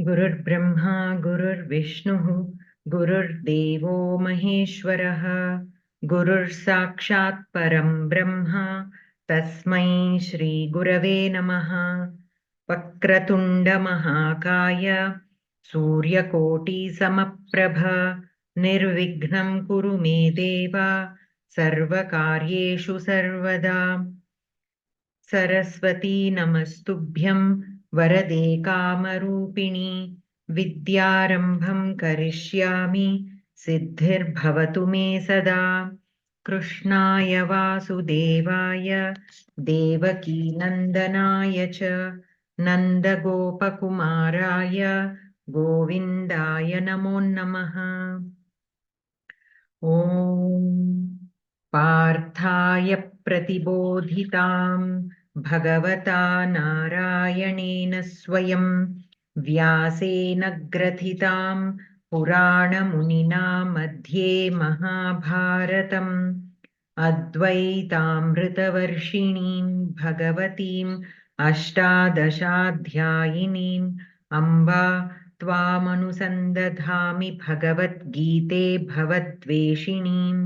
गुरुर्ब्रह्मा गुरुर्विष्णुः गुरुर्देवो महेश्वरः गुरुर्साक्षात् परं ब्रह्म तस्मै श्रीगुरवे नमः। वक्रतुण्डमहाकाय सूर्यकोटिसमप्रभ निर्विघ्नं कुरु मे देव सर्वकार्येषु सर्वदा। सरस्वती नमस्तुभ्यं वरदे कामरूपिणि विद्यारम्भं करिष्यामि सिद्धिर्भवतु मे सदा। कृष्णाय वासुदेवाय देवकीनन्दनाय च नन्दगोपकुमाराय गोविन्दाय नमो नमः। ॐ पार्थाय प्रतिबोधितां भगवता नारायणेन स्वयं व्यासेन ग्रथितां पुराणमुनिना मध्ये महाभारतम् अद्वैतामृतवर्षिणीं भगवतीम् अष्टादशाध्यायिनीम् अम्बा त्वामनुसन्दधामि भगवद्गीते भवद्वेषिणीम्।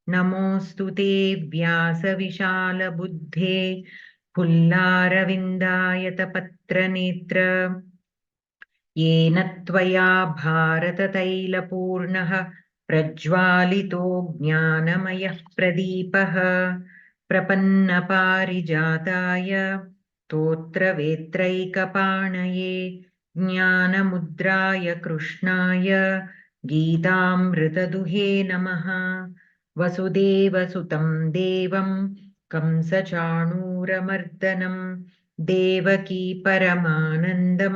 नमोऽस्तु ते व्यासविशालबुद्धे फुल्लारविन्दायतपत्रनेत्र येन त्वया भारततैलपूर्णः प्रज्वालितो ज्ञानमयः प्रदीपः प्रपन्नपारिजाताय स्तोत्रवेत्रैकपाणये ज्ञानमुद्राय कृष्णाय गीतामृतदुहे नमः। वसुदेवसुतं देवं कंसचाणूरमर्दनं देवकी परमानन्दं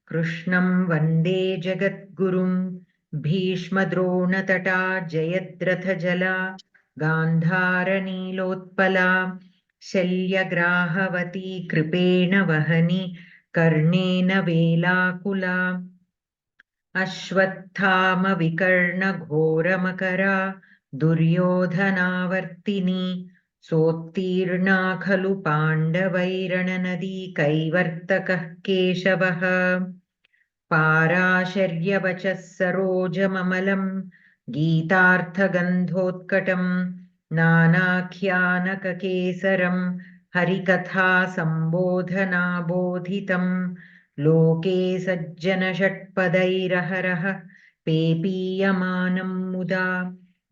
कृष्णं वन्दे जगद्गुरुं। भीष्मद्रोणतटा जयद्रथजला गान्धारनीलोत्पला शल्यग्राहवती कृपेण वहनी कर्णेन वेलाकुला अश्वत्थामविकर्णघोरमकरा दुर्योधनावर्तिनी सोत्तीर्णा खलु पाण्डवैरणनदी कैवर्तकः केशवः पाराशर्यवचः सरोजममलं गीतार्थगन्धोत्कटं नानाख्यानककेसरं हरिकथा सम्बोधनाबोधितं लोके सज्जनषट्पदैरहरः पेपीयमानं मुदा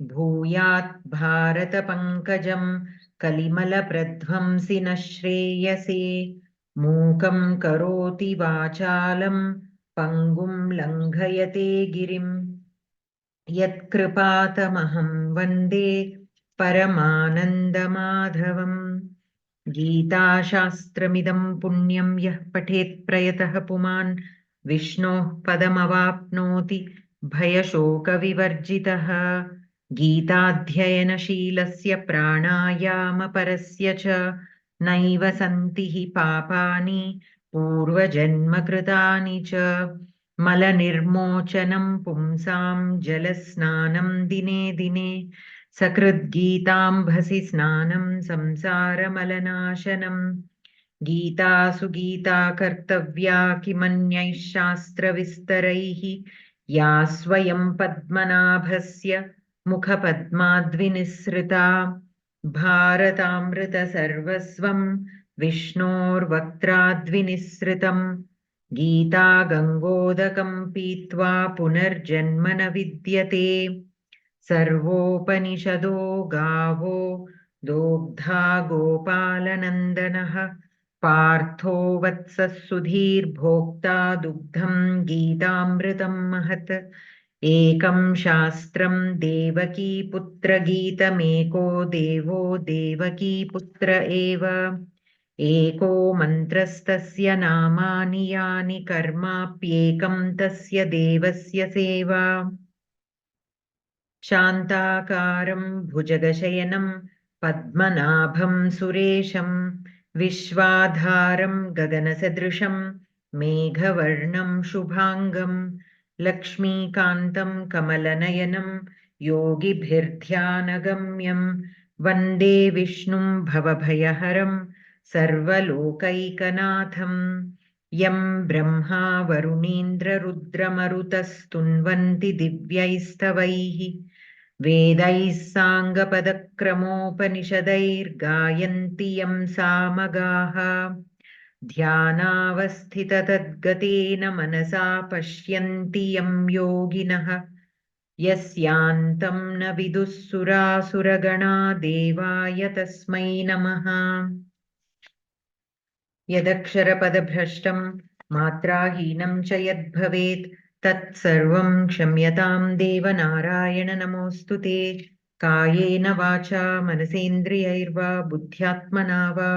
भूयात् भारतपङ्कजं कलिमलप्रध्वंसि न श्रेयसे मूकं करोति वाचालं पङ्गुं लङ्घयते गिरिं यत्कृपातमहं वन्दे परमानन्दमाधवम्। गीताशास्त्रमिदं पुण्यं यः पठेत् प्रयतः पुमान् विष्णोः पदमवाप्नोति भयशोकविवर्जितः। गीताध्ययनशीलस्य प्राणायामपरस्य च नैव सन्ति हि पापानि पूर्वजन्मकृतानि च। मलनिर्मोचनं पुंसां जलस्नानं दिने दिने सकृद्गीताम्भसि स्नानं संसारमलनाशनम्। गीतासु गीता कर्तव्या किमन्यैः शास्त्रविस्तरैः या स्वयं पद्मनाभस्य मुखपद्माद्विनिसृता। भारतामृतसर्वस्वं विष्णोर्वक्त्राद्विनिसृतम्। गीता गङ्गोदकं पीत्वा पुनर्जन्म न विद्यते। सर्वोपनिषदो गावो दोग्धा गोपालनन्दनः पार्थो वत्सः सुधीर्भोक्ता दुग्धं गीतामृतं महत्। एकं शास्त्रं देवकीपुत्रगीतमेको देवो देवकीपुत्र एव। एको मन्त्रस्तस्य नामानि यानि कर्माप्येकं तस्य देवस्य सेवा। शान्ताकारं भुजगशयनं पद्मनाभं सुरेशं विश्वाधारं गगनसदृशं मेघवर्णं शुभाङ्गं लक्ष्मीकान्तं कमलनयनं योगिभिर्ध्यानगम्यं वन्दे विष्णुं भवभयहरं सर्वलोकैकनाथम्। Yam Brahma Varunindra Rudramarutastuन्वन्ति दिव्यैस्तवैः वेदैः साङ्गपदक्रमोपनिषदैर्गायन्ति यं सामगाः ध्यानावस्थिततद्गतेन मनसा पश्यन्ति यं योगिनः यस्यान्तं न विदुः सुरासुरगणा देवाय तस्मै नमः। यदक्षरपदभ्रष्टं मात्राहीनं च यद्भवेत् तत्सर्वं क्षम्यतां देवनारायण नमोऽस्तु ते। कायेन वाचा मनसेन्द्रियैर्वा बुद्ध्यात्मना वा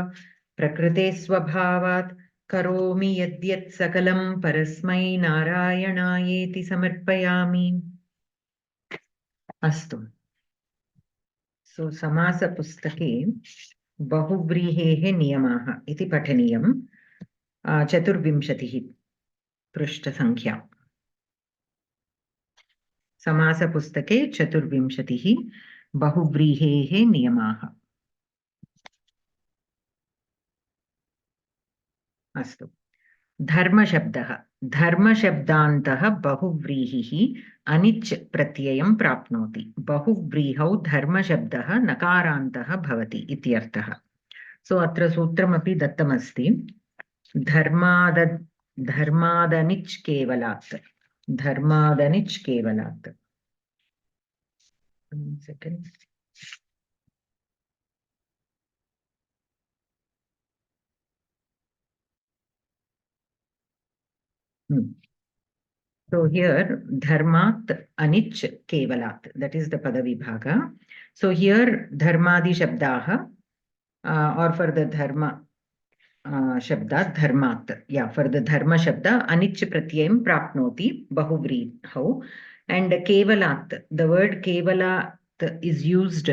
प्रकृते स्वभावात् करोमि यद्यत् सकलं परस्मै नारायणायेति समर्पयामि। अस्तु। सो समासपुस्तके बहुव्रीहेः नियमाः इति पठनीयम्। 24 पृष्ठसङ्ख्या। समासपुस्तके 24 बहुव्रीहेः नियमाः। अस्तु। धर्मशब्दः। धर्मशब्दान्तः बहुव्रीहिः अनिच् प्रत्ययं प्राप्नोति। बहुव्रीहौ धर्मशब्दः नकारान्तः भवति इत्यर्थः। सो अत्र सूत्रमपि दत्तमस्ति। धर्मादनिच् केवलात्। धर्मादनिच् केवलात्। Second. So here dharmat anich kevalat, that is the padavibhaga. So here dharmadi shabdaha or for the dharma shabda dharmat, yeah, for the dharma shabda anich pratyayam prapnoti bahuvrihau, and kevalat, the word kevalat is used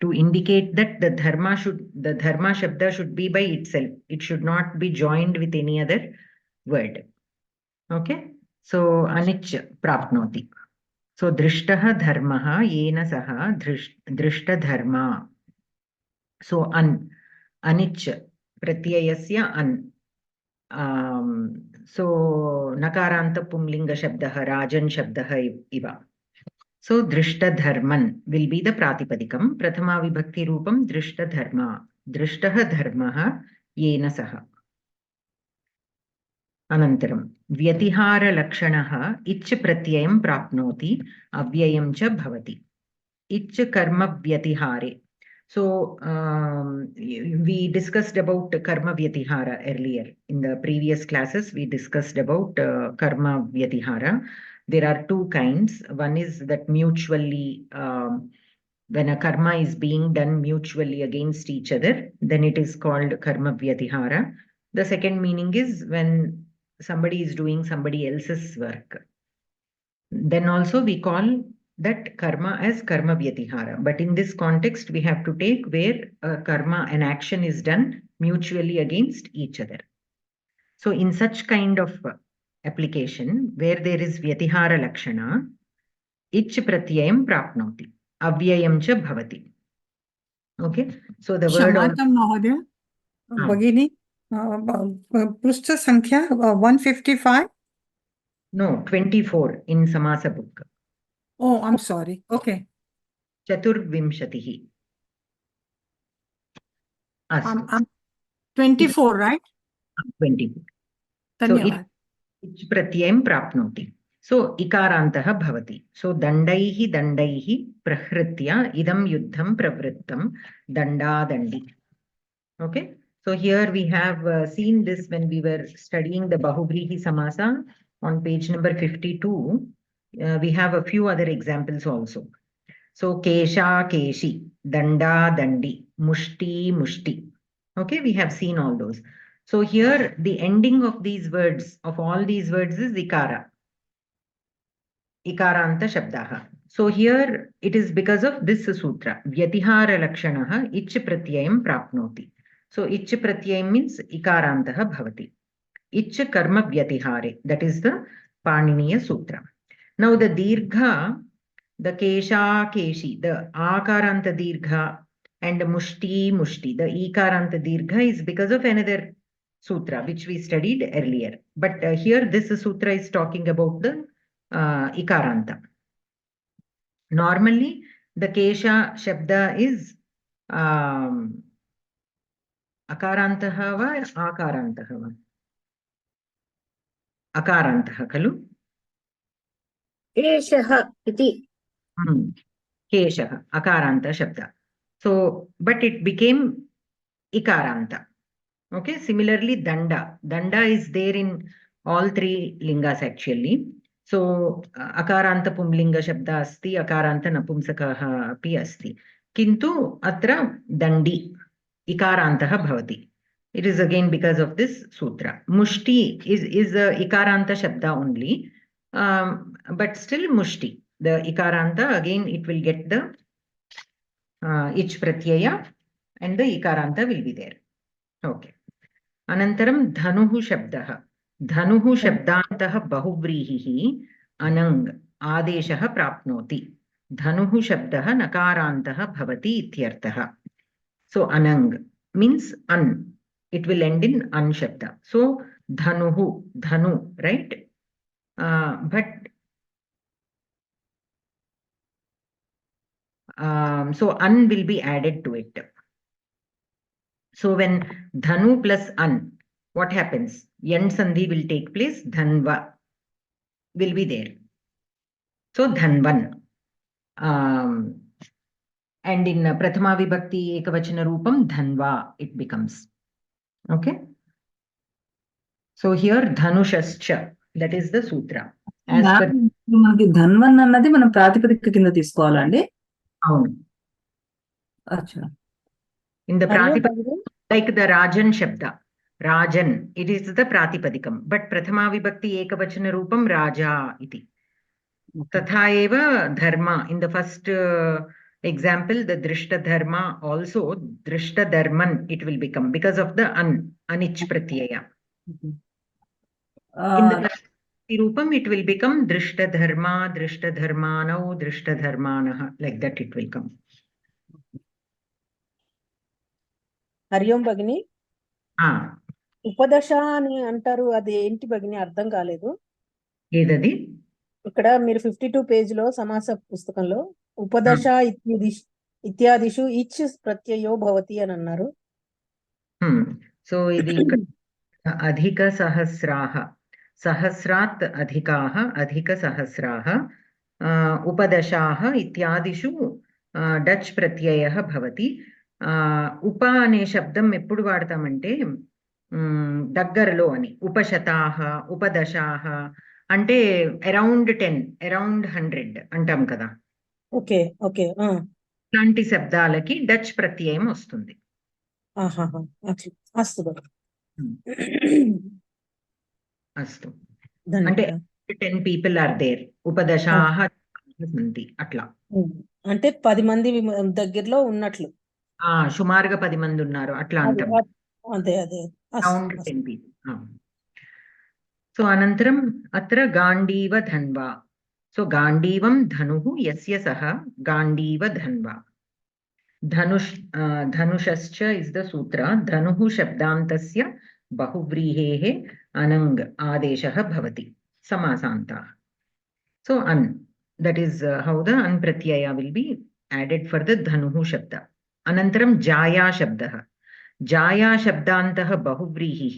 to indicate that the dharma shabda should be by itself. It should not be joined with any other word. Okay, so anich prapnoti. So drishtah dharmah yena saha drishta dharma. So anich pratyayasya an. So nakaranta pumlinga shabdah rajan shabdah iva. So drishta dharman will be the pratipadikam. Prathama vibhakti rupam drishta dharma. Drishtah dharmah yena saha. अनन्तरं व्यतिहारलक्षणः itch प्रत्ययं प्राप्नोति अव्ययं च भवति। Itch कर्म व्यतिहारे. So we discussed about karma vyatihara earlier. In the previous classes we discussed about karma vyatihara. There are two kinds. One is that mutually when a karma is being done mutually against each other, then it is called karma vyatihara. The second meaning is when somebody is doing somebody else's work, then also we call that karma as karma vyatihara. But in this context we have to take where karma, an action is done mutually against each other. So in such kind of application where there is vyatihara lakshana, ich pratyayam prapnoti avyayam cha bhavati. Okay, so the word Shamatam Mahodaya, Bhagini, Prushta Sankhya 155? No, 24 in Samasa book. Oh, I'm sorry. Okay. Chaturvimshatiः. Astu. 24, right? 24. So ich pratyayam prapnoti. So ikarantah bhavati. So dandaihi prahritya idam yuddham pravrittam dandadandi. Okay. So here we have seen this when we were studying the Bahuvrihi Samasa on page number 52. We have a few other examples also. So kesha keshi, danda dandi, mushti mushti. Okay, we have seen all those. So here the ending of these words, of all these words, is ikara. Ikaranta shabdaha. So here it is because of this sutra. Vyatihara lakshanaha ich pratyayam prapnoti. So ich pratyayam means ikarantaha bhavati. Ich karma vyatihare. That is the Paniniya sutra. Now the dirgha, the kesha keshi, the akaranta dirgha, and mushti mushti, the ikaranta dirgha is because of another sutra, which we studied earlier. But here this sutra is talking about the ikaranta. Normally, the kesha shabda is akarantaha va akarantaha va? Akarantaha, kalu? Keshah iti. Kesha, akaranta shabda. So, but it became ikaranta. Okay, similarly, danda. Danda is there in all three lingas actually. So, akaranta pumlinga shabda asti, akaranta napumsakaha api asti. Kintu atra dandi, ikarantaha bhavati. It is again because of this sutra. Mushti is a ikaranta shabda only, but still mushti. The ikaranta, again, it will get the ich pratyaya and the ikaranta will be there. Okay. Anantaram dhanuhu shabdaha. Dhanuhu shabdantah bahuvrihihi anang adeshaha prapnoti. Dhanuhu shabdaha nakarantah bhavati ityartah. So anang means an. It will end in an shabda. So dhanuhu, dhanu, right? But so an will be added to it. So when dhanu plus an, what happens? Yan sandhi will take place, dhanva will be there. So dhanvan. And in prathama vibhakti ekavachana rupam, dhanva it becomes. Okay. So here dhanushascha, that is the sutra. As per మనకి ధన్వన్ అన్నది మనం ప్రాతిపదిక కింద తీసుకోవాలండి. అవును. అచ్చా. In the pratipadikam, like the rajan shabda. Rajan, it is the pratipadikam. But prathama vibhakti ekavachana rupam raja iti. Tatha eva dharma. In the first example, the drishta dharma also, drishta dharman it will become because of the anich pratyaya. In the rupam it will become drishta dharma, drishta dharmanau, drishta dharmanah. Like that it will come. హరియం భగిని, ఉపదశ అని అంటారు, అది ఏంటి భగిని? అర్థం కాలేదు. ఏదది? ఇక్కడ మీరు 52 పేజీలో సమాస పుస్తకంలో ఉపదశ ఇత్యాదిషు ఇచ్ ప్రత్యయో భవతి అని అన్నారు. సో ఇది అధిక సహస్రాః, సహస్రాత్ అధికాః, అధిక సహస్రాః, ఉపదశాః ఇత్యాదిషు డచ్ ప్రత్యయః భవతి. ఉప అనే శబ్దం ఎప్పుడు వాడతామంటే దగ్గరలో అని. ఉపశతాః, ఉపదశాః అంటే అరౌండ్ 10, అరౌండ్ 100 అంటాం కదా. Okay okay. ఇలాంటి శబ్దాలకి డచ్ ప్రత్యయం వస్తుంది. అస్తు అస్తు. అంటే 10 people are there. ఉపదశాః సంతి అట్లా. అంటే 10 మంది దగ్గరలో ఉన్నట్లు. సుమారుగా 10 మంది ఉన్నారు అట్లా అంటాం. అదే అదే. Around 10 people. సో అనంతరం అత్ర గాంధీవ ధన్వా. సో గాంధీవం ధనుః యస్య సహ గాంధీవ ధన్వా. ధనుషశ్చ ఇస్ ద సూత్ర. ధనుః శబ్దాంతస్య బహువ్రీహేః అనంగ్ ఆదేశః భవతి సమాసాంతాః. సో అన్, దట్ ఈస్ హౌ ద అన్ ప్రత్యయ will be added for the dhanuః shabda. Anantaram jaya shabdah. Jaya shabdantah bahuvrihiः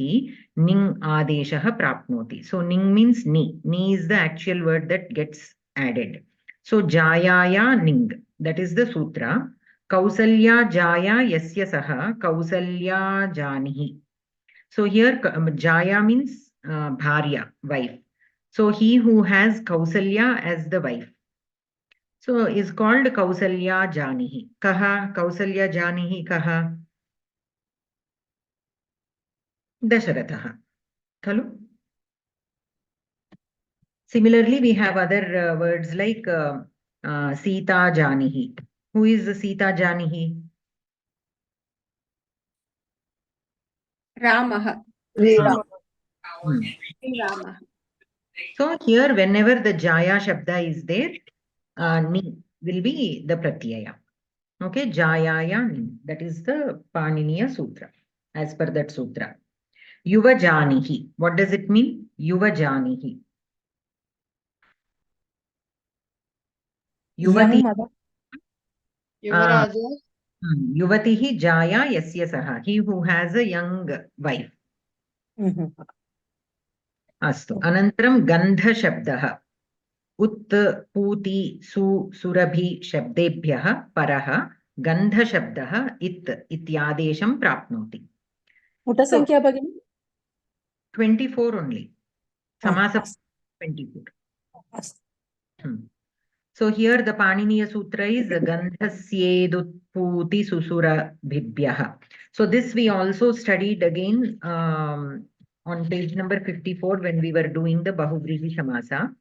ning adeshah prapnoti. So ning means ni. Ni is the actual word that gets added. So jayaya ning, that is the sutra. Kausalya jaya yasya saha kausalya janihi. So here jaya means bharya, wife. So he who has Kausalya as the wife, so is called Kausalya janihi. Kaha Kausalya janihi kaha? Dasharatha. Kalu? Similarly, we have other words like Sita janihi. Who is Sita janihi? Ramaha. Rama. So here, whenever the Jaya Shabda is there, ni will be the pratyaya. Okay, Jayaya ni. That is the Paniniya Sutra, as per that Sutra. Yuvajanihi. What does it mean? Yuvajanihi. Young Yuvati. mother. Yuvaraja. Yuvatihi jaya yasya saha. He who has a young wife. Astu. Anantaram gandha shabdaha. Ut, puti, su, surabhi shabdebhyah parah gandha shabdah it ityadesham prapnoti. Uta So, sankhya bagini? 24 only. Samasa Astu. 24. Astu. So here the Paniniya Sutra is Gandhasyedutputi Susura Bhibhyah. So this we also studied again on page number 54 when we were doing the Bahuvrihi Samasa.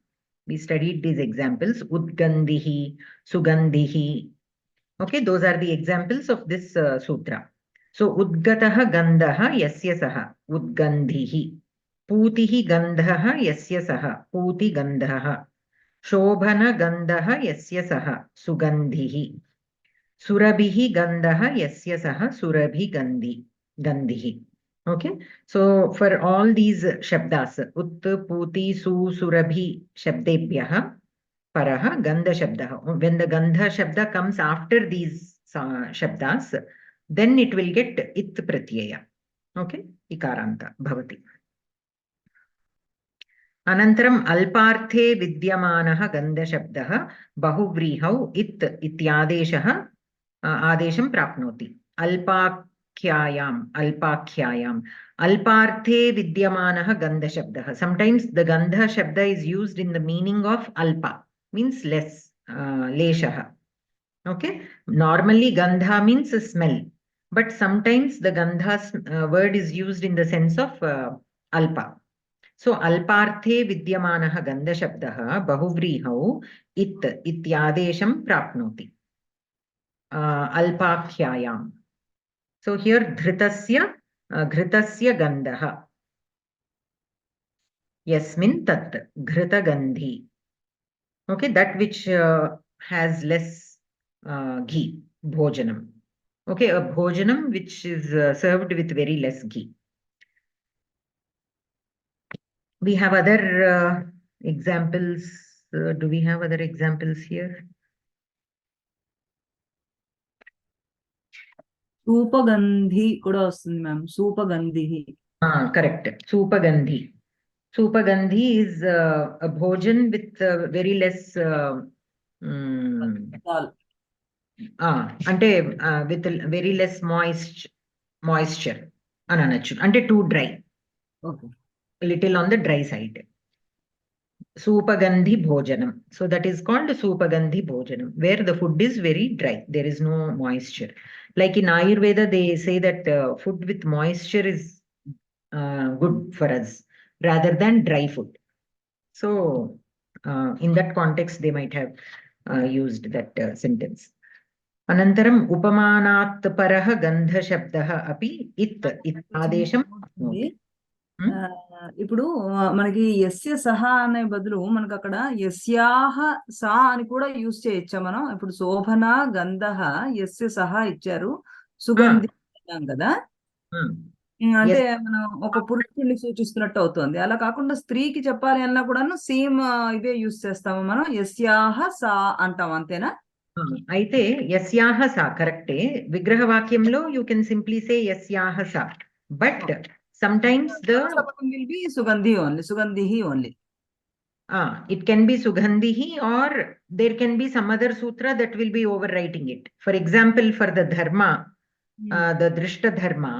We studied these examples. Udgandhihi, Sugandhihi. Okay, those are the examples of this sutra. So Udgataha Gandhaha Yasya Saha Udgandhihi. Putihi Gandhaha Yasya Saha Puti Gandhaha. शोभन गंधः यस्य सः सुगंधिः सुरभिः गंधः यस्य सः Surabhi गंधिः. Okay, so for all these shabdas ut puti su surabhi shabdebhyah parah gandha shabdah. When the gandha shabda comes after these shabdas, then it will get it pratyaya. Okay, ikaranta bhavati. अनन्तरम् अल्पार्थे विद्यमानः गन्धशब्दः बहुव्रीहौ इत् इत्यादेशः आदेशं प्राप्नोति. अल्पाख्यायाम् अल्पार्थे विद्यमानः गन्धशब्दः. Sometimes the gandha shabda is used in the meaning of alpa, means less, leshah. Okay, normally gandha means smell, but sometimes the gandha word is used in the sense of alpa. So alparthe vidyamanaha gandha shabdaha bahuvrihau it ityadesham prapnoti. Alpakhyayam. So here dhritasya gandhaha. Yasmin tat ghrita gandhi. Okay, that which has less ghee, bhojanam. Okay, a bhojanam which is served with very less ghee. We have other examples. Do we have other examples here? Supagandhi kuda vastundi ma'am. Supagandhi. Correct. Supagandhi. Supagandhi is a bhojan with very less ante with very less moisture. Ante too dry. Okay. A little on the dry side. Supagandhi bhojanam. So that is called Supagandhi bhojanam, where the food is very dry. There is no moisture. Like in Ayurveda, they say that food with moisture is good for us rather than dry food. So in that context, they might have used that sentence. Anantaram upamanat paraha gandha shabdaha api it adesham. ఇప్పుడు మనకి యస్య సహ అనే బదులు మనకు అక్కడ యస్యాహ సా అని కూడా యూజ్ చేయొచ్చా మనం? ఇప్పుడు శోభన గంధః యస్య సహ ఇచ్చారు, సుగంధి కదా, అంటే మనం ఒక పురుషుడిని సూచిస్తున్నట్టు అవుతుంది. అలా కాకుండా స్త్రీకి చెప్పాలి అన్నా కూడాను సేమ్ ఇదే యూజ్ చేస్తాము మనం, యస్యాహ సా అంటాం, అంతేనా? అయితే యస్యాహ సా కరెక్టే. విగ్రహ వాక్యంలో యూ కెన్ సింప్లీ సే యస్యాహ సా, but sometimes the will be sugandhi only, sugandhihi only. It can be sugandhihi, or there can be some other sutra that will be overwriting it. For example, for the dharma, the drishta dharma,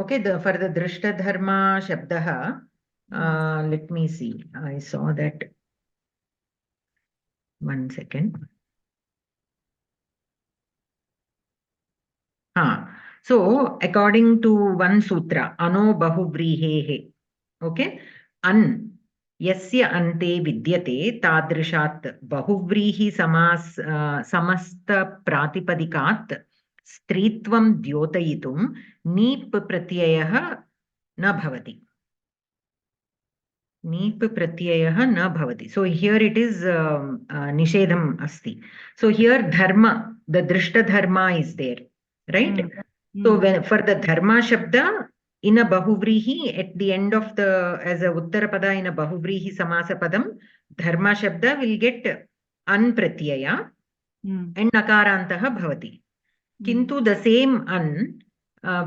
okay, for the drishta dharma shabdaha, let me see, I saw that. One second. So according to one sutra, ano bahuvrihehe, okay, an yasya ante vidyate tadrishat bahuvrihi samasta pratipadikaat stritvam dyotayitum neep pratyayah na bhavati. Neep pratyayah na bhavati. So here it is nishedham asti. So here dharma, the drishta dharma is there, right? So when for the dharma shabda, in a bahuvrihi at the end of the, as a uttarapada in a bahuvrihi samasa padam, dharma shabda will get an pratyaya and nakarantaha bhavati. Kintu the same an,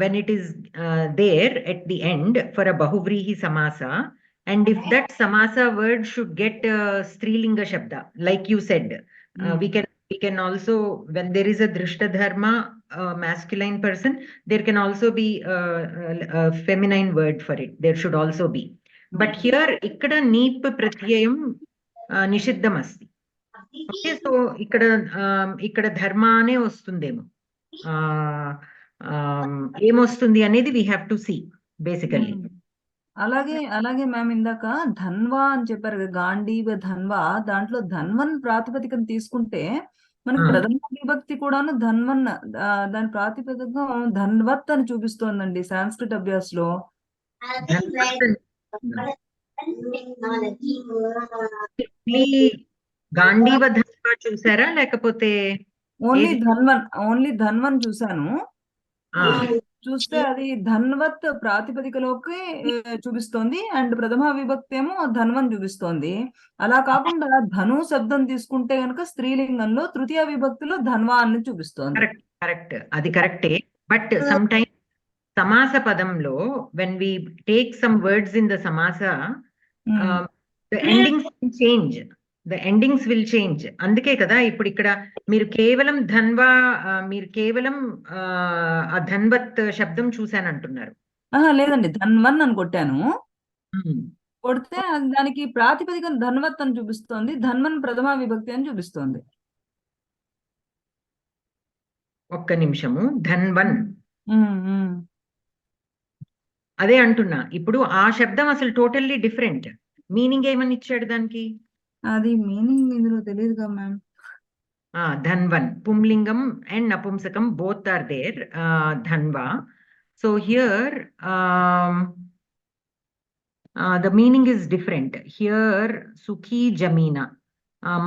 when it is there at the end for a bahuvrihi samasa, and if that samasa word should get strilinga shabda, like you said, we can also, when there is a drishta dharma masculine person, there can also be a feminine word for it. There should also be. But here, ikkada neep pratyayam nishiddham asti. Okay, so ikkada dharma ane ostundemo. ఏమొస్తుంది అనేది we have to see basically. అలాగే ma'am ఇందాక ధన్వా అని చెప్పారు కదా, గాంధీవ ధన్వా, దాంట్లో ధన్వన్ ప్రాతిపదికను తీసుకుంటే మనకి ప్రథమ విభక్తి కూడాను ధన్వన్ దాని ప్రాతిపదికం ధన్వత్ అని చూపిస్తోందండి సాంస్క్రిట్ అభ్యాస్లో. గాంధీవ ధన్వా చూసారా లేకపోతే ఓన్లీ ధన్వన్ చూసాను. చూస్తే అది ధన్వత్ ప్రాతిపదికలోకి చూపిస్తోంది అండ్ ప్రథమ విభక్తి ఏమో ధన్వన్ చూపిస్తోంది. అలా కాకుండా ధను శబ్దం తీసుకుంటే గనక స్త్రీలింగంలో తృతీయ విభక్తిలో ధన్వా అని చూపిస్తోంది. కరెక్ట్, అది కరెక్టే. బట్ సమ్ టైమ్స్ సమాస పదంలో when we take some words in the samasa, the endings will change. అందుకే కదా ఇప్పుడు ఇక్కడ మీరు కేవలం ధన్వా, మీరు కేవలం ఆ ధన్వత్ శబ్దం చూశానంటున్నారు. లేదండి, ధన్వన్ అని కొట్టాను. కొడితే దానికి ప్రాతిపదికం ధన్వత్ అని చూపిస్తోంది, ధన్వన్ ప్రథమ విభక్తి అని చూపిస్తోంది. ఒక్క నిమిషము. ధన్వన్ అదే అంటున్నా. ఇప్పుడు ఆ శబ్దం అసలు టోటల్లీ డిఫరెంట్. మీనింగ్ ఏమని ఇచ్చాడు దానికి? అది మీనింగ్ ఇందులో తెలియదుగా మ్యామ్. ధన్వన్, పుంలింగం అండ్ నపుంసకం both are there. Dhanva. So here the meaning is different. Here Sukhi Jamina,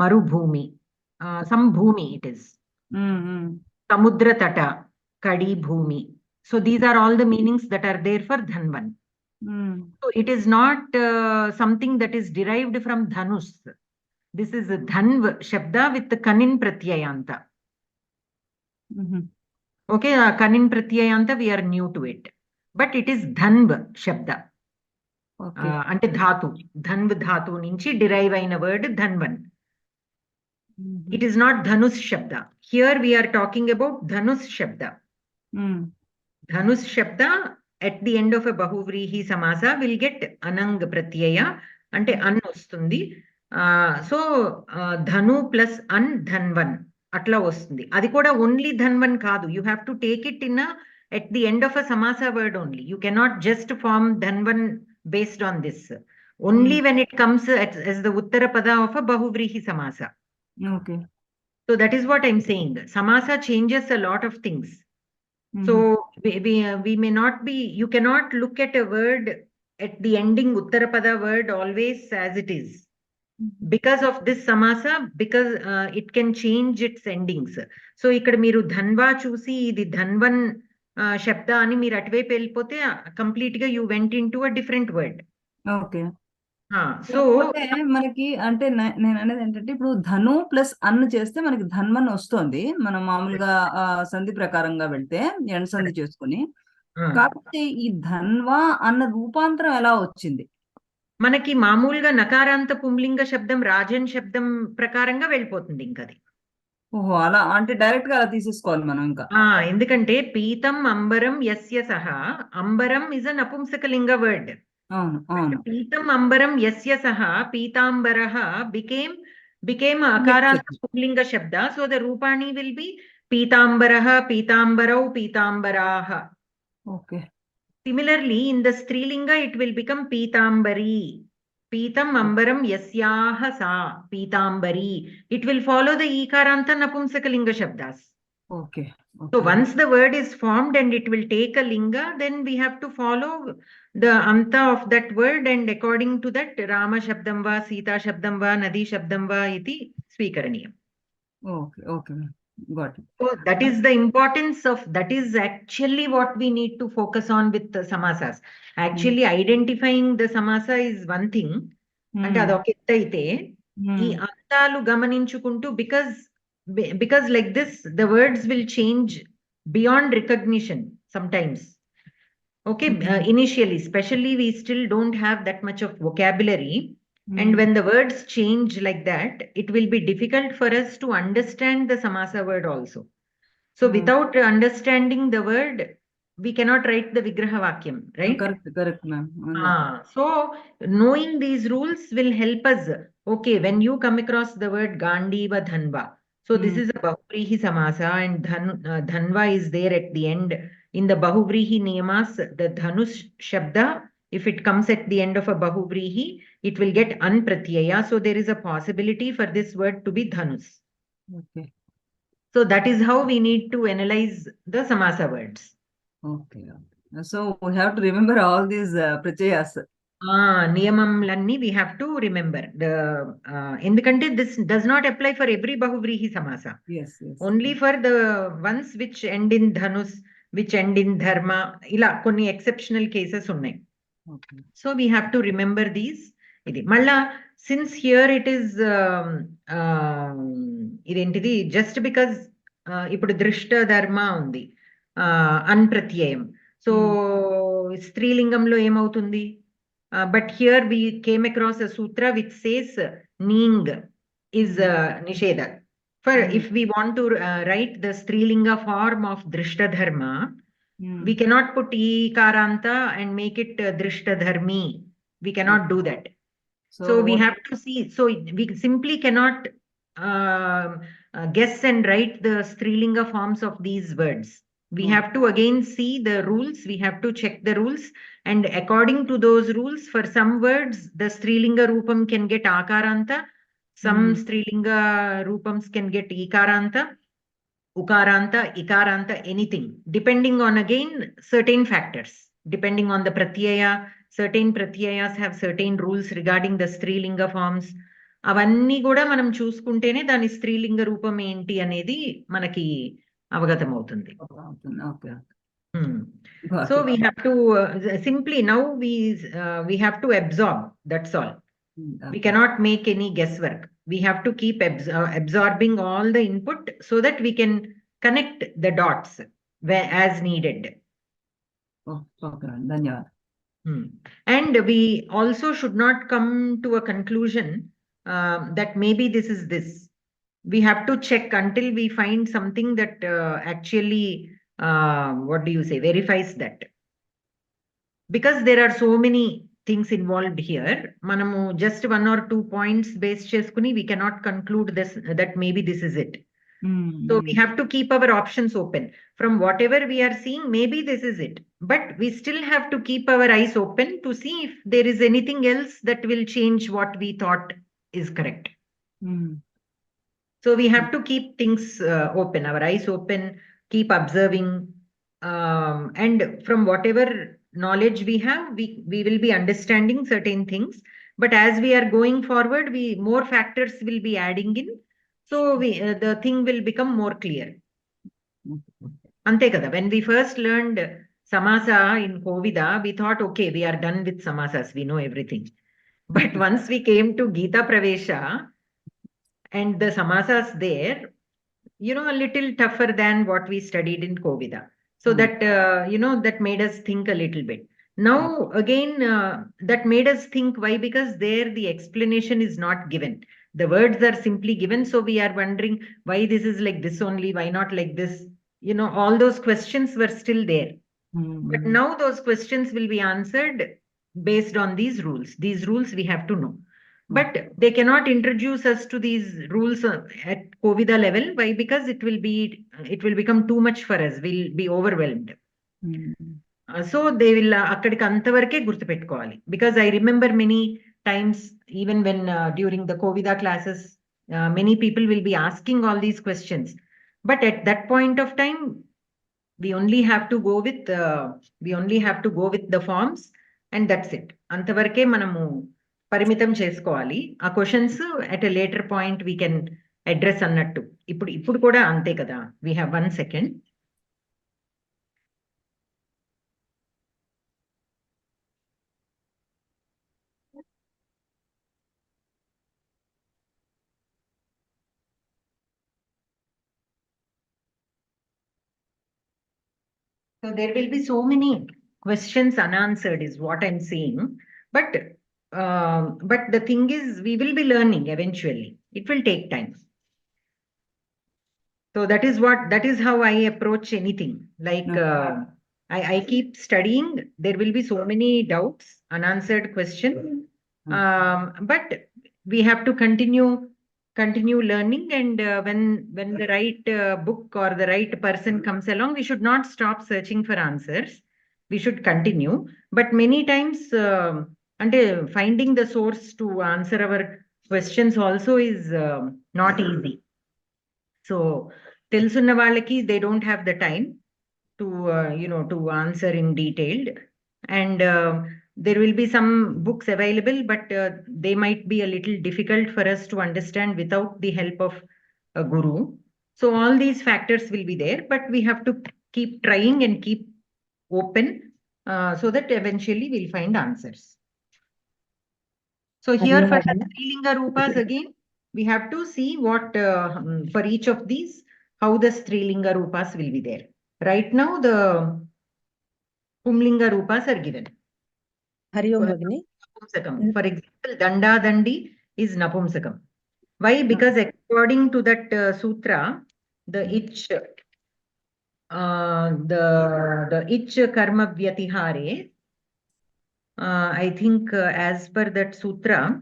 Marubhumi, Sambhumi it is. Samudra Tata, Kadi Bhumi. So these are all the meanings that are there for Dhanvan. So it is not something that is derived from Dhanus. This is a Dhanv Shabda with the Kanin Pratyayanta. Okay, Kanin Pratyayanta, we are new to it. But it is Dhanv Shabda. Ante Dhatu. Dhanv Dhatu nunchi derive aina word Dhanvan. It is not Dhanus Shabda. Here we are talking about Dhanus Shabda. Dhanus Shabda at the end of a Bahuvrihi Samasa will get Anang Pratyaya, ante an ostundi. So Dhanu plus an Dhanvan atla ostundi. Adi kuda only Dhanvan kaadu. You have to take it in at the end of a Samasa word only. You cannot just form Dhanvan based on this. Only when it comes as the Uttarapada of a Bahuvrihi Samasa. Okay. So that is what I'm saying. Samasa changes a lot of things. So we may not be, you cannot look at a word at the ending Uttarapada word always as it is. Because of this samasa, because it can change its endings. So ikkada meeru dhanva chusi idi dhanvan shabda ani meer atwaipu velipothe complete ga you went into a different word. Okay. So మనకి అంటే నేను అనేది ఏంటంటే ఇప్పుడు ధను plus అన్ను చేస్తే మనకి ధన్వన్ వస్తుంది, మనం మామూలుగా సంధి ప్రకారంగా వెళ్తే ఎండ్ సంధి చేసుకుని. కాకపోతే ఈ ధన్వా అన్న రూపాంతరం ఎలా వచ్చింది? మనకి మామూలుగా నకారాంత పుంలింగ శబ్దం రాజన్ శబ్దం ప్రకారంగా వెళ్ళిపోతుంది ఇంకా అది. ఓహో, అలా అంటే డైరెక్ట్ గా అలా తీసేసుకోవాలి మనం ఇంకా. ఎందుకంటే పీతం అంబరం యస్య సహా, అంబరం ఇస్ అ నపుంసకలింగ వర్డ్. పీతం అంబరం యస్య సహా పీతాంబరః became akaranta pullinga shabda. So the rupani will be pītāmbarah, pītāmbarau, pītāmbaraah. Okay. Similarly, in the strilinga it will become pītāmbari. Pītam ambaram yasyaah sa pītāmbari. It will follow the ikaranta napumsakalinga shabdas. Okay. So once the word is formed and it will take a linga, then we have to follow the anta of that word, and according to that Rama shabdam va, Sita shabdam va, Nadi shabdam va iti swikaraniyam. Okay. Got it. So that is the importance of, that is actually what we need to focus on with the samasas. Actually identifying the samasa is one thing. అంటే అది ఒక ఎత్తు అయితే ఈ అంతాలు గమనించుకుంటూ, because like this the words will change beyond recognition sometimes. Okay, initially, especially, we still don't have that much of vocabulary. And when the words change like that, it will be difficult for us to understand the samasa word also. So without understanding the word, we cannot write the Vigraha Vakyam, right? Correct, ma'am. So knowing these rules will help us. Okay, when you come across the word Gandiva Dhanva, so this is a Bahuvrihi Samasa, and Dhanva is there at the end. In the Bahuvrihi Niyamas, the Dhanush Shabda, if it comes at the end of a Bahuvrihi, it will get Anpratyaya. So there is a possibility for this word to be Dhanus. Okay. So that is how we need to analyze the Samasa words. Okay. So we have to remember all these pratyayas. Niyamamlanni we have to remember. Endukante this does not apply for every Bahuvrihi Samasa. Yes. Only for the ones which end in Dhanus, which end in Dharma. Ila konni exceptional cases unnai. Okay. So we have to remember these. Malla, since here it is identity, just because ఇప్పుడు దృష్ట ధర్మ ఉంది, అన్ప్రత్యయం. So స్త్రీలింగంలో ఏమవుతుంది? But here we came across a sutra which says ning is nisheda. For if we want to write the strilinga form of drishta dharma, we cannot put ikaranta and make it drishta dharmi. We cannot do that. So we have to see. So we simply cannot guess and write the strilinga forms of these words. We have to again see the rules. We have to check the rules. And according to those rules, for some words, the strilinga rupam can get akaranta. Some strilinga rupams can get ikaranta, ukaranta, ikaranta, anything. Depending on, again, certain factors. Depending on the pratyaya, certain pratyayas have certain rules regarding the strilinga forms. అవన్నీ కూడా మనం చూసుకుంటేనే దాని స్త్రీలింగ రూపం ఏంటి అనేది మనకి అవగతం అవుతుంది. Okay. So we have to simply now we have to absorb. That's all. We cannot make any guesswork. We have to keep absorbing all the input so that we can connect the dots as needed. Okay. Dhanyavad. And we also should not come to a conclusion that maybe this is this. We have to check until we find something that actually, what do you say, verifies that. Because there are so many things involved here, manamu just 1 or 2 points based cheskuni, we cannot conclude this, that maybe this is it. So we have to keep our options open. From whatever we are seeing, maybe this is it. But we still have to keep our eyes open to see if there is anything else that will change what we thought is correct. So we have to keep things open, our eyes open, keep observing. And from whatever knowledge we have, we will be understanding certain things. But as we are going forward, more factors will be adding in. So the thing will become more clear. Ante kada. When we first learned Samasa in Kovida, we thought, okay, we are done with Samasas. We know everything. But once we came to Geetha Pravesha and the Samasas there, a little tougher than what we studied in Kovida. So that, that made us think a little bit. Now, again, that made us think. Why? Because there the explanation is not given. The words are simply given. So we are wondering why this is like this only, why not like this? All those questions were still there. But now those questions will be answered based on these rules. These rules we have to know. But they cannot introduce us to these rules at Kovida level. Why? Because it will become too much for us. We'll be overwhelmed. So they will akkadiki antavarke gurtupettukovali. Because I remember many times, even when during the Kovida classes, many people will be asking all these questions. But at that point of time, we only have to go with the forms, and that's it. Antavarke manamu పరిమితం చేసుకోవాలి. ఆ questions at a later point we can address అన్నట్టు. ఇప్పుడు కూడా అంతే కదా. We have 1 second. So there will be so many questions unanswered is what I'm saying. But the thing is, we will be learning eventually. It will take time. So that is how I approach anything. Like I keep studying. There will be so many doubts, unanswered questions. But we have to continue learning, and when the right book or the right person comes along, we should not stop searching for answers. We should continue. But many times, and finding the source to answer our questions also is not easy. So తెలుసున్న వాళ్ళకి they don't have the time to to answer in detailed, and there will be some books available, but they might be a little difficult for us to understand without the help of a guru. So all these factors will be there, but we have to keep trying and keep open, so that eventually we'll find answers. So here for the Strilinga Rupas again, we have to see what for each of these, how the Strilinga Rupas will be there. Right now the Pumlinga Rupas are given. Hari Om Bhagini. Napumsakam. For example, Danda Dandi is Napumsakam. Why? Because according to that sutra, the ich karma vyatihare, I think as per that sutra,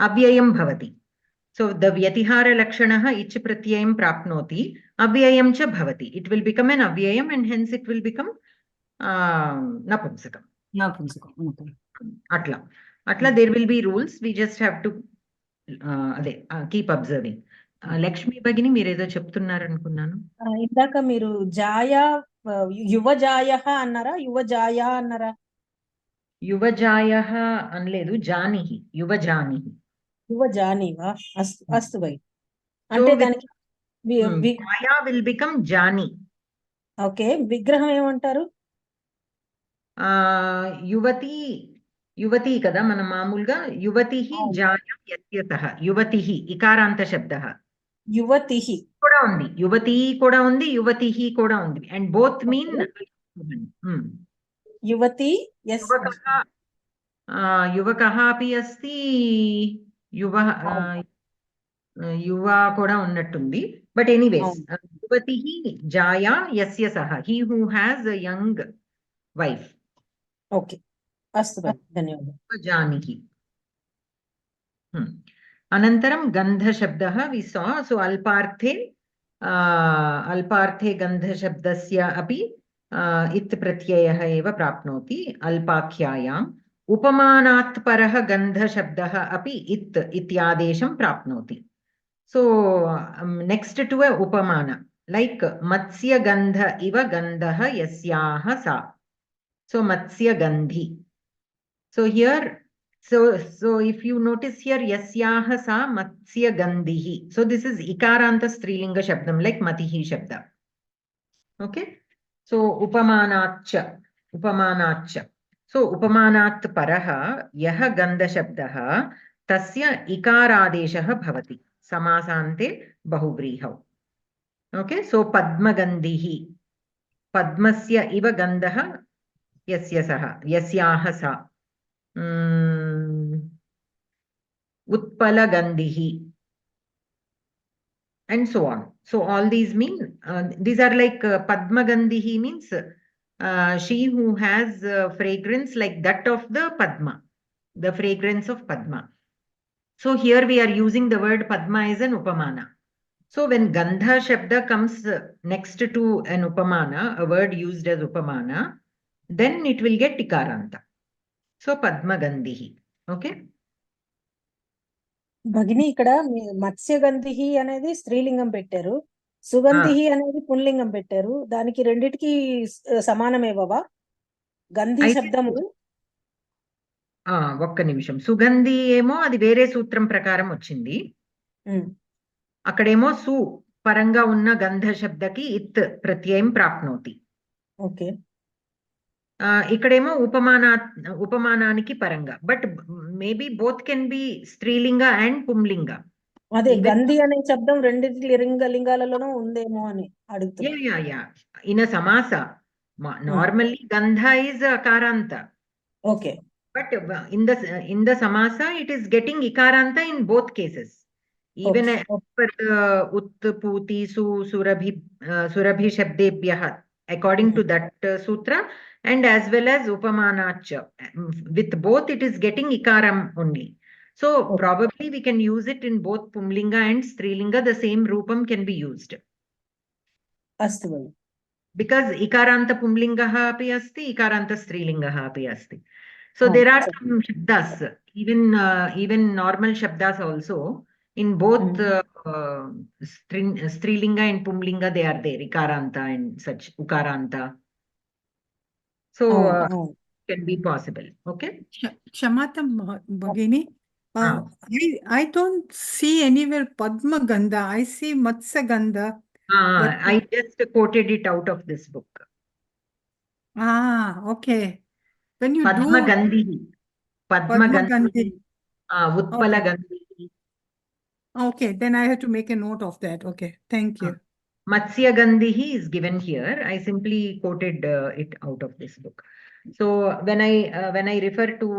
avyayam bhavati. So the vyatihara lakshanaha ich pratyayam prapnoti, avyayam cha bhavati. It will become an avyayam, and hence it will become napumsakam. Atla there will be rules. We just have to keep observing. Lakshmi భగిని మీరేదో చెప్తున్నారు అనుకున్నాను. ఇందాక మీరు జాయ యువజాయ అన్నారా, యువజాయ అన్నారా? యువజాయ అనలేదు, జానిహి, యువజానిహి. యువజానివా? అస్తు భై. అంటే దానికి మాయా విల్ బికమ్ జాని. ఓకే, విగ్రహం ఏమంటారు? యువతి కదా మనం మామూలుగా. యువతి జాయ యస్యతః, యువతి ఇకారాంత శబ్దః. యువతి కూడా ఉంది, యువతి కూడా ఉంది, యువతి కూడా ఉంది, అండ్ బోత్ మీన్ యువతి. యువకః అపి అస్తి, యువ కూడా ఉన్నట్టుంది. బట్ ఎనీవేస్, యువతి జాయా యస్య సహ, he who has a young wife. Okay, అస్తు ధన్యవాదాలు. జానిహి. అనంతరం గంధశబ్దः వి సా. సో అల్పార్థే గంధశబ్దస్య అపి ఇత్ ప్రత్యయः एव प्राप्नोति अल्पाख्यायाम्. उपमानात् परः गन्धशब्दः अपि इत् इत्यादेशं प्राप्नोति. So next to a upamana, like matsya gandha iva gandha yasyaah sa. So matsya gandhi. So here, so if you notice here, yasyaah sa matsya gandhihi. So this is ikaranta strilinga shabdam, like matihi shabda. Okay. So upamanatcha. So upamanat paraha yah gandha shabdah tasya ikaradeshah bhavati samasante bahuvrihau. Okay. So padmagandhihi, padmasya iva gandha yasyaah sa. Utpalagandhihi, and so on. So all these mean, these are like Padmagandhihi means she who has fragrance like that of the Padma, the fragrance of Padma. So here we are using the word Padma as an upamana. So when Gandha Shabda comes next to an upamana, a word used as upamana, then it will get Ikaranta. So Padmagandhihi. Okay. భగిని, ఇక్కడ మత్స్యగంధిహి అనేది స్త్రీలింగం పెట్టారు, సుగంధిహి అనేది పుంలింగం పెట్టారు. దానికి రెండిటికి సమానమేవా గంధి శబ్దము? ఒక్క నిమిషం. సుగంధి ఏమో అది వేరే సూత్రం ప్రకారం వచ్చింది. అక్కడేమో సు పరంగా ఉన్న గంధ శబ్దకి ఇత్ ప్రత్యయం ప్రాప్నోతి. ఓకే. ఇక్కడేమో ఉపమానానికి పరంగా. But maybe both can be స్త్రీలింగ అండ్ పుంలింగ. అదే గంధి అనే శబ్దం రెండింటి లింగాలలోనూ ఉందేమో అని అడుగుతున్నా. యా ఇన్ సమాస నార్మల్లీ గంధ ఇస్ అకారాంత. Okay. But in the samasa, it is getting ikaranta in both cases. Even as per the ut, puti, su, surabhi shabdebhyah, according to that sutra, and as well as upamanacha. With both, it is getting ikaram only. So probably we can use it in both pumlinga and strilinga. The same rupam can be used. Astu. Because ikaranta pumlingaha api asti, ikaranta strilingaha api asti. So there are some shabdas, even normal shabdas also, in both strilinga and pumlinga, they are there, ikaranta and such, ukaranta. So can be possible. Okay. Kshamata Bhagini, I don't see anywhere Padma Gandha. I see Matsya Gandha. I just quoted it out of this book. Okay. When you Padma do Gandhi, Utpala Gandhi. Okay, then I have to make a note of that. Okay, thank you. Matsya Gandhi is given here. I simply quoted it out of this book. So when I refer to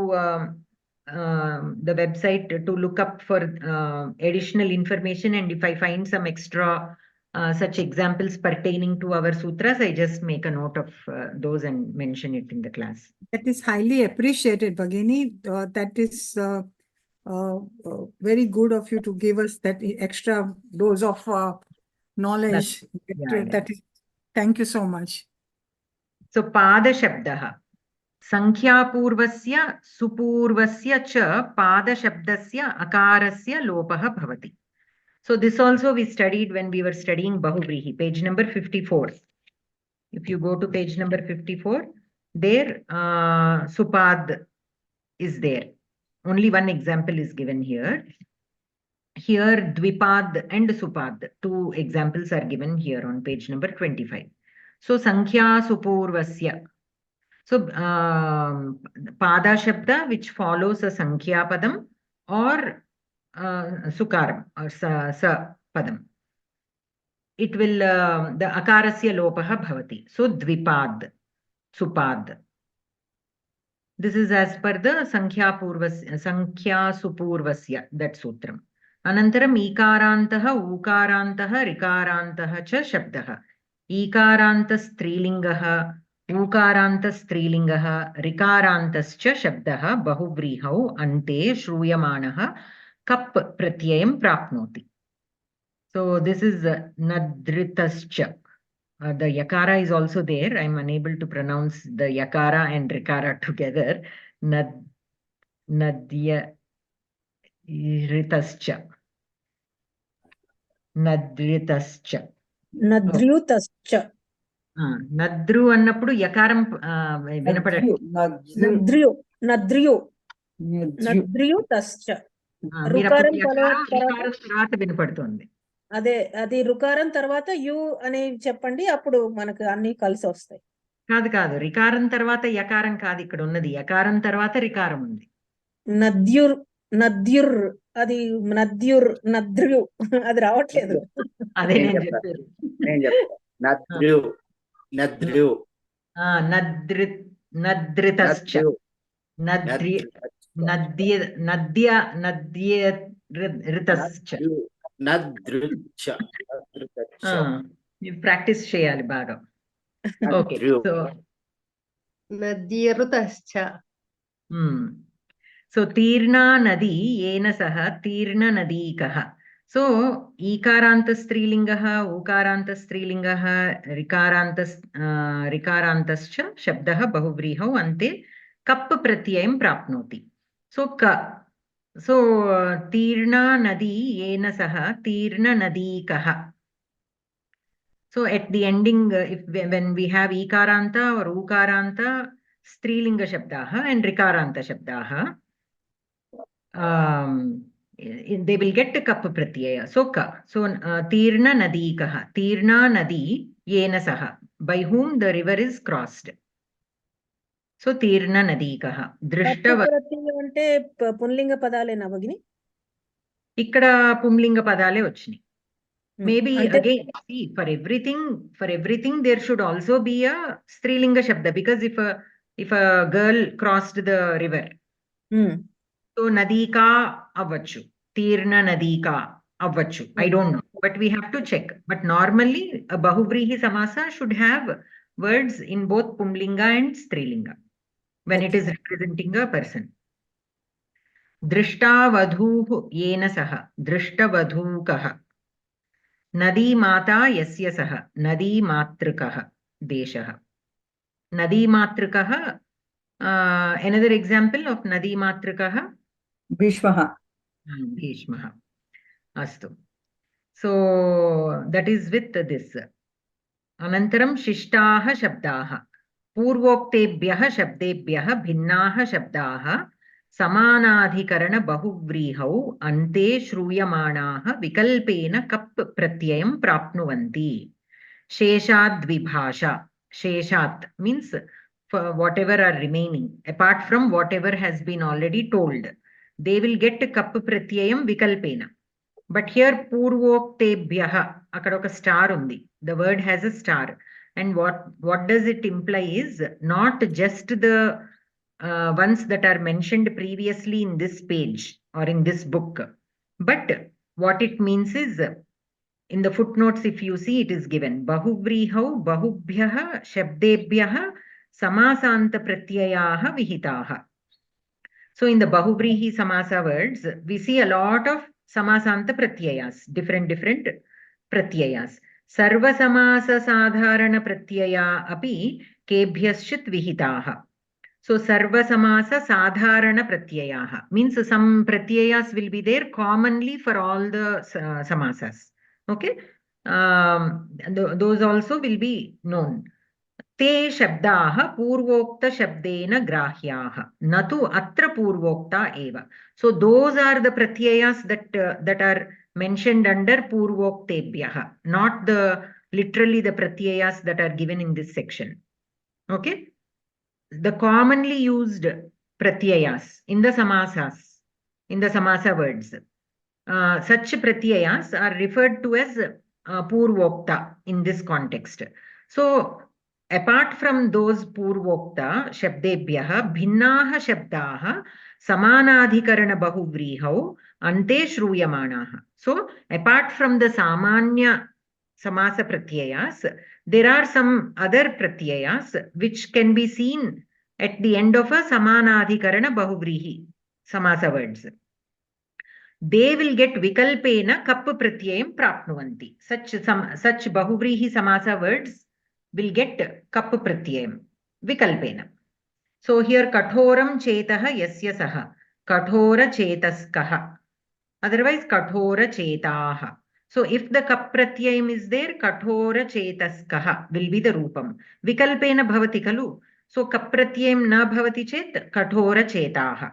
the website to look up for additional information, and if I find some extra such examples pertaining to our sutras, I just make a note of those and mention it in the class. That is highly appreciated, Bhagini. That is very good of you to give us that extra dose of knowledge. That is, thank you so much. So pada shabdaha sankhyaपूर्वस्य सुपूर्वस्य च पादशब्दस्य अकारस्य लोपः भवति. So this also we studied when we were studying Bahuvrihi, page number 54. If you go to page number 54, there supad is there. Only one example is given here. Here dvipad and supad, two examples are given here on page number 25. So sankhya supurvasya. So pada shabda which follows a sankhya padam or sukaram or sa padam, it will the akarasya lopaha bhavati. So dvipad, supad. This is as per the sankhya supurvasya, that sutram. Anantaram ikarantaha ukarantaha rikarantaha cha shabdaha. Ikaranta strilingaha ukaranta strilingaha rikarantascha shabdaha bahuvrihau ante shruyamanaha kap pratyayam prapnoti. So this is nadritascha. The yakara is also there. I'm unable to pronounce the yakara and rikara together. Nadritascha. Nadritascha. Nadryutascha. Nadru అన్నప్పుడు యకారం వినపడదు. నద్ర్యుtascha. రుకారం తర్వాత వినపడుతుంది. అదే అది రుకారం తర్వాత you అని చెప్పండి, అప్పుడు మనకు అన్ని కలిసి వస్తాయి. కాదు రికారం తర్వాత యకారం కాదు ఇక్కడ ఉన్నది, యకారం తర్వాత రికారం ఉంది. నద్యుర్ అది నద్ర్యు అది రావట్లేదు. అదే నేను చెప్పాను. నద్రితశ్చ ప్రాక్టీస్ చేయాలి బాగా. ఓకే, సో నద్యరుతశ్చ. సో తీర్ణా నది ఏన సహ తీర్ణ నదీకః. సో ఈకారాంత స్త్రీలింగః ఊకారాంత స్త్రీలింగః రికారాంతశ్చ శబ్దః బహువ్రీహౌ అంతే కప్ ప్రత్యయం ప్రాప్నోతి. సో సో తీర్ణా నది ఏన సహ తీర్ణ నదీకః. So at the ending, when we have ikaranta or ukaranta Strilinga Shabdaha and Rikaranta Shabdaha, they will get Kap Pratyaya. So Ka. So Tirna Nadikaha. Tirna Nadi Yena Saha. By whom the river is crossed. So Tirna Nadikaha. Drishta ప్రత్యయం అంటే పుంలింగ పదాలేనా భగిని? ఇక్కడ పుంలింగ పదాలే వచ్చినాయి. Maybe అంటే again, see, for everything there should also be a Strilinga Shabda, because if a girl crossed the river, so Nadika avvachu, Tirna Nadika avvachu. I don't know, but we have to check. But normally a Bahuvrihi Samasa should have words in both Pumlinga and Strilinga when it is representing a person. Drishta vadhuh yena saha, drishta vadhukaha. Nadi mata yasya saha, nadi matrikaha deshaha. Nadi matrikaha, another example of nadi matrikaha. Bhishmaha. Bhishmaha. Astu. So that is with this. Anantaram shishtaha shabdaha. Purvoktebhyah shabdebhyah bhinnaha shabdaha. Samanadhikarana bahuvrihau ante shruyamanaha vikalpena kap pratyayam prapnuvanti. Sheshat vibhasha. Sheshat means for whatever are remaining, apart from whatever has been already told, they will get kap pratyayam vikalpena. But here purvoktebhyah, akkada oka star undi. The word has a star. And what does it imply is not just the ones that are mentioned previously in this page or in this book, but what it means is, in the footnotes if you see, it is given bahuvrihau bahubhyah shabdebhyah samasanta pratyayaha vihitaha. So in the bahuvrihi samasa words, we see a lot of samasanta pratyayas, different pratyayas. Sarva samasa sadharana pratyaya api kebhyaschit vihitaha. So sarva samasa sadharana pratyayaha means some pratyayas will be there commonly for all the samasas. Okay, those also will be known. Te shabdaha purvokta shabdena grahyaha natu atra purvokta eva. So those are the pratyayas that are mentioned under purvoktebhyah, not literally the pratyayas that are given in this section. Okay, the commonly used pratyayas in the samasas, in the samasa words, such pratyayas are referred to as purvokta in this context. So apart from those purvokta shabdebhyah bhinnaha shabdaha samanadhikarana bahuvrihau ante shruyamanaha. So apart from the samanya samasa pratyayas, there are some other pratyayas which can be seen at the end of a samanadhikarana bahuvrihi samasa words. They will get vikalpena kap pratyayam prapnuvanti. Such bahuvrihi samasa words will get kap pratyayam vikalpena. So here kathoram chetaha yasya saha, kathora chetaskaha, otherwise kathora chetaha. So if the kap pratyayam is there, kathora chetaskaha will be the rupam. Vikalpena bhavati kalu. So kap pratyayam na bhavati chet, kathora chetaha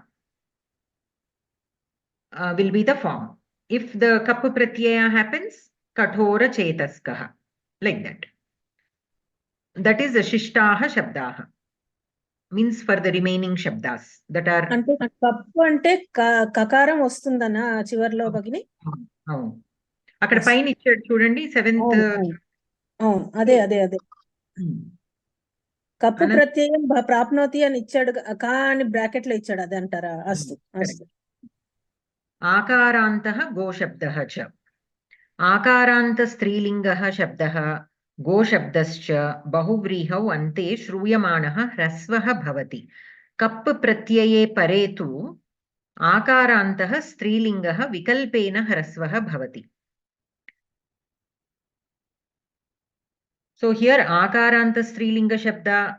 will be the form. If the kap pratyaya happens, kathora chetaskaha, like that. That is shishtaha shabdaha, means for the remaining shabdas that are. అంటే cup అంటే కకారం వస్తుందనా చివర్లో భగిని? అవును, అక్కడ పైన ఇచ్చాడు చూడండి, 7th. అవును, అదే కప్పు ప్రత్యయం ప్రాప్నోతి అని ఇచ్చాడు, కా అని బ్రాకెట్ లో ఇచ్చాడు, అదే అంటారా? అస్తు అస్తు. ఆకారాంతః గోశబ్దః చ. ఆకారాంత స్త్రీలింగః శబ్దః గోశబ్దశ్చ బహువ్రీహౌ అంతే శ్రూయమాణః హ్రస్వః భవతి. కప్ ప్రత్యయే పరే తు ఆకారాంతః స్త్రీలింగః వికల్పేన హ్రస్వః భవతి. So here akaranta strilinga shabda,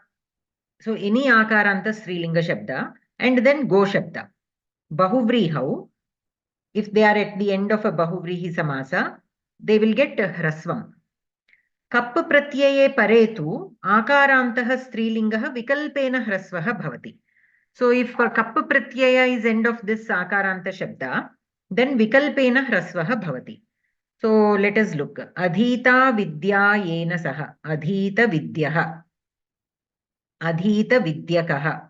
so any akaranta strilinga shabda and then go shabda. Bahuvrihau, if they are at the end of a bahuvrihi samasa, they will get hrasvam. Cup प्रत्यये परे तु आकारान्तः स्त्रीलिङ्गः विकल्पेन ह्रस्वः भवति. So if cup Pratyaya is end of this आकारान्त शब्द, then विकल्पेन ह्रस्वः भवति. So let us look. Adhita vidya yena saha. Adhita vidyaha. Adhita vidyakaha.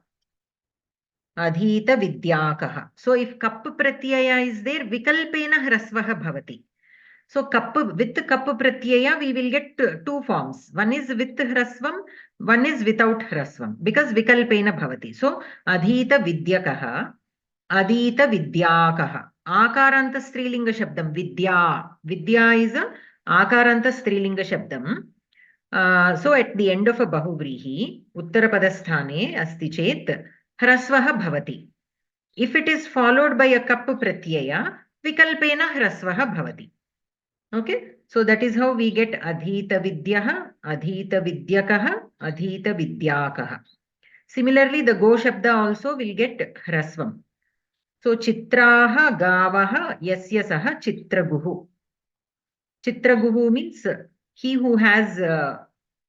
Adhita vidyakaha. So if kap pratyaya is there, vikalpena hrasvaha bhavati. So kap with kap pratyaya we will get two forms. One is with hrasvam, one is without hrasvam because vikalpena bhavati. So adhita vidyakaha. Adhita vidyakaha. Akaranta strilinga shabdam. Vidya. Vidya is a akaranta strilinga shabdam. So at the end of a bahuvrihi, uttarapadasthane asti chet hrasvaha bhavati. If it is followed by a kap pratyaya, vikalpena hrasvaha bhavati. Okay, so that is how we get adhita vidyaha, adhita vidyakaha, adhita vidyakaha. Similarly, the go shabda also will get hrasvam. So chitraha gavaha yasya saha chitraguhu. Chitraguhu means he who has a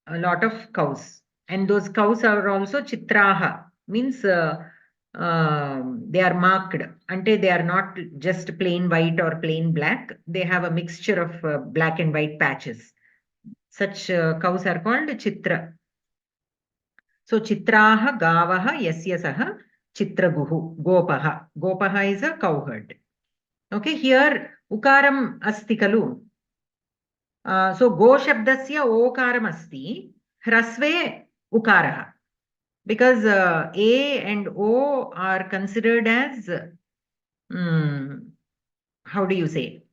lot of cows, and those cows are also chitraha, means they are marked, ante they are not just plain white or plain black, they have a mixture of black and white patches. Such cows are called chitra. So chitraha gavaha yasya saha chitraguhu, gopaha. Gopaha is a cowherd. Okay, here ukaram asti kalu. So go shabdasya okaram asti, hrasve ukaraha. Because A and O are considered as, how do you say,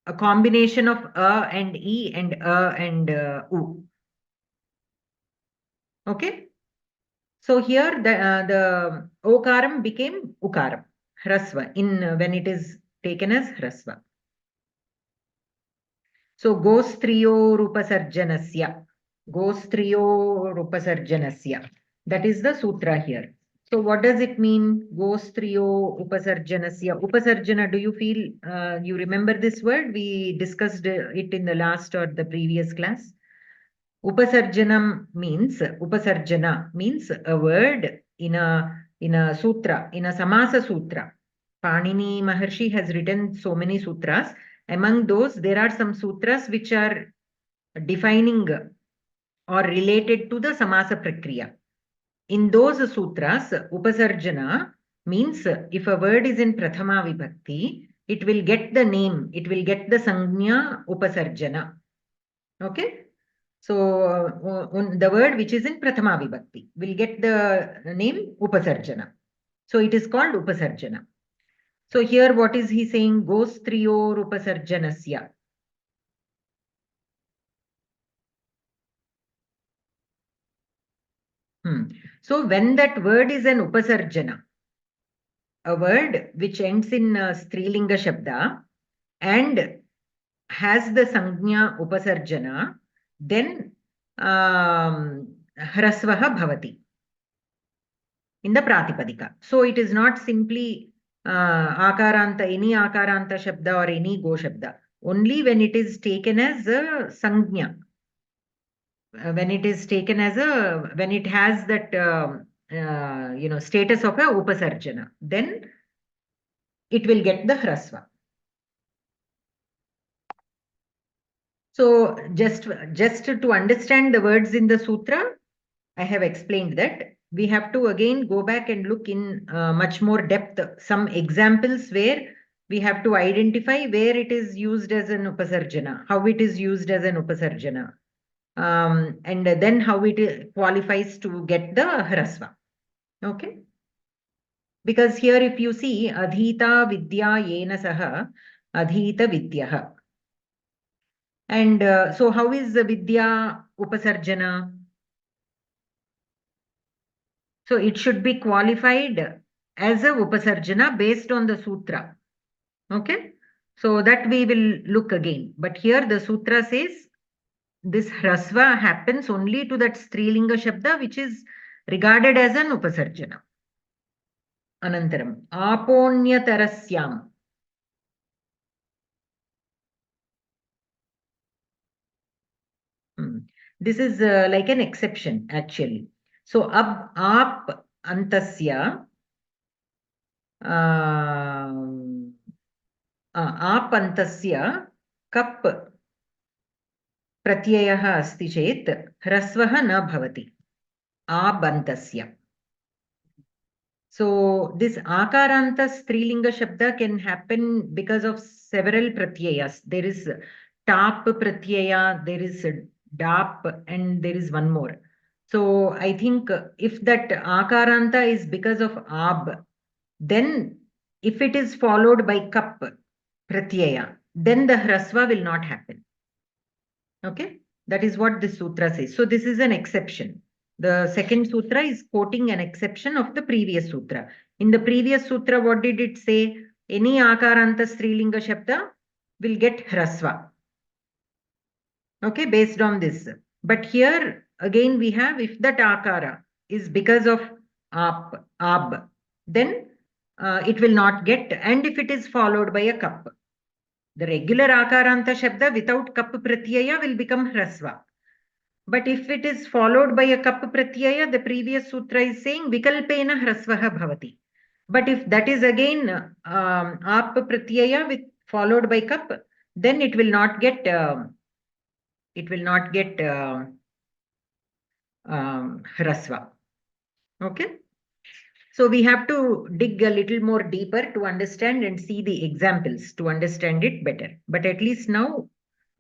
a combination of A and E and A and U. Okay. So here the okaram became ukaram, hrasva, in when it is taken as hrasva. So gostriyo rupasarjanasya. Gostriyo rupasarjanasya. That is the sutra here. So what does it mean? Gostriyo upasarjanasya. Upasarjana, do you feel, you remember this word? We discussed it in the last or the previous class. Upasarjanam means, upasarjana means a word in a sutra, in a Samasa sutra. Panini Maharshi has written so many sutras. Among those, there are some sutras which are defining or related to the Samasa Prakriya. In those sutras, Upasarjana means if a word is in Prathama Vibhakti, it will get the name, it will get the Sangnya Upasarjana. Okay? So the word which is in Prathama Vibhakti will get the name Upasarjana. So it is called Upasarjana. So here what is he saying? Gostriyor upasarjanasya. So when that word is an upasarjana, a word which ends in strilinga shabda and has the sangnya upasarjana, then hrasvaha bhavati in the pratipadika. So it is not simply akaranta, any akaranta shabda or any go shabda. Only when it is taken as a sangnya. When it is taken as a, when it has that, status of a upasarjana, then it will get the hrasva. So just to understand the words in the sutra, I have explained that. We have to again go back and look in much more depth, some examples where we have to identify where it is used as an upasarjana, how it is used as an upasarjana. And then how it qualifies to get the hrasva. Okay. Because here if you see adhita vidya yena saha adhita vidyaha. And so how is the vidya upasarjana? So it should be qualified as a upasarjana based on the sutra. Okay. So that we will look again. But here the sutra says this hrasva happens only to that strilinga shabda which is regarded as an upasarjana. Anantaram aponyatarasyam. This is like an exception actually. So ab aap antasya आप अंतस्य cup प्रत्ययः अस्ति चेत् ह्रस्वः न भवति आबन्तस्य. So this akaranta strilinga shabda can happen because of several pratyayas. There is tap pratyaya, there is dap, and there is one more. So I think if that akaranta is because of ab, then if it is followed by kap pratyaya, then the hrasva will not happen. Okay, that is what this sutra says. So this is an exception. The second sutra is quoting an exception of the previous sutra. In the previous sutra, what did it say? Any akaranta strilinga shabda will get hrasva. Okay, based on this. But here again we have, if that akara is because of ab, then it will not get, and if it is followed by a kap. The regular akaranta shabda without kap pratyaya will become hrasva. But if it is followed by a kap pratyaya, the previous sutra is saying vikalpena hrasvaha bhavati. But if that is again ap pratyaya with followed by kap, then it will not get hrasva. Okay. So we have to dig a little more deeper to understand and see the examples to understand it better. But at least now,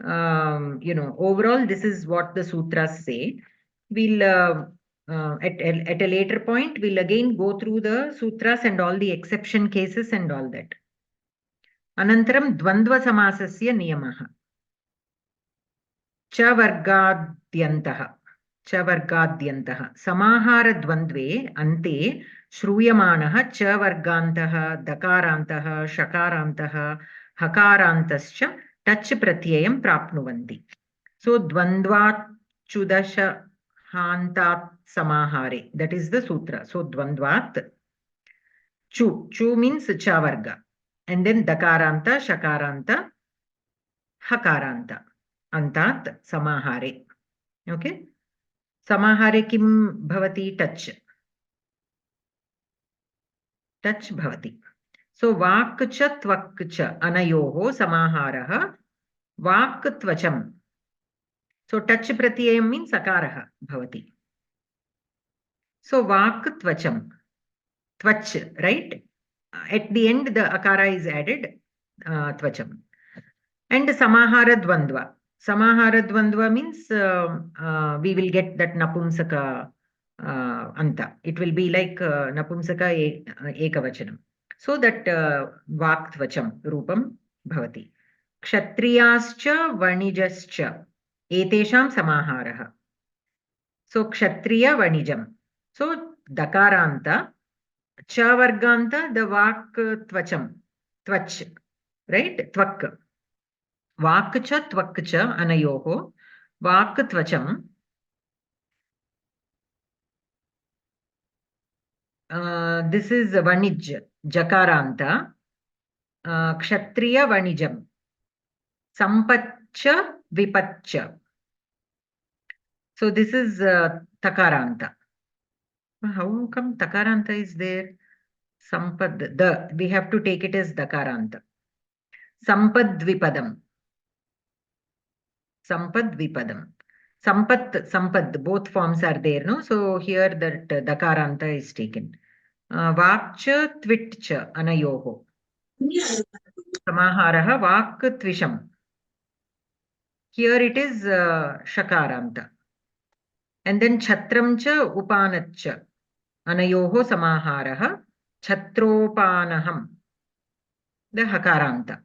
overall, this is what the sutras say. We'll, at a later point, we'll again go through the sutras and all the exception cases and all that. Anantaram dvandva samasasya niyamaha. Cha vargadyantaha. च वर्गाद्यन्तः समाहारद्वन्द्वे अन्ते श्रूयमाणः च वर्गान्तः दकारान्तः शकारान्तः हकारान्तश्च touch प्रत्ययं प्राप्नुवन्ति. So द्वन्द्वाच्युदशहान्तात् समाहारे, that is the sutra. So द्वन्द्वात् chu means cha varga, and then dakaranta shakaranta hakaranta antat samahare. Okay. Samahare kim bhavati? Touch bhavati. So vak cha tvak cha anayoho samaharaha vak tvacham. So touch pratyayam means sakaraha bhavati. So vak tvacham, tvach, right? At the end the akara is added, tvacham. And samahara dvandva. Samahara dvandva means we will get that napumsaka anta. It will be like napumsaka ekavachanam. So that vaktvacham rupam bhavati. Kshatriyascha vanijascha etesham samaharaha. So kshatriya vanijam. So dakaranta, cha varganta, the vaktvacham, tvach, right? Tvak. Vakcha tvakcha anayoho vaktvacham. This is vanij, jakaranta, kshatriya vanijam, sampatcha vipatcha. So this is takaranta. How come takaranta is there? Sampad, we have to take it as dakaranta. Sampadvipadam. Sampadvipadam. Sampad, both forms are there, no? So here that dakaranta is taken. Vakcha tvitcha anayoho. Samaharaha vak tvisham. Here it is shakaranta. And then chatram cha upanatcha anayoho samaharaha chatropanaham. The hakaranta.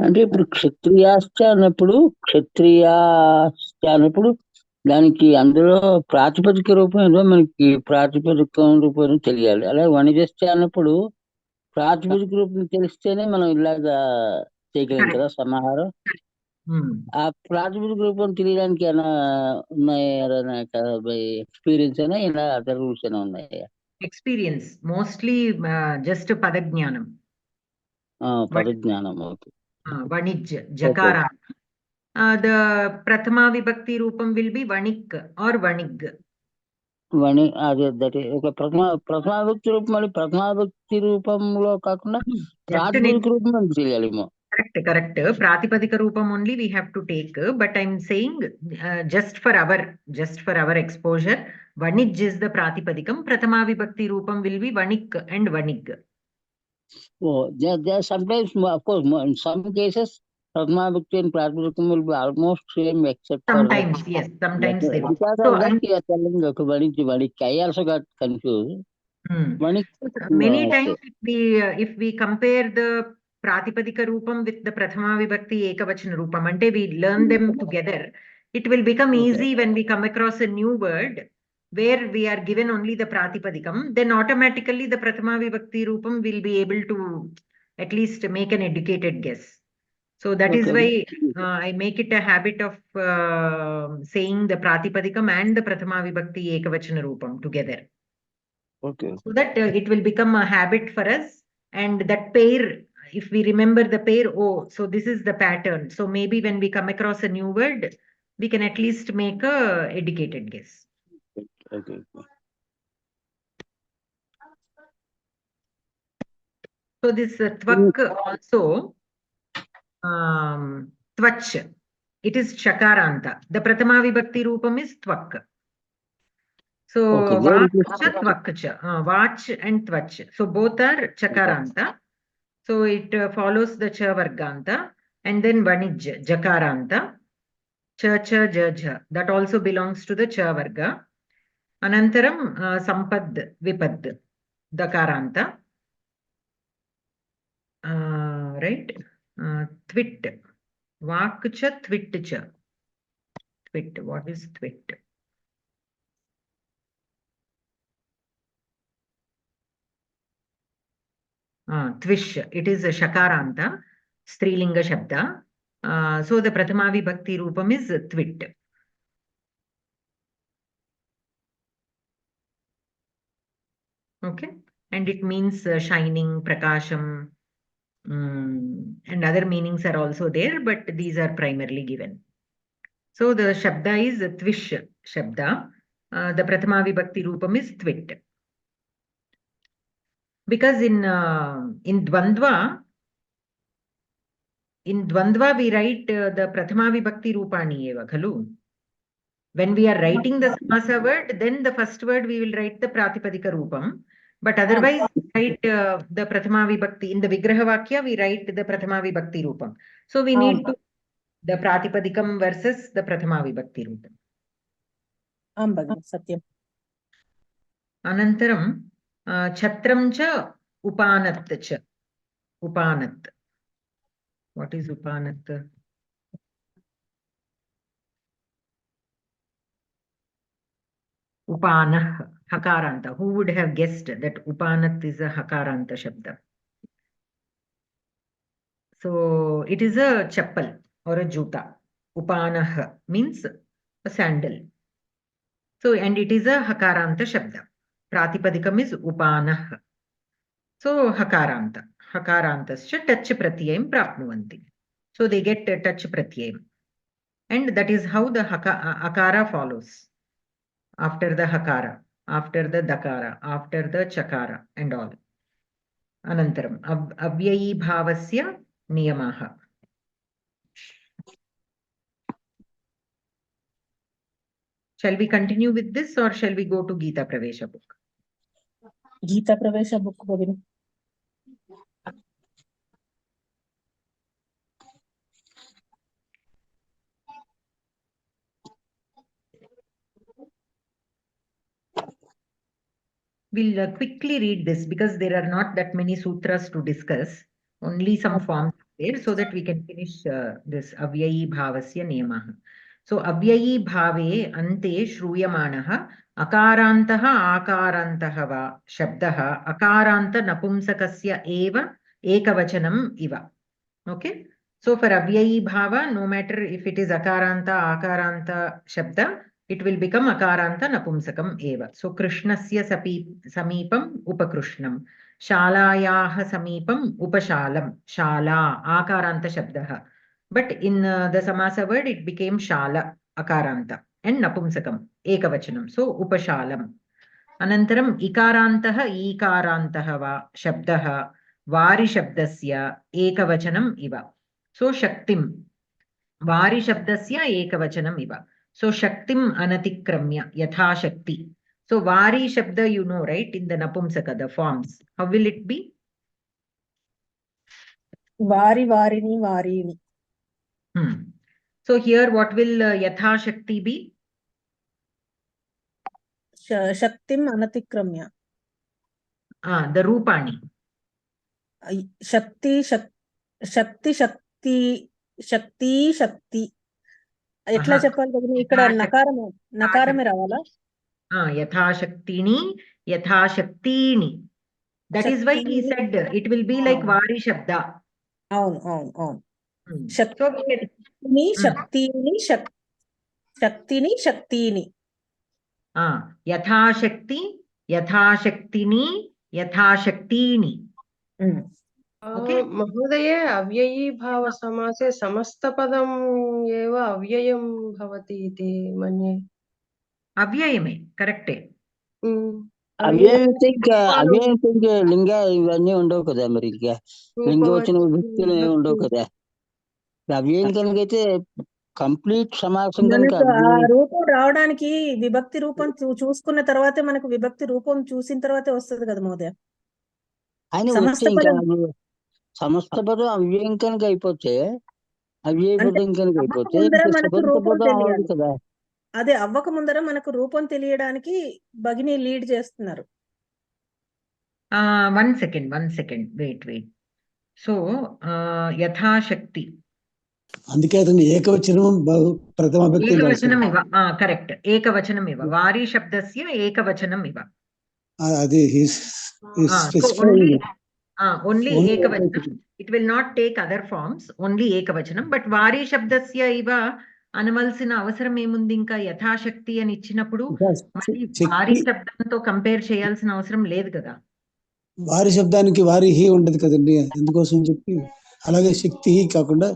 అంటే ఇప్పుడు క్షత్రియాశ్చ అన్నప్పుడు దానికి అందులో ప్రాతిపదిక రూపంలో మనకి ప్రాతిపదిక రూపం తెలియాలి. అలాగే వణిజశ్చ అన్నప్పుడు ప్రాతిపదిక రూపం తెలిస్తేనే మనం ఇలాగా చేయగలం కదా సమాహారం. ఆ ప్రాతిపదిక రూపం తెలియడానికి ఏమైనా ఉన్నాయా? ఎక్స్పీరియన్స్ అయినా ఇలా అదర్ రూల్స్ అయినా ఉన్నాయా? Experience, mostly just padajnanam. పదజ్ఞానం. Okay. Vanij, Jakara. The Prathama Vibhakti Rupam will be Vanik or Vanig. Vani అదే దట్ ఒక ప్రథమా వ్యక్తి రూపం, మళ్ళీ ప్రథమా వ్యక్తి రూపంలో కాకుండా ప్రాతిపదిక రూపం అని తెలియాలేమో. Correct. Pratipadika Rupam only we have to take, but I'm saying just for our exposure, Vanij is the Pratipadikam, Prathama Vibhakti Rupam will be Vanik and Vanig. Oh, there sometimes, of course, in some cases, Prathama Bhakti and Pratipadikam will be almost same, except Sometimes, yes, sometimes they will. because So of that, you are telling Vanik. I also got confused. Vanik, many times if we compare the Pratipadika Rupam with the Prathama Vibhakti Ekavachana Rupam, ante we learn them together, it will become easy when we come across a new word where we are given only the Pratipadikam, then automatically the Prathama Vibhakti Rupam will be able to at least make an educated guess. So that is why I make it a habit of saying the Pratipadikam and the Prathama Vibhakti Ekavachana Rupam together. Okay. So that it will become a habit for us, and that pair, if we remember the pair, oh, so this is the pattern. So maybe when we come across a new word, we can at least make a educated guess. Okay. So this tvak also, tvach, it is chakaranta. The Prathama Vibhakti Rupam is tvak. So vach, tvakcha, vach and tvach. So both are chakaranta. So it follows the cha varganta, and then vanij, jakaranta, cha cha ja ja. That also belongs to the cha varga. Anantaram sampad vipad, dakaranta. Right? Twit, vak cha, twit cha. Twit. What is twit? Twish, it is a shakaranta, strilinga shabda. So the Prathama Vibhakti Rupam is twit. Okay, and it means shining, prakasham, and other meanings are also there, but these are primarily given. So the shabda is twish shabda. The Prathama Vibhakti Rupam is twit. Because in Dvandva we write the Prathama Vibhakti Rupani eva khalu. When we are writing the Samasa word, then the first word we will write the Pratipadika Rupam. But otherwise, we write the Prathama Vibhakti. In the Vigraha Vakya, we write the Prathama Vibhakti Rupam. So we need to the Pratipadikam versus the Prathama Vibhakti Rupam. Satyam. Anantaram, Chatram cha Upanat cha. Upanat. What is Upanat? Upanah, Hakaranta. Who would have guessed that Upanat is a Hakaranta Shabda? So it is a chappal or a juta. Upanah means a sandal. So, and it is a Hakaranta Shabda. Pratipadikam is Upanah. So Hakaranta. Hakarantascha touch pratyayam prapnuvanti. So they get touch pratyayam. And that is how the akara follows. After the hakara, after the dakara, after the chakara, and all. Anantaram, avyayi bhavasya niyamaha. Shall we continue with this, or shall we go to Geetha Pravesha book? Geetha Pravesha book, Bhavini. We'll quickly read this because there are not that many sutras to discuss. Only some forms there, so that we can finish this avyayi bhavasya niyamaha. So avyayi bhave ante shruyamanaha akarantaha akarantaha va shabdaha akaranta napumsakasya eva ekavachanam iva. Okay. So for avyayi bhava, no matter if it is akaranta, akaranta shabda, it will become akaranta napumsakam eva. So krishnasya samipam upakrishnam, शालायाः समीपम् उपशालं, शाला आकारान्त शब्दः, but in the samasa word it became shala akaranta and napumsakam ekavachanam, so upashalam. अनन्तरम् इकारान्तः ईकारान्तः वा शब्दः वारिशब्दस्य एकवचनम् इव, सो शक्तिं वारिशब्दस्य एकवचनम् इव, सो शक्तिम् अनतिक्रम्य यथाशक्ति. So vari shabda, you know, right, in the napumsaka, the forms, how will it be? వారి వారిని వారిని. So here what will yathashakti be? శక్తిం అనతిక్రమ్య. The rupani. శక్తి శక్తి శక్తి శక్తి శక్తి ఎట్లా చెప్పాలి కదా, ఇక్కడ నకారమే రావాలా? యథాశక్తిని యథాశక్తిని, that is why he said it will be like vari shabda. అవును అవును అవును. శక్తిని శక్తిని శక్తిని శక్తిని. యథాశక్తి యథాశక్తిని యథాశక్తిని. महोदये अव्ययीभाव समासे समस्तपदम् एव अव्ययं भवति इति मन्ये. అవ్యయమే, కరెక్టే. అవ్యయంతో ఇంకా లింగ ఇవన్నీ ఉండవు కదా, మరి ఇంకా లింగ వచ్చిన విభక్తులు ఏమి ఉండవు కదా. అవ్యయం కనుకైతే కంప్లీట్ సమాసం కనుక రూపం రావడానికి విభక్తి రూపం చూసుకున్న తర్వాతే మనకు విభక్తి రూపం చూసిన తర్వాతే వస్తుంది కదా మహోదయ. ఆయన వచ్చే ఇంకా సమస్త పదం అవ్యయం కనుక అయిపోతే, అవ్యయ పదం కనుక అయిపోతే పదం అవ్వదు కదా. అదే అవ్వక ముందర మనకు రూపం తెలియడానికి భగిని లీడ్ చేస్తున్నారు. One second wait. సో యథాశక్తి, అందుకే అతను ఏకవచనం ప్రథమ భక్తి ఏకవచనం ఇవ, కరెక్ట్, ఏకవచనం ఇవ, వారి శబ్దస్య ఏకవచనం ఇవ. అది ఓన్లీ ఏకవచనం, it will not take other forms, only ఏకవచనం. బట్ వారి శబ్దస్య ఇవ అనవలసిన అవసరం ఏముంది? ఇంకా యథాశక్తి అని ఇచ్చినప్పుడు వారి శబ్దంతో కంపేర్ చేయాల్సిన అవసరం లేదు కదా. వారి శబ్దానికి వారి హి ఉండదు కదండి, అందుకోసం చెప్పి అలాగే శక్తి కాకుండా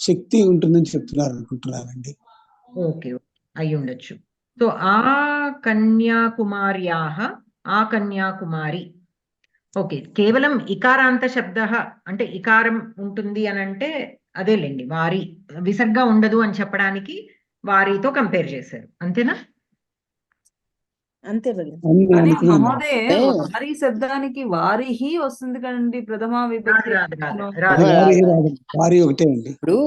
శక్తి ఉంటుందని చెప్తున్నారు అనుకుంటున్నానండి. ఓకే, అయి ఉండొచ్చు. సో ఆ కన్యాకుమార్యాః, ఆ కన్యాకుమారి. ఓకే, కేవలం ఇకారాంత శబ్ద అంటే ఇకారం ఉంటుంది అని అంటే అదేలేండి, వారి విసర్గ ఉండదు అని చెప్పడానికి వారితో కంపేర్ చేశారు, అంతేనా? అంతే. మహోదయ వారి శబ్దానికి వారిహి వస్తుంది కదండి ప్రథమ విభక్తి. వారి ఒకటే అండి. ఇప్పుడు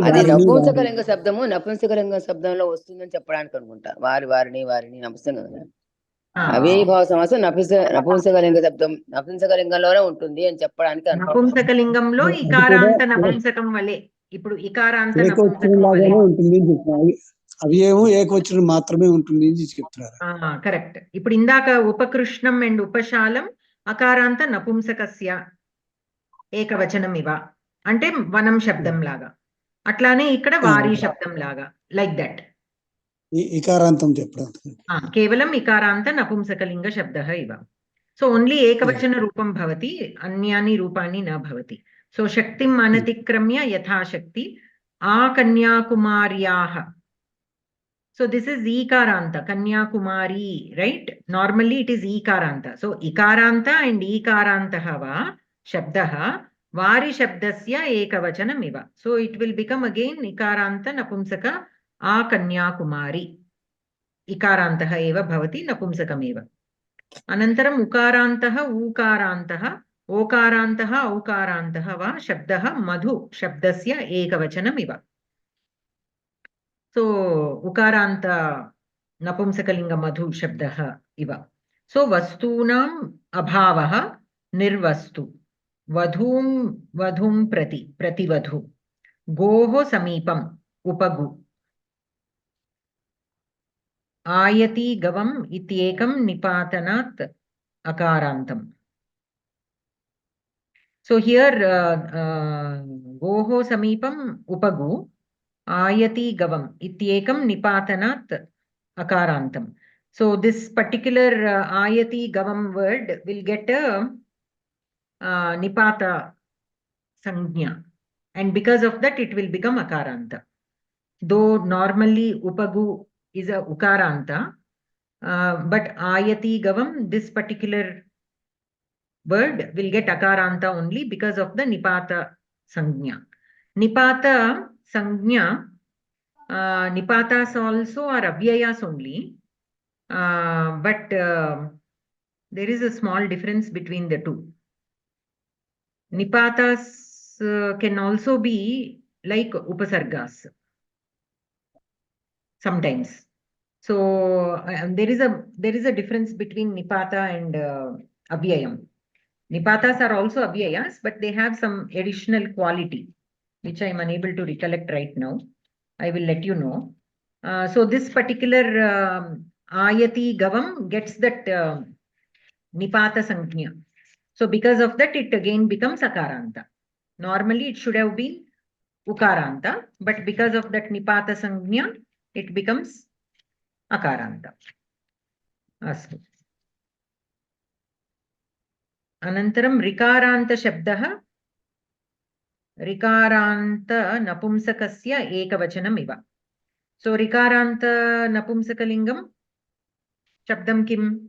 అది నపుంసకలింగ శబ్దము నపుంసకలింగ శబ్దంలో వస్తుందని చెప్పడానికి అనుకుంటా. వారిని నపుంసకలింగం, అవ్యయీభావ సమాసం నపుంసకలింగ శబ్దం నపుంసకలింగంలోనే ఉంటుంది అని చెప్పడానికి. నపుంసకలింగంలో ఇకారాంత నపుంసకం వలె ఇప్పుడు ఇకారాంత ఉంటుంది అని చెప్తున్నారు. అవ్యయము ఏకవచనం మాత్రమే ఉంటుంది అని చెప్తున్నారు. కరెక్ట్. ఇప్పుడు ఇందాక ఉపకృష్ణం అండ్ ఉపశాలం అకారాంత నపుంసకస్య ఏకవచనం ఇవ అంటే వనం శబ్దం లాగా, అట్లానే ఇక్కడ వారి శబ్దం లాగా, లైక్ దట్. ఇకారాంతం చెప్పడం కేవలం ఇకారాంత నపుంసకలింగ శబ్ద ఇవ. సో ఓన్లీ ఏకవచన రూపం భవతి, అన్యాని రూపాణి న భవతి. సో శక్తిం అనతిక్రమ్య యథాశక్తి ఆ కన్యాకుమార్యాః. So this is Ikaranta, Kanyakumari, right? Normally it is Ikaranta. So Ikaranta and Ikarantaha va Shabdaha Vari Shabdasya Ekavachanam iva. So it will become again Ikaranta Napumsaka A Kanyakumari. Ikarantaha eva bhavati Napumsakam eva. Anantaram Ukarantaha Ukarantaha Okarantaha Aukarantaha va Shabdaha Madhu Shabdasya Ekavachanam iva. So ukaranta napumsakalinga madhu shabdaha iva. So vastunam abhavaha nirvastu, vadhum prati vadhu, goho samipam upagu, ayati gavam ityekam nipatanat akarantam. So here goho samipam upagu ayati gavam ityekam nipatanat akarantam. So this particular ayati gavam word will get a nipata sangnya, and because of that it will become akaranta. Though normally upagu is a ukaranta, but ayati gavam, this particular word will get akaranta only because of the nipata sangnya. Nipata sangnya, nipatas also are avyayas only, but there is a small difference between the two. Nipatas can also be like upasargas sometimes. So there is a difference between nipata and avyayam. Nipatas are also avyayas, but they have some additional quality, which I am unable to recollect right now. I will let you know. So this particular ayati gavam gets that nipata sangnya. So because of that, it again becomes akaranta. Normally it should have been ukaranta, but because of that nipata sangnya, it becomes akaranta. Astu. Anantaram rikaranta shabdah, rikaranta napumsakasya ekavachanam iva. So rikaranta napumsakalingam shabdam kim?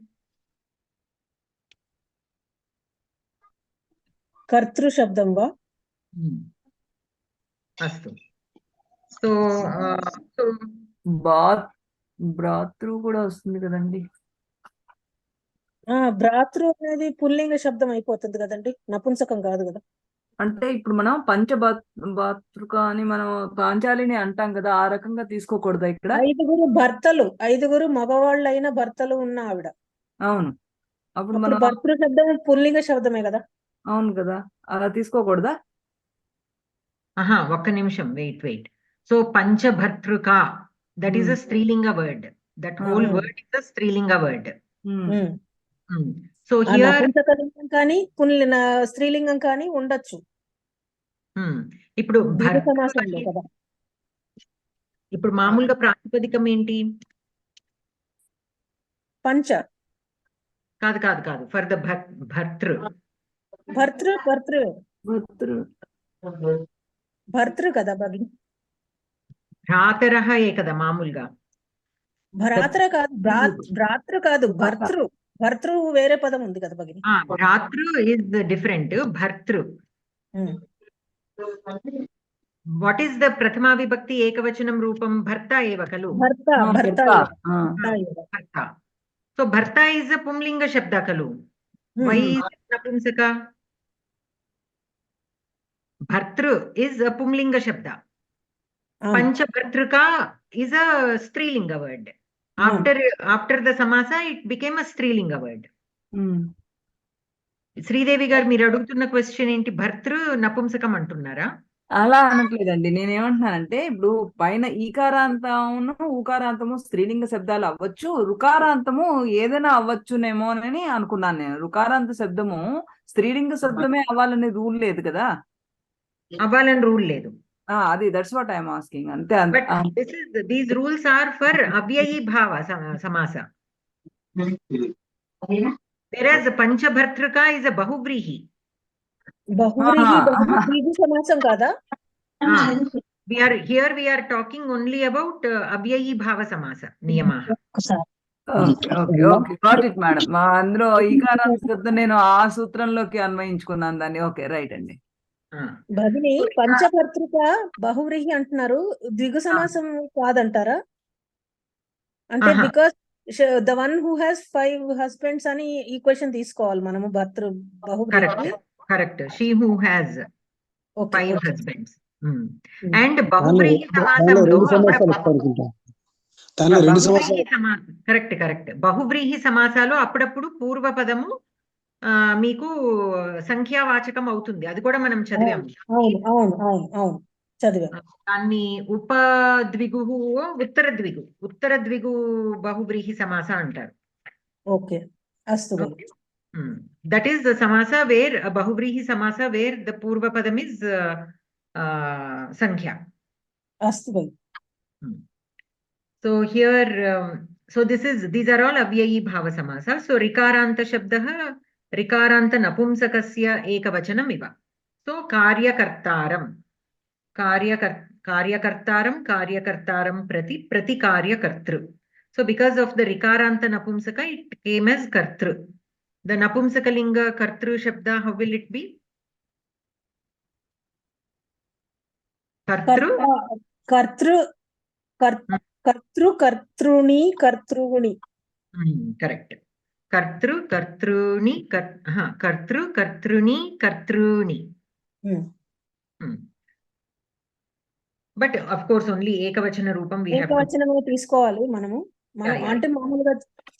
कर्तृ शब्दं वा? Astu. So భ్రాతృ కూడా వస్తుంది కదండి. భ్రాతృ అనేది పుల్లింగ శబ్దం అయిపోతుంది కదండి, నపుంసకం కాదు కదా. అంటే ఇప్పుడు మనం భాతృక అని మనం పాంచాలిని అంటాం కదా, ఆ రకంగా తీసుకోకూడదా ఇక్కడ? 5 భర్తలు, 5 మగవాళ్ళైన భర్తలు ఉన్న ఆవిడ. అవును, అప్పుడు అప్పుడు మనం భర్తృ శబ్దం పుల్లింగ శబ్దమే కదా. అవును కదా, అలా తీసుకోకూడదా? ఒక్క నిమిషం, వెయిట్. సో పంచభర్తృక, that is a strilinga word. That whole word is a strilinga word. So here నపుంసకలింగం కానీ స్త్రీలింగం కానీ ఉండొచ్చు. ఇప్పుడు సమాసంలో కదా. ఇప్పుడు మామూలుగా ప్రాతిపదికం ఏంటి? పంచ. కాదు ఫర్ ద భర్తృ. భర్తృ కదా భగిని. భ్రాతరః ఏ కదా మామూలుగా. భ్రాతర కాదు, భ్రాతృ కాదు, భర్తృ వేరే పదం ఉంది కదా భగిని. భ్రాతృ ఇస్ డిఫరెంట్. భర్తృ, వాట్ ఈస్ ద ప్రథమా విభక్తి ఏకవచనం రూపం? భర్త ఏవ ఖలు. భర్త. సో భర్త ఇస్ అ పుంలింగ శబ్ద ఖలు. వై ఇస్ నపుంసక? భర్తృ ఇస్ అ పుంలింగ శబ్ద. పంచభర్తృక is a strilinga word. After the samasa it became a strilinga word. Sridevi గారు, మీరు అడుగుతున్న క్వశ్చన్ ఏంటి? భర్తృ నపుంసకం అంటున్నారా? అలా అనట్లేదండి, నేనేమంటున్నానంటే ఇప్పుడు పైన ఈకారాంతము ఊకారాంతము స్త్రీలింగ శబ్దాలు అవ్వచ్చు, రుకారాంతము ఏదైనా అవ్వచ్చునేమో అని అనుకున్నాను నేను. రుకారాంత శబ్దము స్త్రీలింగ శబ్దమే అవ్వాలని రూల్ లేదు కదా. అవ్వాలని రూల్ లేదు. అది దట్స్ వాట్ ఐఎమ్ ఆస్కింగ్ అంతే. దీస్ రూల్స్ ఆర్ ఫర్ అవ్యయీ భావ సమాస. whereas పంచభర్తృక is a బహువ్రీహి. బహువ్రీహి సమాసం కాదా? we are talking only about అవ్యయీ భావ సమాస నియమాః. Okay got it madam. అందులో ఈకారాంత శబ్దం నేను ఆ సూత్రంలోకి అన్వయించుకున్నాను దాన్ని. ఓకే రైట్ అండి. భగిని పంచభర్తృక బహువ్రీహి అంటున్నారు, ద్విగు సమాసం కాదంటారా? అంటే because the one who has 5 husbands అని ఈక్వేషన్ తీసుకోవాలి మనము. భర్తృ బహువ్రీహి correct. She who has 5 husbands. And బహువ్రీహి సమాసంలో కరెక్ట్. బహువ్రీహి సమాసాలు అప్పుడప్పుడు పూర్వపదము మీకు సంఖ్యావాచకం అవుతుంది. అది కూడా మనం చదివాము. దాన్ని ఉపద్విగు ఉత్తర ద్విగు బహువ్రీహి సమాస అంటారు. ఓకే, అస్తు. దట్ ఈస్ ద సమాస వేర్ బహువ్రీహి సమాస వేర్ ద పూర్వపదం ఇస్ సంఖ్య. అస్తు. So here, so these are all అవ్యయీ భావ సమాస. సో రికారాంత శబ్దః rikaranta napumsakasya ekavachanam iva. So karyakartaram, karyakartaram prati karyakartru. So because of the rikaranta napumsaka, it came as kartru. The napumsakalinga kartru shabda, how will it be? Kartru? Kartruni. Correct. Kartru, kartruni, kartruni. But of course, only ekavachana roopam we have to. ఏకవచనమే తీసుకోవాలి మనము. మనం అంటే మామూలుగా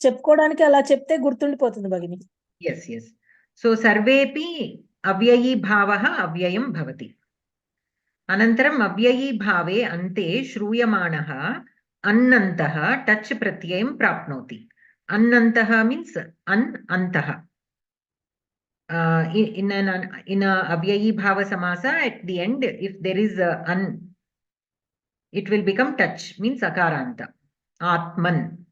చెప్పుకోవడానికి అలా చెప్తే గుర్తుండిపోతుంది భగిని. Yes, yes. So sarvepi avyayi bhavaha avyayam bhavati. Anantaram avyayi bhave ante shruyamanaha annantaha touch pratyayam prapnoti. Annantaha means antaha. In a avyayi bhava samasa, at the end, if there is a it will become touch, means akaranta. Atman.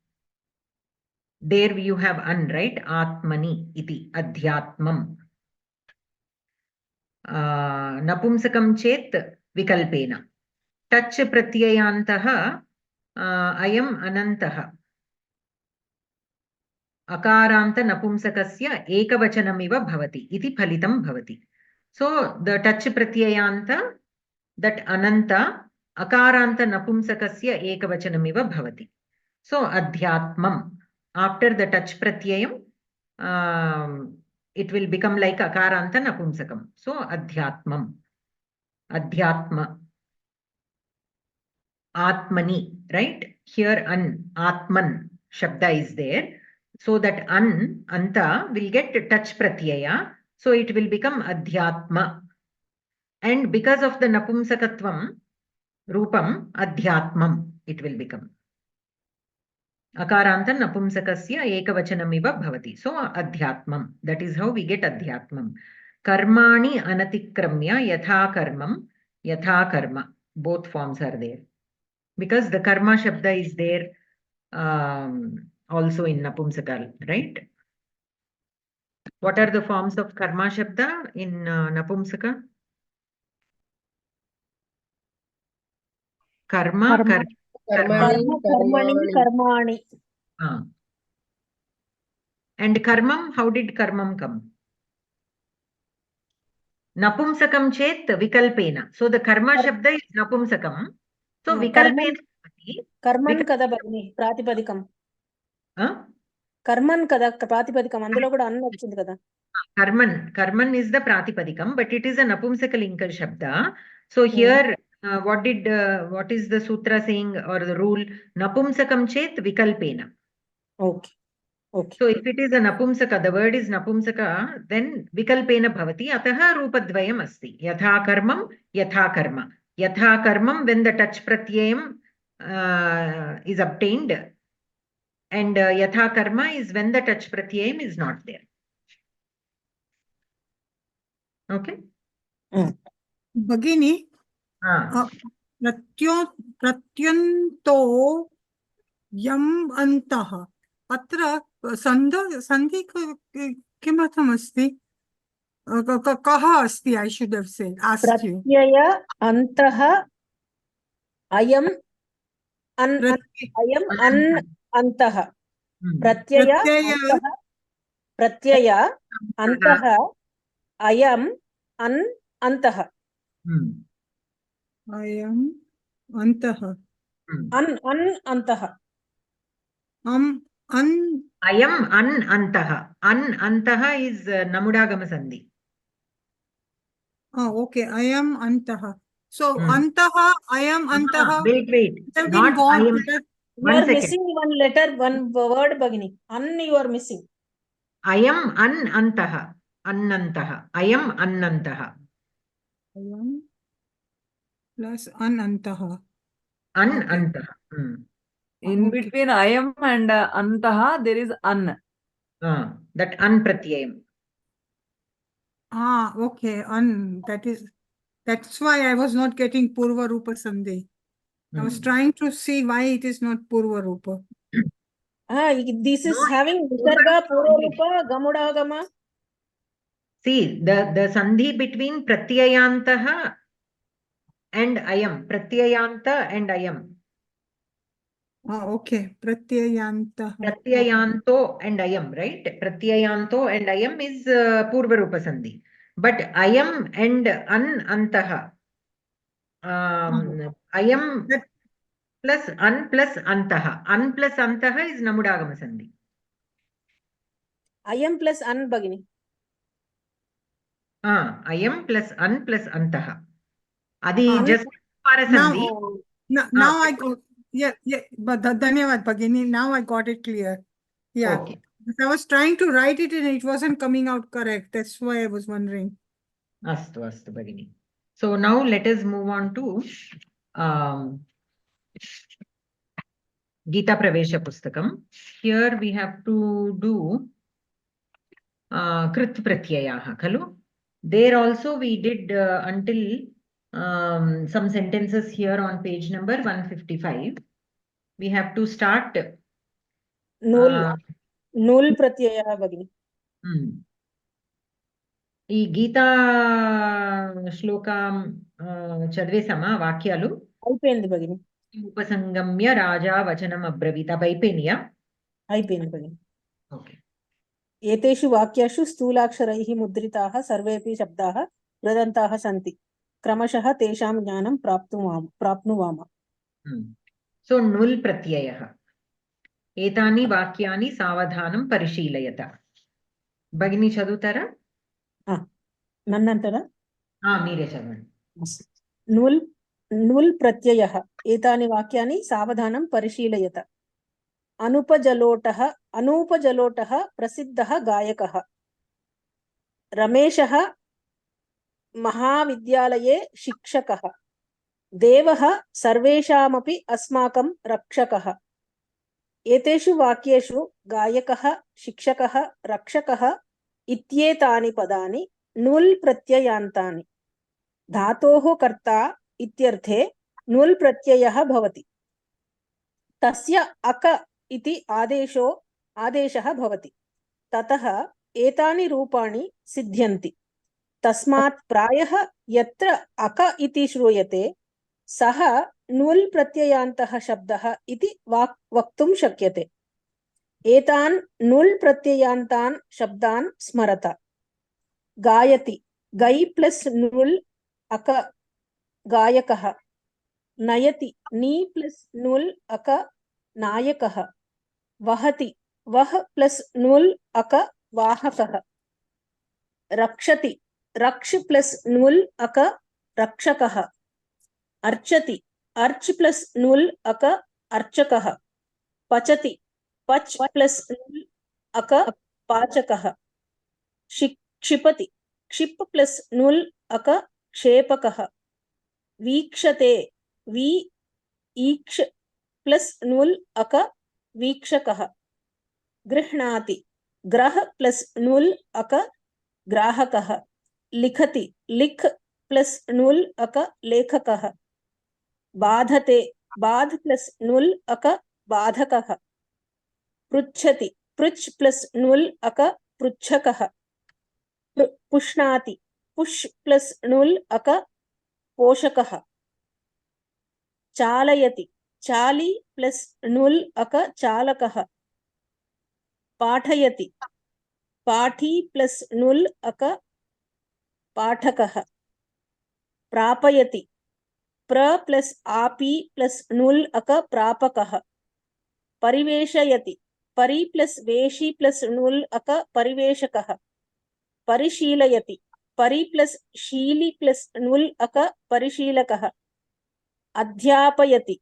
There you have right? Atmani iti adhyatmam. Napumsakam chet vikalpena. Touch pratyayantaha ayam anantaha. Akaranta napumsakasya ekavachanamiva bhavati iti phalitam bhavati. So the touch pratyayanta, that ananta, akaranta napumsakasya ekavachanamiva bhavati. So adhyatmam. After the touch pratyayam, it will become like akaranta napumsakam. So adhyatmam. Adhyatma. Atmani, right? Here atman shabda is there. So that anta will get touch pratyaya. So it will become adhyatma. And because of the napumsakatvam, rupam, adhyatmam, it will become. Akaranta napumsakasya ekavachanamiva bhavati. So adhyatmam. That is how we get adhyatmam. Karmani anatikramya yatha karma. Both forms are there. Because the karma shabda is there also in napumsakal, right? What are the forms of karma shabda in napumsaka? Karmani. And karmam, how did karmam come? Napumsakam chet vikalpena. So the karma shabda is napumsakam. So vikalpena. Karman kada bagni pratipadikam. Karman kada pratipadikam. అందులో కూడా అన్న వచ్చింది కదా. Karman is the pratipadikam, but it is a napumsakalinga shabda. So here, what is the sutra saying or the rule? Napumsakam chet vikalpena. Okay. So if it is a napumsaka, the word is napumsaka, then vikalpena bhavati, ataha rupadvayam asti. Yatha karmam, yatha karma. Yatha karmam, when the touch pratyayam is obtained, and yatha karma is when the touch pratyayam is not there. Okay? Bhagini, pratyanto yam antaha. Atra sandhi kimatham asti? Kaha asti, I should have said. Asked you. Pratyaya antaha ayam antaha. Pratyaya antaha ayam antaha. Ayam antaha. Antaha. Ayam antaha. Antaha is namudagama sandhi. Oh, okay. Ayam antaha. So antaha, ayam antaha. Wait. Not ayam. You are missing one letter, one word, Bhagini. You are missing. Ayam antaha. Annantaha. Ayam annantaha. Ayam plus anantaha. Anantaha. In between ayam and antaha, there is an. That pratyayam. Okay. That's why I was not getting Purva Rupa Sandhi. I was trying to see why it is not Purva Rupa. This is having Visarga, Purva Rupa, Gamudagama. See, the sandhi between pratyayantah and ayam. Pratyayanta and ayam. Okay. Pratyayantah. Pratyayanto and ayam, right? Pratyayanto and ayam is Purva Rupa Sandhi. But ayam and antaha. Ayam That- plus antaha. An plus antaha is Namudagama Sandhi. Ayam plus an bagini. Ayam plus antaha. Adi just para Sandhi. Now I got, yeah, but Dhanyavad Bhagini, now I got it clear. Yeah. Okay. I was trying to write it and it wasn't coming out correct. That's why I was wondering. Astu Bhagini. So now let us move on to Geetha Pravesha Pustakam. Here we have to do Krit Pratyayaha, Khalu. There also we did until some sentences here on page number 155. We have to start. Nul pratyaya bagini. ఈ గీతా శ్లోకం చదివేసామా వాక్యాలు? అయిపోయింది భగిని. ఉపసంగమ్య రాజా వచనం అబ్రవీత్. అవి అయిపోయినాయా? అయిపోయింది భగిని. Okay. ఏతేషు వాక్యేషు స్థూలాక్షరైః ముద్రితాః సర్వేపి శబ్దాః ప్రదంతాః సంతి. క్రమశః తేషాం జ్ఞానం ప్రాప్నువామ. సో నుల్ ప్రత్యయః. ఏతాని వాక్యాని సావధానం పరిశీలయత. భగిని చదువుతారా? నన్నంటారా? మీరే చదవండి. నుల్ ప్రత్యయః ఏతాని వాక్యాని సావధానం పరిశీలయత. అనూపజలోటః ప్రసిద్ధः గాయకः. రమేశः మహావిద్యాలయే శిక్షకः. దేవः సర్వేషామపి అస్మాకం రక్షకः. ఏతేషు వాక్యేషు గాయకः, శిక్షకः, రక్షకः ఇత్యేతాని పదాని నుల్ ప్రత్యయాంతాని. धातोः कर्ता इत्यर्थे नुल् प्रत्ययः भवति. तस्य अक इति आदेशः भवति. ततः एतानि रूपाणि सिद्ध्यन्ति. तस्मात् प्रायः यत्र अक इति श्रूयते सः नुल् प्रत्ययान्तः शब्दः इति वक्तुं शक्यते. एतान् नुल् प्रत्ययान्तान् शब्दान् स्मरत. गायति, गै प्लस् नुल् अक गायकः. नयति, नी प्लस नुल अक नायकः. वहति, वह प्लस नुल अक वाहकः. रक्षति, रक्ष प्लस नुल अक रक्षकः. अर्चति, अर्च प्लस नुल अक अर्चकः. पचति, पच प्लस नुल अक पाचकः. क्षिपति, क्षिप प्लस नुल अक क्षेपकः. वीक्षते, वी ईक्ष प्लस नुल अक वीक्षकः. गृह्णाति, ग्रह प्लस नुल अक ग्राहकः. लिखति, लिख प्लस नुल अक लेखकः. बाधते, बाध प्लस नुल अक बाधकः. पृच्छति, पृच्छ प्लस नुल अक पृच्छकः. पुष्णाति, पुष् प्लस नुल अक पोषकः. चालयति, चाली प्लस नुल अक चालकः. पाठयति, पाठी प्लस नुल अक पाठकः. प्रापयति, प्र प्लस आपी प्लस नुल अक प्रापकः. परिवेशयति, परि प्लस वेशी प्लस नुल अक परिवेशकः. परिशीलयति, परि प्लस शीली प्लस नुल अक परिशीलकः. अध्यापयति,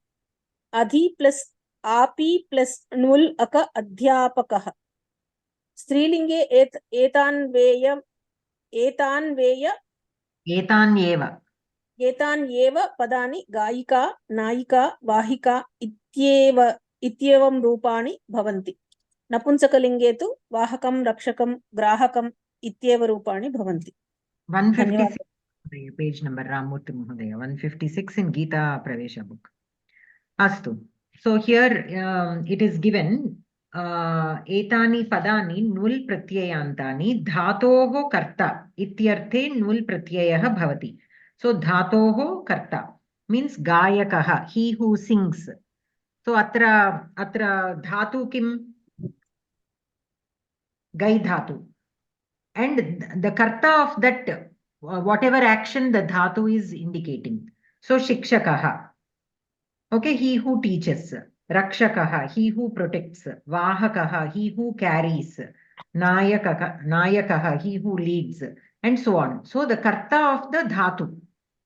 अधि प्लस आपी प्लस नुल अक अध्यापकः. स्त्रीलिंगे एतान्येव पदानि गायिका, नायिका, वाहिका इत्येवं रूपाणि भवन्ति. नपुंसकलिंगे तु वाहकं, रक्षकं, ग्राहकं इत्येव रूपाणि भवन्ति. 156 page number Ramurthy Mahodaya, 156 in Geetha Pravesha book. Astu. So here it is given एतानि पदानि नुल् प्रत्ययान्तानि धातोः कर्ता इत्यर्थे नुल् प्रत्ययः भवति. So धातोः कर्ता means गायकः, he who sings. So अत्र धातु किं? गै धातु. And the karta of that, whatever action the dhatu is indicating. So shikshakaha, okay, he who teaches. Rakshakaha, he who protects. Vahakaha, he who carries. Nayakaha, he who leads, and so on. So the karta of the dhatu,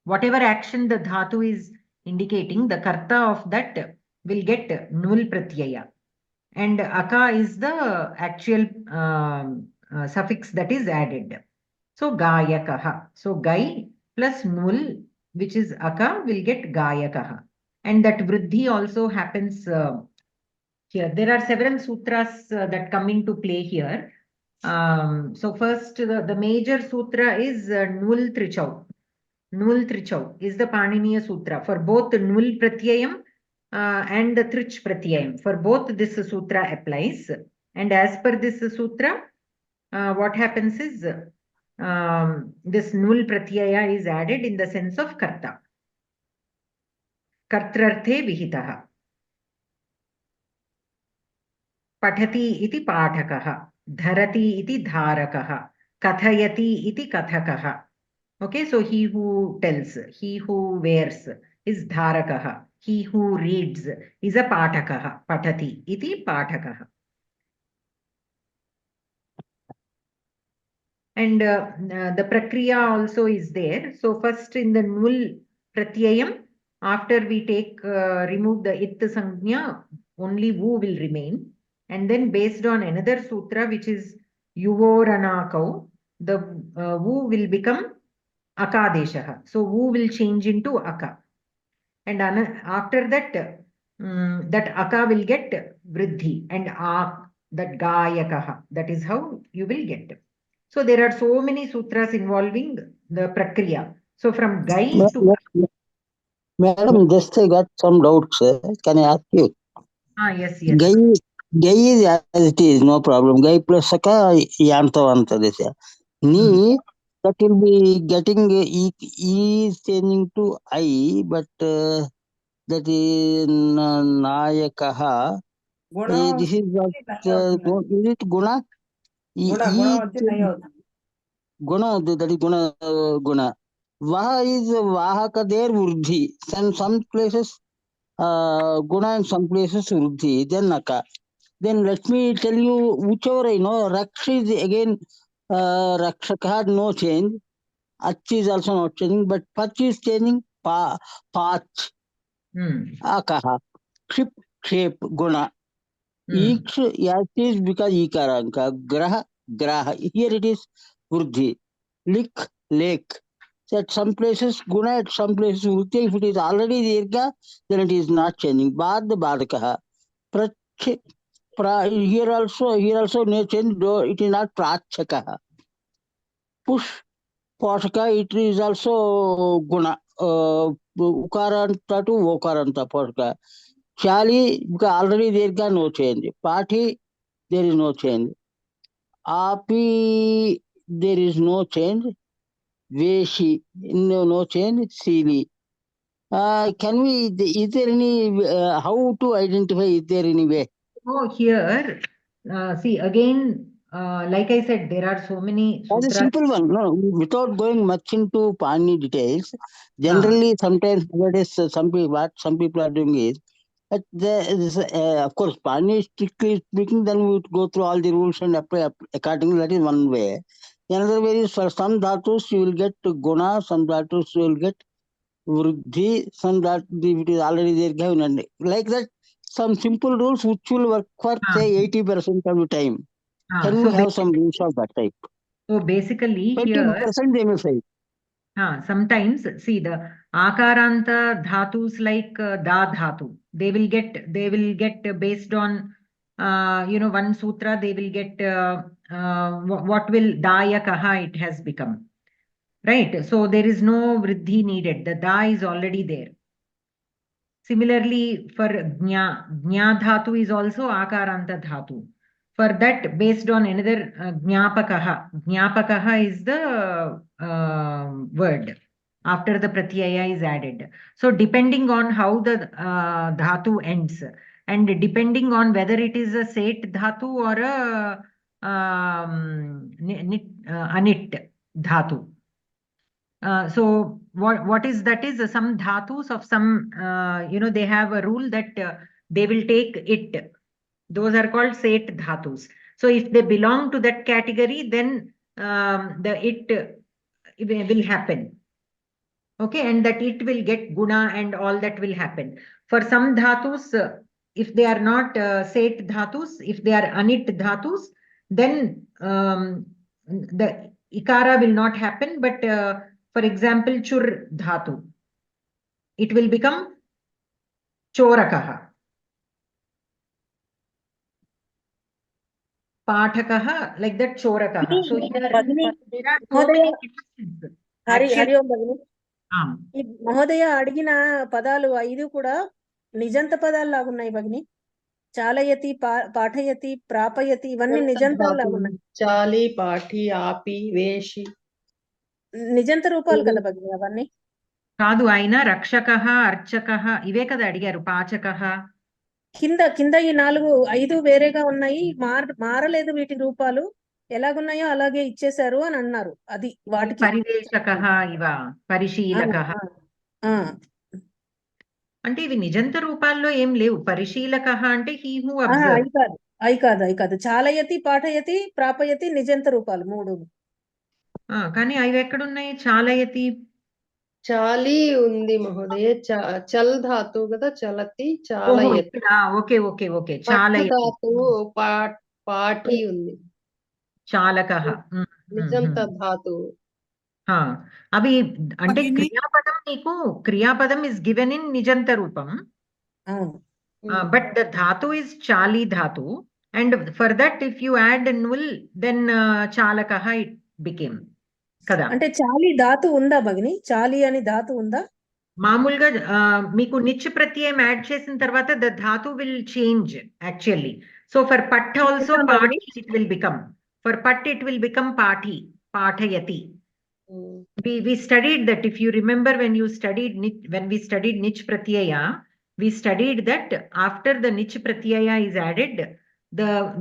whatever action the dhatu is indicating, the karta of that will get nul pratyaya. And aka is the actual suffix that is added. So gayakaha. So gai plus nul, which is aka, will get gayakaha. And that vriddhi also happens here. There are several sutras that come into play here. So first, the major sutra is nul trichau. Nul trichau is the Paniniya sutra for both nul pratyayam and the trich pratyayam. For both this sutra applies. And as per this sutra, what happens is this nul pratyaya is added in the sense of karta. Kartrarthe vihitaha. Pathati iti pathakaha. Dharati iti dharakaha. Kathayati iti kathakaha. Okay, so he who tells, he who wears is dharakaha. He who reads is a pathakaha. Pathati iti pathakaha. And the prakriya also is there. So first in the nul pratyayam, after we remove the it sangnya, only vu will remain. And then based on another sutra, which is yuvoranakau, the vu will become akadeshaha. So vu will change into aka. And after that, that aka will get vriddhi, and that gayakaha. That is how you will get. So there are so many sutras involving the prakriya. So from gai to... Madam, just I got some doubts. Can I ask you? Yes. Gai is as it is, no problem. Gai plus saka yantavanta desya. Ni, that will be getting E is changing to I, but that is nayakaha. This is what is it guna? Guna, that is guna. Vaha is vahaka there vruddhi. Some places guna, and some places vruddhi. Then naka. Then let me tell you, whichever I know, raksh is again rakshaka had no change. Ach is also not changing, but pach is changing. Pach. Akaha. Krip, shape, guna. Each yes is because ikaranka. Graha. Here it is vruddhi. Lik, lake. So at some places guna, at some places vruddhi. If it is already dirgha, then it is not changing. Bad, badakaha. Prach. Here also no change, though it is not prachaka. Push, poshaka, it is also guna. Ukaranta to vokaranta poshaka. Chali, because already there is no change. Party, there is no change. Api, there is no change. Veshi, no change. Sili. Can we, is there any, how to identify, is there any way? Oh, here, see again, like I said, there are so many sutras. That's a simple one. No, without going much into Pani details, generally sometimes nowadays some people are doing is that of course Pani strictly speaking, then we would go through all the rules and apply accordingly. That is one way. Another way is for some dhatus you will get guna, some dhatus you will get vruddhi, some that if it is already there given, like that. Some simple rules which will work for say 80% of the time. Can we have some rules of that type? So basically 20% here, they may say. sometimes see the akaranta dhatus like da dhatu, they will get based on one sutra, they will get what will daya kaha it has become, right? So there is no vriddhi needed, the da is already there. Similarly, for Jna dhatu is also Akaranta dhatu. For that, based on another Jnapakaha is the word after the pratyaya is added. So depending on how the dhatu ends and depending on whether it is a set dhatu or a anit dhatu. So what is that is some dhatus of some, they have a rule that they will take it. Those are called set dhatus. So if they belong to that category, then the it will happen. Okay, and that it will get guna and all that will happen. For some dhatus, if they are not set dhatus, if they are anit dhatus, then the ikara will not happen. But for example, chur dhatu, it will become chorakaha. Pathakaha, like that, chorakaha. So here there are so many questions. Hari ఓం భగిని. ఈ మహోదయ అడిగిన పదాలు 5 కూడా నిజంత పదాలు లాగున్నాయి భగిని. చాలయతి, పాఠయతి, ప్రాపయతి ఇవన్నీ నిజంతాలు లాగున్నాయి. చాలి, పాఠి, ఆపి, వేషి నిజంత రూపాలు కదా భగిని అవన్నీ. కాదు, అయినా రక్షకః, అర్చకః ఇవే కదా అడిగారు. పాచకః కింద ఈ 5 వేరేగా ఉన్నాయి, మారలేదు వీటి రూపాలు, ఎలాగున్నాయో అలాగే ఇచ్చేశారు అని అన్నారు. అది వాటికి పరివేషకః ఇవ, పరిశీలకః అంటే ఇవి నిజంత రూపాల్లో ఏం లేవు. పరిశీలకః అంటే హీ హూ అబ్జర్వ్. అయి కాదు. చాలయతి, పాఠయతి, ప్రాపయతి నిజంత రూపాలు 3. కానీ అవి ఎక్కడున్నాయి? చాలయతి, చాలి ఉంది మహోదయ. చల్ ధాతు కదా, చలతి, చాలయతి. ఓకే. చాలయతి ధాతువు పాఠి ఉంది. చాలకః నిజంత ధాతువు. అవి అంటే క్రియాపదం, నీకు క్రియాపదం ఇస్ గివెన్ ఇన్ నిజంత రూపం, బట్ ద ధాతు ఇస్ చాలి ధాతు, and for that if you add నుల్ దెన్ చాలకః ఇట్ బికేమ్ కదా. అంటే చాలి ధాతు ఉందా భగిని? చాలి అని ధాతు ఉందా? మామూలుగా మీకు నిచ్ ప్రత్యయం యాడ్ చేసిన తర్వాత ద ధాతు will change actually. So for పట్ ఆల్సో పాఠి ఇట్ విల్ బికమ్, ఫర్ పట్ ఇట్ విల్ బికమ్ పాఠి, పాఠయతి. We studied that, if you remember, when we studied nich pratyaya, we studied that after the nich pratyaya is added,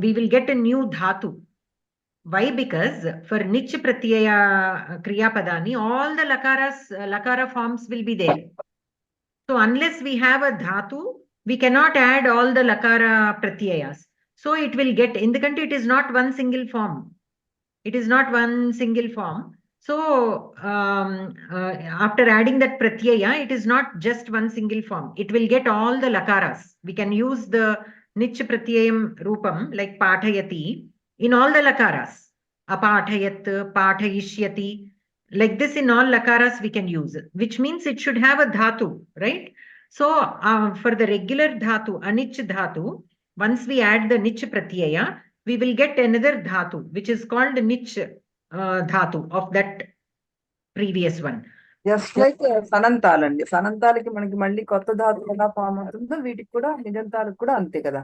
we will get a new dhatu. Why? Because for nich pratyaya kriya padani, all the lakara forms will be there. So unless we have a dhatu, we cannot add all the lakara pratyayas. So it will get, ఎందుకంటే it is not one single form. So after adding that pratyaya, it is not just one single form. It will get all the lakaras. We can use the nich pratyayam rupam like pathayati in all the lakaras. Apathayat, pathayishyati, like this in all lakaras we can use it, which means it should have a dhatu, right? So for the regular dhatu, anich dhatu, once we add the nich pratyaya, we will get another dhatu, which is called nich dhatu of that previous one. Just like సనంతాలండి. సనంతాలకి మనకి మళ్ళీ కొత్త ధాతు ఎలా form అవుతుందో వీటికి కూడా నిజంతాలకు కూడా అంతే కదా.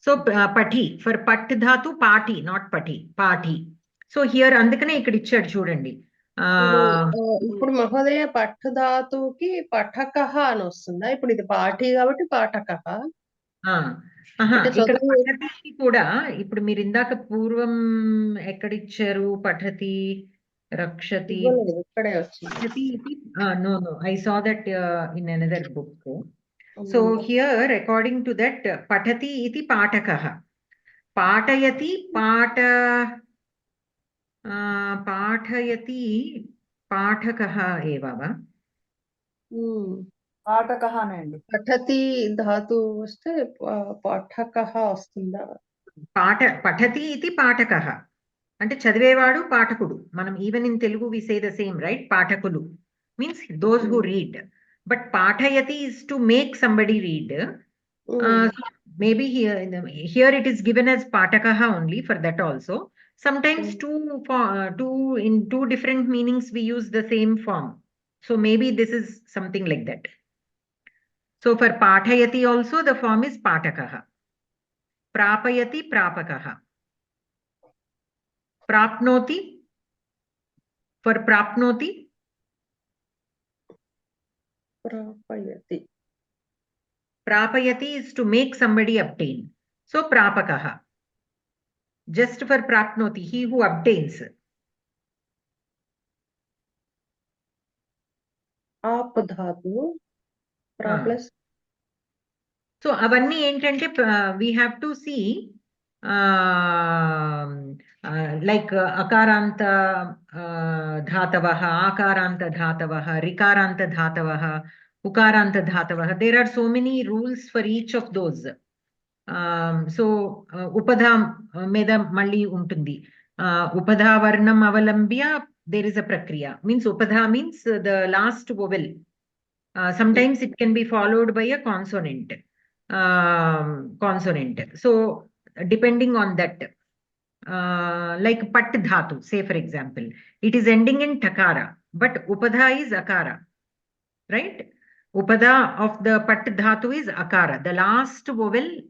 సో పఠి, ఫర్ పట్ ధాతు పాఠి, నాట్ పఠి, పాఠి. సో హియర్ అందుకనే ఇక్కడ ఇచ్చాడు చూడండి. ఇప్పుడు మహోదయ పఠ ధాతువుకి పఠకః అని వస్తుందా? ఇప్పుడు ఇది పాఠి కాబట్టి పాఠకః. ఇక్కడ పఠతి కూడా, ఇప్పుడు మీరు ఇందాక పూర్వం ఎక్కడిచ్చారు? పఠతి, రక్షతి, ఇక్కడే వచ్చింది. no, I saw that in another book. So here, according to that, pathati iti pathakah, pathayati pathayati pathakah eva va. పాఠకః అనండి. పఠతి ధాతు వస్తే పాఠకః వస్తుందా? పఠతి ఇది పాఠకః అంటే చదివేవాడు, పాఠకుడు. మనం even in Telugu we say the same, right? పాఠకులు means those who read, but పాఠయతి is to make somebody read. Maybe here it is given as pathakah only, for that also. Sometimes in two different meanings we use the same form. So maybe this is something like that. So for pathayati also the form is patakah. Prapayati prapakah. Prapnoti, for prapnoti. Prapayati. Prapayati is to make somebody obtain. So prapakah. Just for prapnoti, he who obtains. Aap dhatu. Pra plus. So avanni entante we have to see like akaranta dhatavaha, akaranta dhatavaha, rikaranta dhatavaha, ukaranta dhatavaha. There are so many rules for each of those. So upadha meda malli untundi. Upadha varnam avalambya, there is a prakriya. Means upadha means the last vowel. Sometimes it can be followed by a consonant. So depending on that, like pat dhatu, say for example, it is ending in takara, but upadha is akara, right? Upadha of the pat dhatu is akara. The last vowel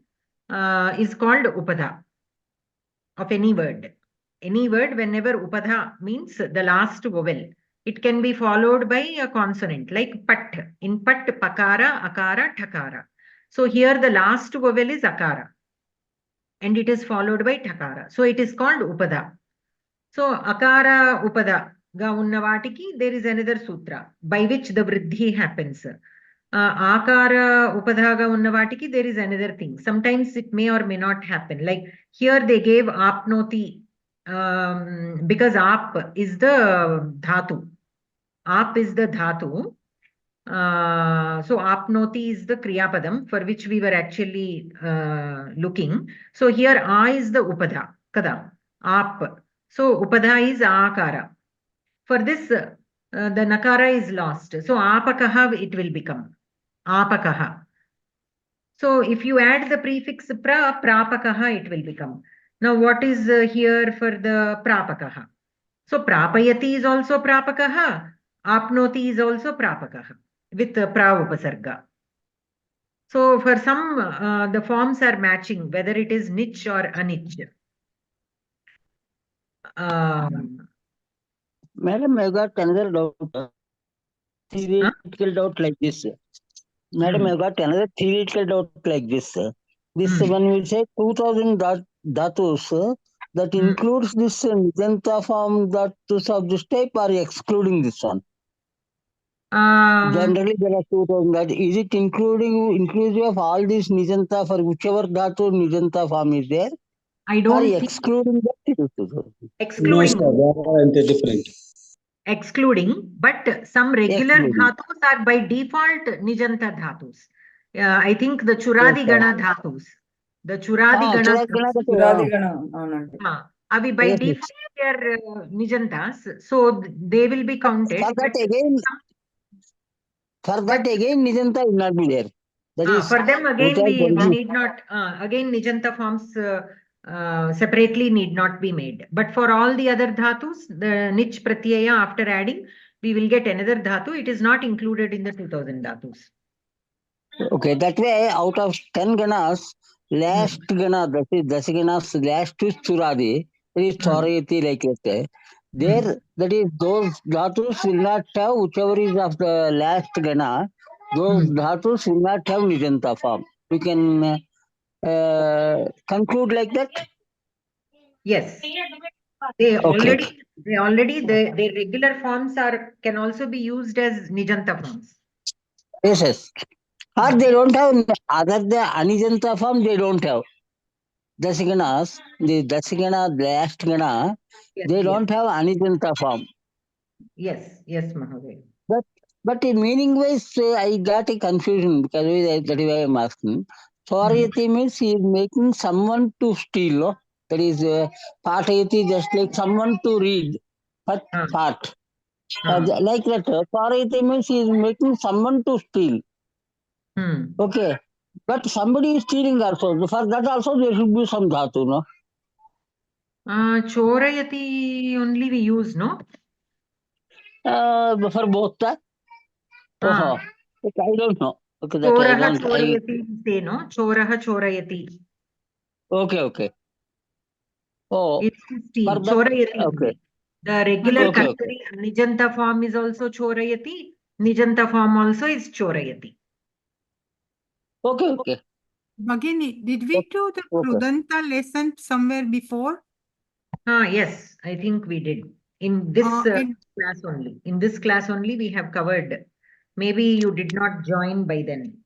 is called upadha of any word. Any word, whenever upadha means the last vowel, it can be followed by a consonant like pat. In pat, pakara, akara, takara. So here the last vowel is akara and it is followed by takara. So it is called upada. So akara upada ga unnavatiki, there is another sutra by which the vriddhi happens. Akara upadhaga unnavatiki, there is another thing. Sometimes it may or may not happen. Like here they gave apnoti because ap is the dhatu. Ap is the dhatu. So apnoti is the kriyapadam for which we were actually looking. So here a is the upadha, kada, ap. So upadha is akara. For this, the nakara is lost. So apakaha it will become. Apakaha. So if you add the prefix pra, prapakaha it will become. Now what is here for the prapakaha? So prapayati is also prapakaha. Apnoti is also prapakaha with pra upasarga. So for some, the forms are matching, whether it is nich or anich. Madam, I got another doubt. Theoretical doubt like this. Madam, I got another theoretical doubt like this. This when we say 2000 dhatus, that includes this nijanta form dhatus of this type or excluding this one? Generally, there are 2000 that. Is it inclusive of all these nijanta for whichever dhatu nijanta form is there? I don't think excluding that. Excluding. No, sir, different. Excluding, but some regular dhatus are by default nijanta dhatus. I think the churadi gana dhatus. The churadi gana dhatus. Avi by default they are nijantas, so they will be counted. For that again, nijanta will not be there. That is for them again we need not again nijanta forms separately need not be made. But for all the other dhatus, the nich pratyaya after adding, we will get another dhatu. It is not included in the 2000 dhatus. Okay, that way out of 10 ganas, last gana, that is dasaganas, last is churadi, that is chorayati like that. There, that is those dhatus will not have, whichever is of the last gana, those dhatus will not have nijanta form. We can conclude like that? Yes. They already, their regular forms can also be used as nijanta forms. Yes. Or they don't have, other than anijanta form, they don't have. Dasaganas, the dasagana, last gana, they don't have anijanta form. Yes, Mahadev. But in meaning wise, I got a confusion because that is why I am asking. Swarayati means he is making someone to steal. No? That is Patayati, just like someone to read. But part. Like that. Swarayati means he is making someone to steal. Okay. But somebody is stealing also. For that also there should be some dhatu, no? Chorayati only we use, no? For both. I don't know. Okay, that I Choraha don't. chorayati, say no. Choraha chorayati. Okay. Oh, It's 15. for that, Chorayati. okay. The regular Okay. Kartari Nijanta form is also chorayati. Nijanta form also is chorayati. Okay. Bhagini, did we do the Okay. Krudanta lesson somewhere before? Yes, I think we did. In this class only. In this class only we have covered. Maybe you did not join by then.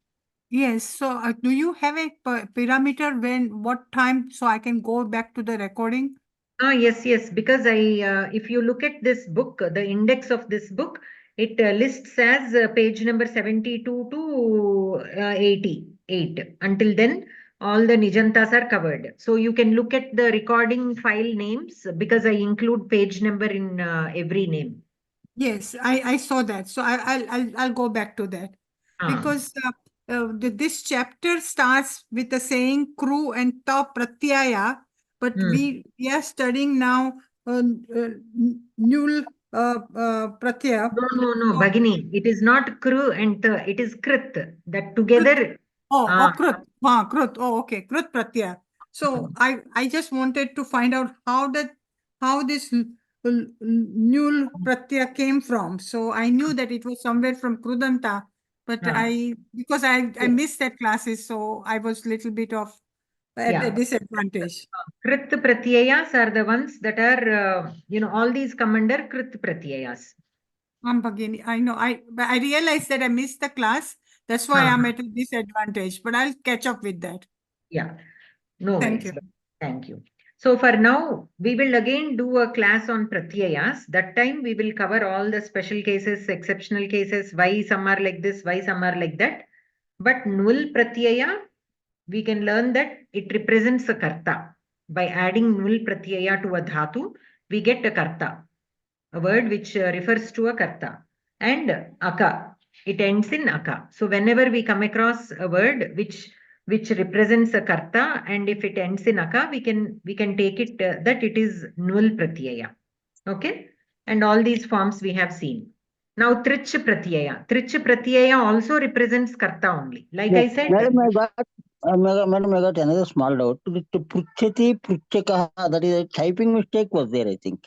Yes. So do you have a parameter what time so I can go back to the recording? Yes. Because if you look at this book, the index of this book, it lists as page number 72 to 88. Until then, all the Nijantas are covered. So you can look at the recording file names because I include page number in every name. Yes, I saw that. So I'll go back to that because this chapter starts with the saying kru and ta pratyaya, but we are studying now nul pratyaya. No, Bhagini. It is not kru and ta, it is krit. That together. Krut. Krut. Oh, okay. Krut pratyaya. So I just wanted to find out how this nul pratyaya came from. So I knew that it was somewhere from Krudanta, but because I missed that classes, so I was little bit of at a disadvantage. Krit pratyayas are the ones that are, all these come under krit pratyayas. Bhagini, I know. But I realized that I missed the class. That's why I'm at a disadvantage, but I'll catch up with that. Yeah. No Thank worries. you. Thank you. So for now, we will again do a class on pratyayas. That time we will cover all the special cases, exceptional cases, why some are like this, why some are like that. But nul pratyaya, we can learn that it represents a karta. By adding nul pratyaya to a dhatu, we get a karta, a word which refers to a karta. And aka, it ends in aka. So whenever we come across a word which represents a karta, and if it ends in aka, we can take it that it is nul pratyaya. Okay, and all these forms we have seen. Now trich pratyaya also represents karta only. Like I said, Madam, I got another small doubt. Pruchati, Pruchaka, that is a typing mistake was there, I think.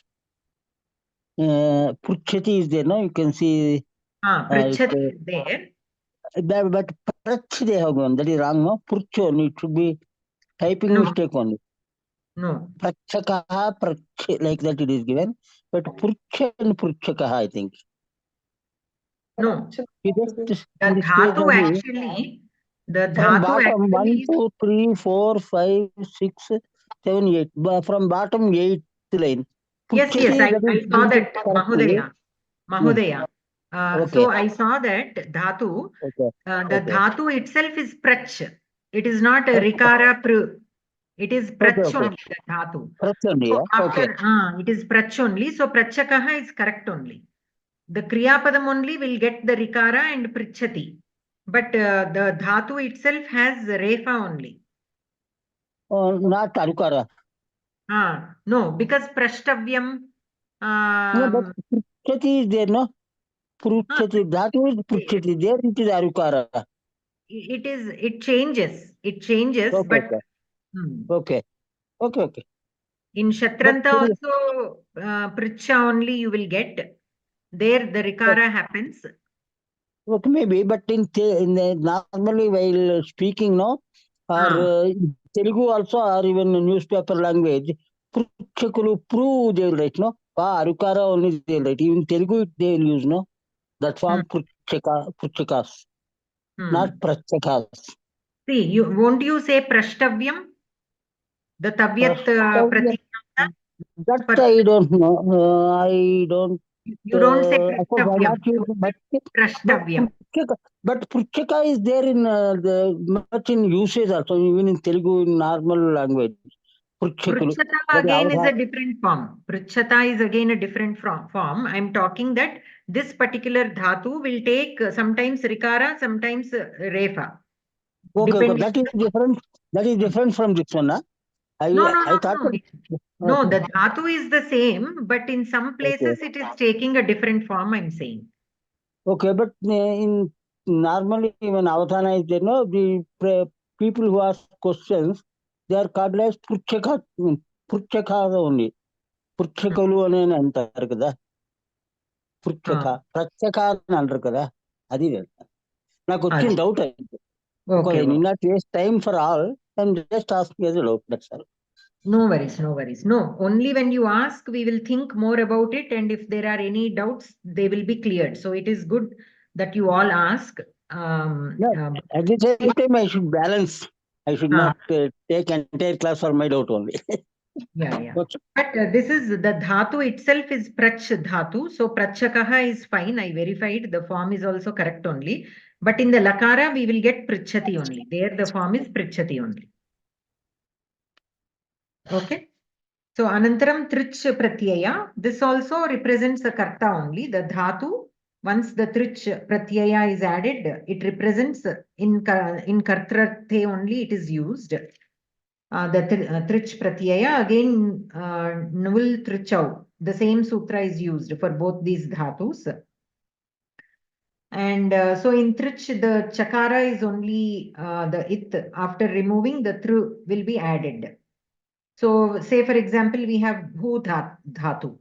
Pruchati is there, no? You can see. Prichati is there. But Prach they have gone. That is wrong, no? Prucho, it should be typing mistake only. No. Prachaka, Prach, like that it is given. But Prucha and Pruchaka, I think. No. The dhatu actually, the from dhatu bottom actually 1, 2, 3, 4, 5, 6, 7, 8. From bottom 8th line. Yes, I saw that, Mahodaya. Okay. So I saw that dhatu. Okay. The dhatu itself is prach. It is not a rikara pr. It is prach only, the dhatu. Prach only, so okay. it is prach only. So prachakaha is correct only. The kriyapadam only will get the rikara and prichati. But the dhatu itself has refa only. Not arukara. No, because prashtavyam. No, but pruchati is there, no? Pruchati, dhatu is pruchati. There it is arukara. It changes. It changes, Okay, but okay. In Shatranta also pricha only you will get. There the rikara happens. Okay, maybe, but in normally while speaking, no, or Telugu also, or even newspaper language, pruchakulu pru they will write, no? Arukara only they will write. Even Telugu they will use, no? That form pruchakas, not prachakas. See, won't you say prashtavyam? The tavyat pratyaya? That I don't know. I don't. You don't say prashtavyam. But pruchaka is there in much in usage also, even in Telugu in normal language. Pruchata again is a different form. Pruchata is again a different form. I'm talking that this particular dhatu will take sometimes rikara, sometimes refa. Okay, that is different. That is different from this one, huh? I thought. No, the dhatu is the same, but in some places it is taking a different form, I'm saying. Okay, but in normally when Avadhana is there, no, the people who ask questions, they are called as Purchaka only. Purchakalu అని అంటారు కదా, పుచ్చక ప్రచ్చక అని అంటారు కదా, అది నాకు వచ్చిన doubt. Okay. I need not waste time for all. I'm just asking as a doubt. That's all. No worries, no worries. No, only when you ask, we will think more about it. And if there are any doubts, they will be cleared. So it is good that you all ask. At the same time, I should balance. I should not take entire class for my doubt only. Yeah. But this is the dhatu itself is prach dhatu. So prachakaha is fine. I verified the form is also correct only. But in the lakara, we will get prichati only. There the form is prichati only. Okay. So anantaram trich pratyaya. This also represents the karta only. The dhatu, once the trich pratyaya is added, it represents in kartrarthe only it is used. The trich pratyaya, again nul trichau. The same sutra is used for both these dhatus. And so in trich, the chakara is only the it. After removing, the tru will be added. So say for example, we have bhu dhatu,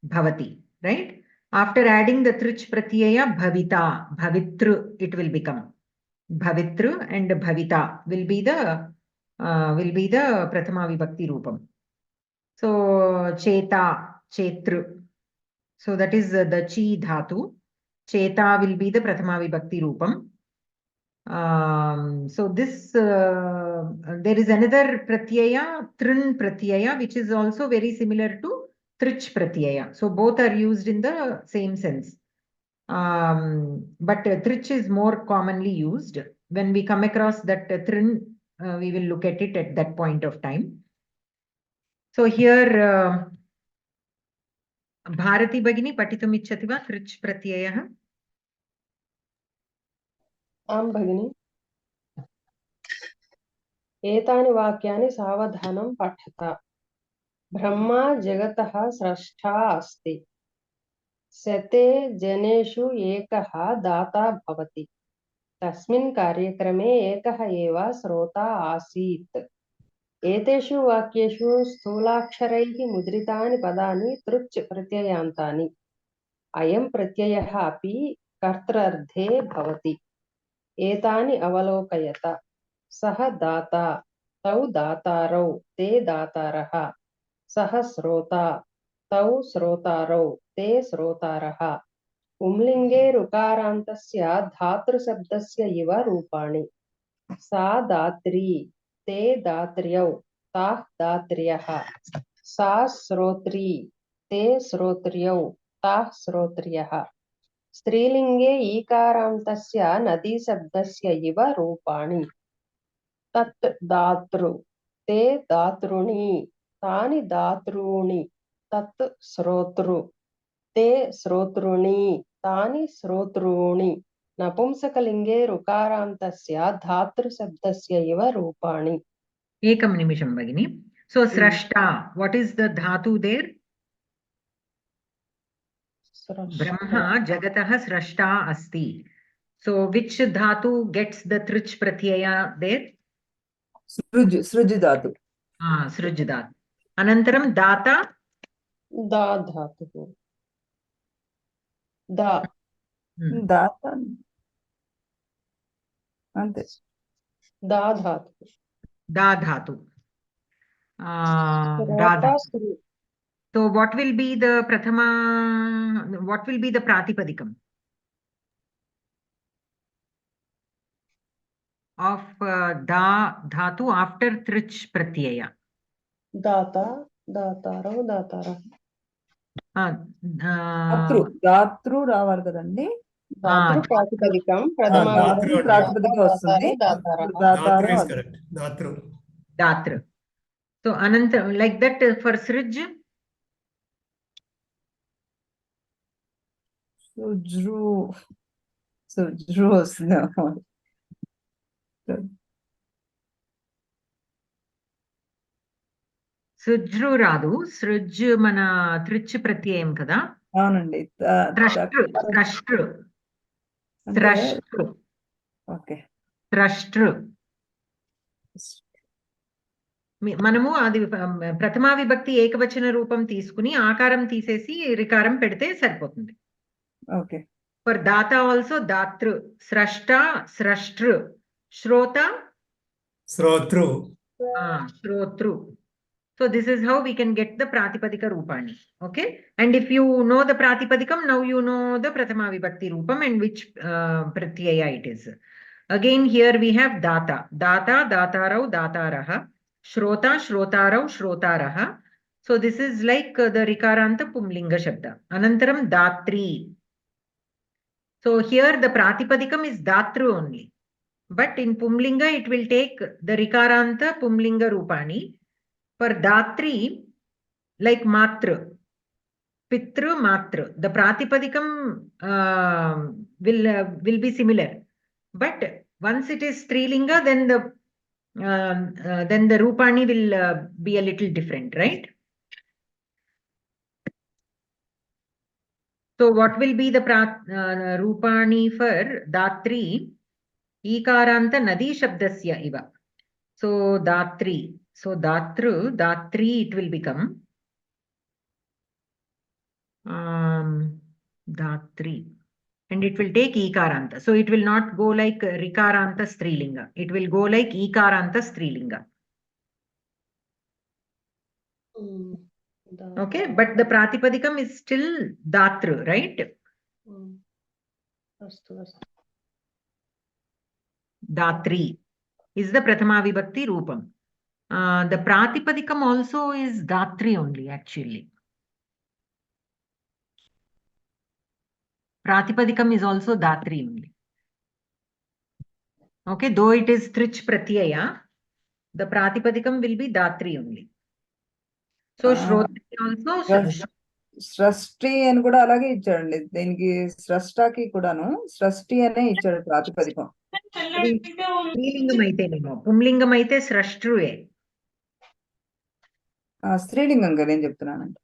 bhavati, right? After adding the trich pratyaya, bhavita, bhavitru, it will become. Bhavitru and bhavita will be the prathama vibhakti rupam. So cheta, chetru. So that is the chi dhatu. Cheta will be the prathama vibhakti rupam. So this there is another pratyaya, trin pratyaya, which is also very similar to trich pratyaya. So both are used in the same sense. But trich is more commonly used. When we come across that trin, we will look at it at that point of time. So here Bharati Bhagini patitum ichchati va trich pratyayah? आं भगिनि। एतानि वाक्यानि सावधानं पठत। ब्रह्मा जगतः स्रष्टा अस्ति। शते जनेषु एकः दाता भवति। तस्मिन् कार्यक्रमे एकः एव श्रोता आसीत्। एतेषु वाक्येषु स्थूलाक्षरैः मुद्रितानि पदानि तृच् प्रत्ययान्तानि। अयं प्रत्ययः अपि कर्तृर्थे भवति। एतानि अवलोकयत। सः दाता, तौ दातारौ, ते दातारः। सः श्रोता, तौ श्रोतारौ, ते श्रोतारः। पुंलिङ्गे ऋकारान्तस्य धातृशब्दस्य इव रूपाणि। सा दात्री, ते दात्र्यौ, ताः दात्र्यः। सा श्रोत्री, ते श्रोत्र्यौ, ताः श्रोत्र्यः। स्त्रीलिङ्गे ईकारान्तस्य नदीशब्दस्य इव रूपाणि। तत् दातृ, ते दातॄणि, तानि दातॄणि। तत् श्रोतृ, ते श्रोतॄणि, तानि श्रोतॄणि। नपुंसकलिङ्गे ऋकारान्तस्य धातृशब्दस्य इव रूपाणि। Ekam nimisham Bhagini. So srashta, what is the dhatu there? Brahma Jagataha Srashta Asti. So which dhatu gets the trich pratyaya there? Sruj dhatu. Sruj dhatu. Anantaram data? Da dhatu. Da. Data. Ante. Da dhatu. Da dhatu. Da dhatu. So what will be the prathama, what will be the pratipadikam of da dhatu after trich pratyaya? Data, dataro, datara. Datru రావాలి కదండి. దాతృ ప్రాతిపదికం ప్రథమ ప్రాతిపదిక వస్తుంది. Datru. So Ananta, like that for Srij? Sujru వస్తుంది. Sujru రాదు. Srij mana trich pratyayam kada. అవునండి. Trashtru. అంటే స్రష్టృ okay స్రష్టృ మనము అది ప్రథమా విభక్తి ఏకవచన రూపం తీసుకుని ఆకారం తీసేసి రికారం పెడితే సరిపోతుంది. ఓకే ఫర్ దాత ఆల్సో దాతృ, స్రష్ట స్రష్టృ, శ్రోత శ్రోతృ. శ్రోతృ. So this is how we can get the pratipadika rupani. Okay, and if you know the pratipadikam, now you know the prathama vibhakti rupam and which pratyaya it is. Again here we have data, data, datarau, dataraha, shrota, shrotarau, shrotaraha. So this is like the rikaranta pumlinga shabda. Anantaram datri. So here the pratipadikam is datru only, but in pumlinga it will take the rikaranta pumlinga rupani. For datri, like matra, pitru, matra, the pratipadikam will be similar, but once it is strilinga, then the rupani will be a little different, right? So what will be the rupani for datri? Ikaranta nadi shabdasya iva. So datri. So datru, datri it will become datri, and it will take ikaranta. So it will not go like rikaranta strilinga. It will go like ikaranta strilinga. Okay, but the pratipadikam is still datru, right? Datri is the prathama vibhakti rupam. The pratipadikam also is datri only, actually. Pratipadikam is also datri only. Okay, though it is trich pratyaya, the pratipadikam will be datri only. So shrotri also సృష్టి అని కూడా అలాగే ఇచ్చాడండి. దీనికి స్రష్టకి కూడాను సృష్టి అనే ఇచ్చాడు ప్రాతిపదికం. స్త్రీలింగం అయితేనేమో, పుంలింగం అయితే స్రష్టృయే. స్త్రీలింగం కదా నేను చెప్తున్నానండి.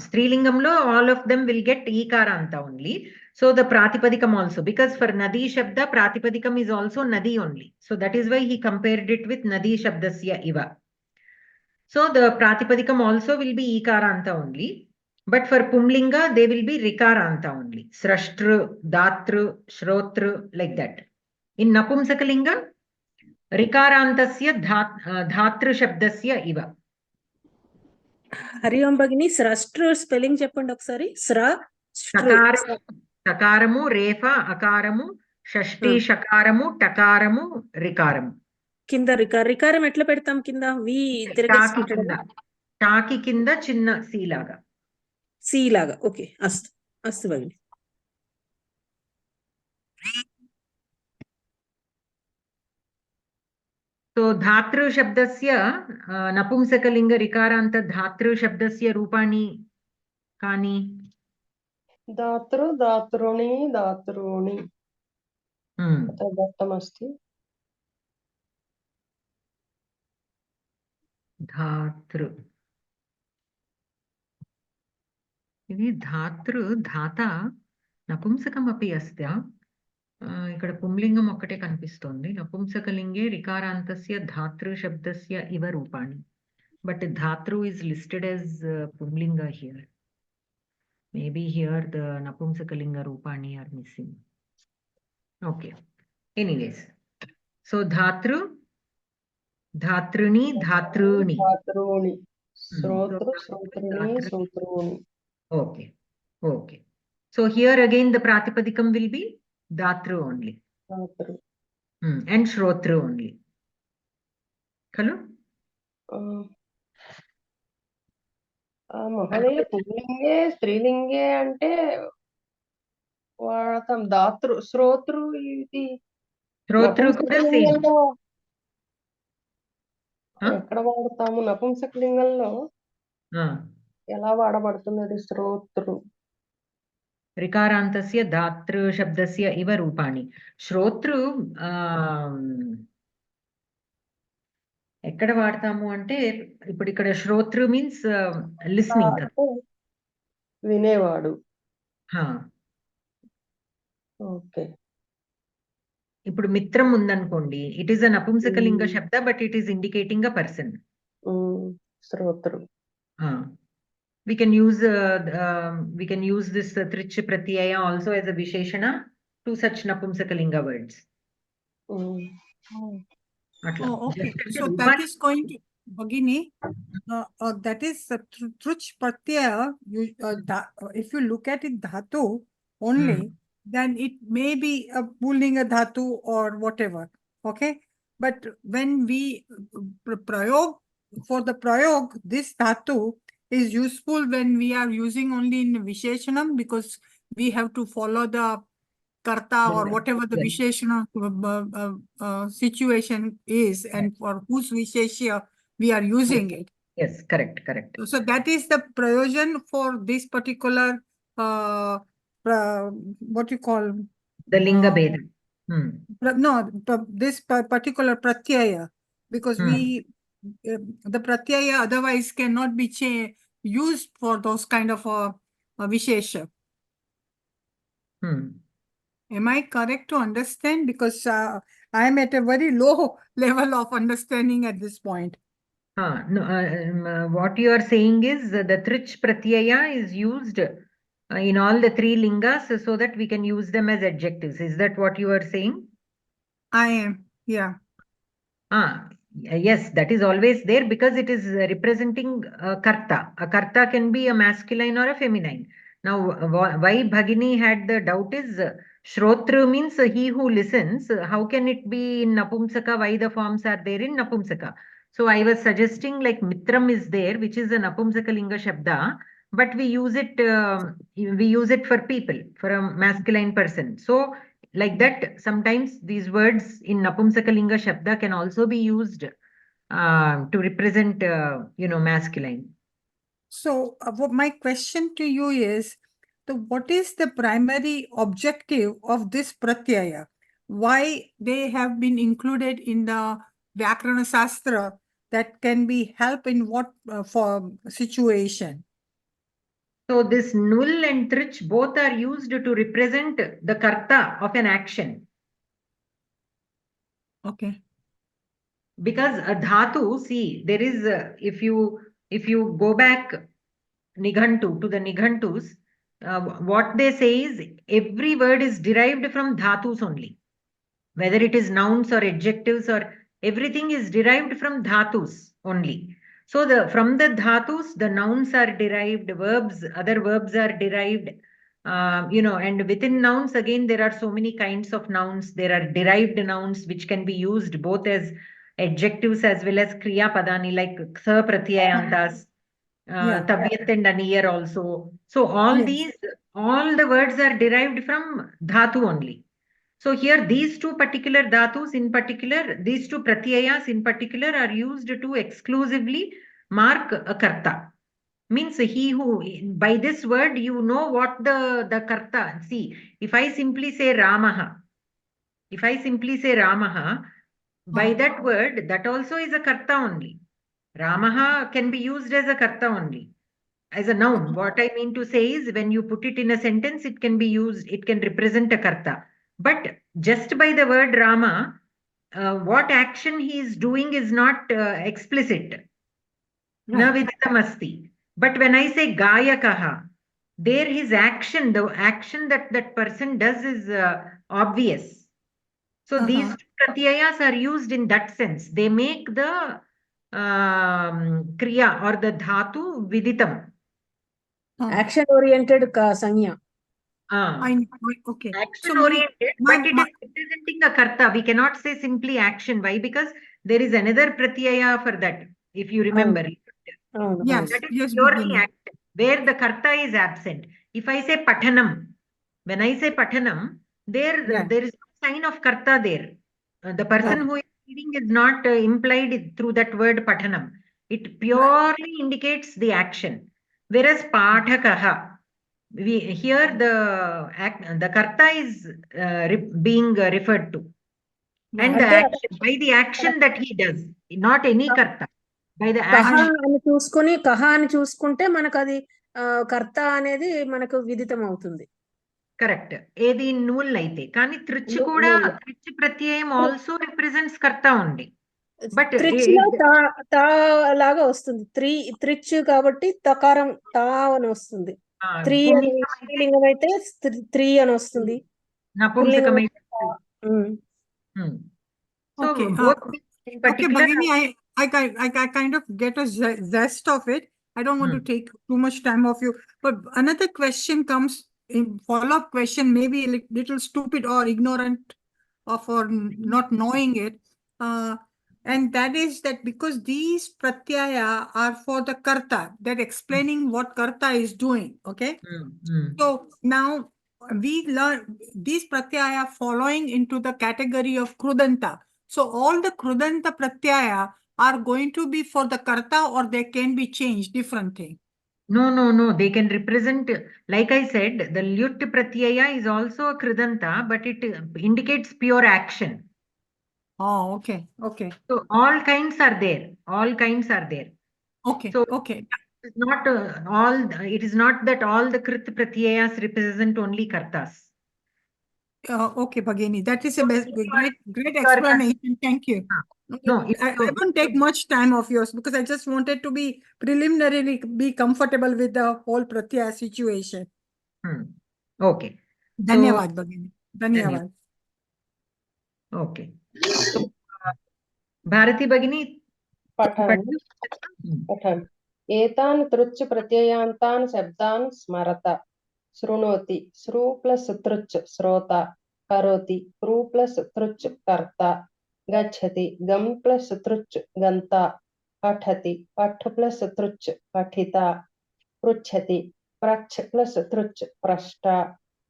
స్త్రీలింగంలో all of them will get ikaranta only. So the pratipadikam also, because for nadi shabda pratipadikam is also nadi only. So that is why he compared it with nadi shabdasya iva. So the pratipadikam also will be ikaranta only, but for pumlinga they will be rikaranta only. Srashtru, datru, shrotru, like that. In napumsakalinga rikarantasya dhatru shabdasya iva. హరి ఓం భగిని, స్రష్ట్రు spelling చెప్పండి ఒకసారి. సకారము, రేఫ, అకారము, షష్ఠి షకారము, టకారము, రికారము. కింద రికారం ఎట్లా పెడతాం? కింద వి టాకి కింద చిన్న సి లాగా. సి లాగా. ఓకే, అస్తు అస్తు భగిని. So dhatru shabdasya napumsakalinga rikaranta dhatru shabdasya rupani kani. Datru, datruni, datruni. दत्तमस्ति. धातृ. ఇది ధాతృ, ధాత నపుంసకం అపి అస్త్య. ఇక్కడ పుంలింగం ఒక్కటే కనిపిస్తోంది. నపుంసకలింగే రికారాంతస్య ధాతృ శబ్దస్య ఇవ రూపాణి, బట్ ధాతృ is listed as పుంలింగ here. Maybe here the napumsakalinga rupani are missing. Okay, anyways, so dhatru, dhatruni, dhatruni, धातॄणि, श्रोतृ, श्रोतृणि, श्रोतॄणि. Okay, okay. So here again the pratipadikam will be dhatru only. Dhatru. And shrotru only. Hello? మహోదయ పుల్లింగే స్త్రీలింగే అంటే వాడతాం. దాతృ, శ్రోతృ, ఇది శ్రోతృ కూడా same. ఎక్కడ వాడతాము? నపుంసకలింగంలో ఎలా వాడబడుతుంది అది? శ్రోతృ. రికారాంతస్య ధాతృ శబ్దస్య ఇవ రూపాణి. శ్రోతృ ఎక్కడ వాడతాము అంటే, ఇప్పుడు ఇక్కడ శ్రోతృ మీన్స్ లిస్నింగ్, వినేవాడు. హా. ఓకే. ఇప్పుడు మిత్రం ఉందనుకోండి, ఇట్ ఈస్ అ నపుంసకలింగ శబ్ద but it is indicating a person. శ్రోతృ. We can use this trich pratyaya also as a visheshana to such napumsakalinga words. Oh, okay. So that is going to Bhagini. That is trich pratyaya. If you look at it dhatu only, then it may be a pullinga dhatu or whatever. Okay, but when we prayog, for the prayog, this dhatu is useful when we are using only in visheshanam, because we have to follow the karta or whatever the visheshana situation is, and for whose visheshya we are using it. Yes, correct. So that is the prayojan for this particular what you call the linga beda. No, this particular pratyaya, because the pratyaya otherwise cannot be used for those kind of vishesha. Am I correct to understand? Because I am at a very low level of understanding at this point. No, what you are saying is the trich pratyaya is used in all the three lingas so that we can use them as adjectives. Is that what you are saying? I am, yeah. Yes, that is always there because it is representing a karta. A karta can be a masculine or a feminine. Now, why Bhagini had the doubt is Shrotru means he who listens. How can it be in Napumsaka? Why the forms are there in Napumsaka? So I was suggesting like Mitram is there, which is a Napumsakalinga Shabda, but we use it for people, for a masculine person. So like that, sometimes these words in Napumsakalinga Shabda can also be used to represent, masculine. So my question to you is, what is the primary objective of this pratyaya? Why they have been included in the Vyakarana Shastra? That can be help in what for situation? So this null and trich both are used to represent the karta of an action. Okay. Because a dhatu, see, there is if you go back Nighantu to the Nighantus, what they say is every word is derived from dhatus only. Whether it is nouns or adjectives or everything is derived from dhatus only. So from the dhatus, the nouns are derived, other verbs are derived, and within nouns again there are so many kinds of nouns. There are derived nouns which can be used both as adjectives as well as kriya padani like sa pratyayantas, tavyat and aniyar also. So all the words are derived from dhatu only. So here these two particular dhatus in particular, these two pratyayas in particular are used to exclusively mark a karta. Means he who, by this word you know what the karta. See, if I simply say Ramaha, by that word, that also is a karta only. Ramaha can be used as a karta only. As a noun, what I mean to say is when you put it in a sentence, it can be used, it can represent a karta. But just by the word Rama, what action he is doing is not explicit. Na viditamasti. But when I say Gayakaha, there his action, the action that person does is obvious. So these pratyayas are used in that sense. They make the kriya or the dhatu viditam. Action oriented sanya. Okay. Action oriented, but it is representing a karta. We cannot say simply action. Why? Because there is another pratyaya for that. If you remember, yes, that is purely action, where the karta is absent. If I say pathanam, when I say pathanam, there is no sign of karta there. The person who is reading is not implied through that word pathanam. It purely indicates the action. Whereas pathakaha, here the karta is being referred to, and the action, by the action that he does, not any karta, by the action. కహ అని చూసుకుంటే మనకు అది కర్త అనేది మనకు విదితం అవుతుంది. Correct. ఏది నూల్ అయితే, కానీ త్రిచ్ కూడా నూల్. త్రిచ్ ప్రత్యయం ఆల్సో రిప్రజెంట్స్ కర్తా ఉంది. బట్ త్రిచ్లో తా లాగా వస్తుంది. త్రిచ్ కాబట్టి తకారం తా అని వస్తుంది. త్రీ అని స్త్రీలింగం అయితే త్రీ అని వస్తుంది. పుల్లింగం నపుంసకమై. అయితే తా. So Okay, both in okay, particular, Bhagini, I kind of get a zest of it. I don't want to take too much time of you. But another question comes in follow-up question, maybe a little stupid or ignorant or for not knowing it. And that is that because these pratyaya are for the karta, that explaining what karta is doing. Okay. So now we learn these pratyaya following into the category of krudanta. So all the krudanta pratyaya are going to be for the karta, or they can be changed different thing. no, they can represent, like I said, the lyut pratyaya is also a kridanta, but it indicates pure action. Oh, okay. So all kinds are there. Okay, So okay. it's not it is not that all the krit pratyayas represent only kartas. Okay, Bhagini, that is a great explanation. Thank you. No, I won't take much time of yours because I just wanted to be preliminarily be comfortable with the whole pratyaya situation. Okay. Dhanyavad, Bhagini. Dhanyavad. Okay. Bharati Bhagini, पठन् एतान् तृच् प्रत्ययान्तान् शब्दान् स्मरत शृणोति श्रु plus तृच् श्रोता करोति कृ plus तृच् कर्ता गच्छति गम प्लस तृच् गन्ता पठति पठ प्लस तृच् पठिता पृच्छति प्रच्छ प्लस तृच् प्रष्टा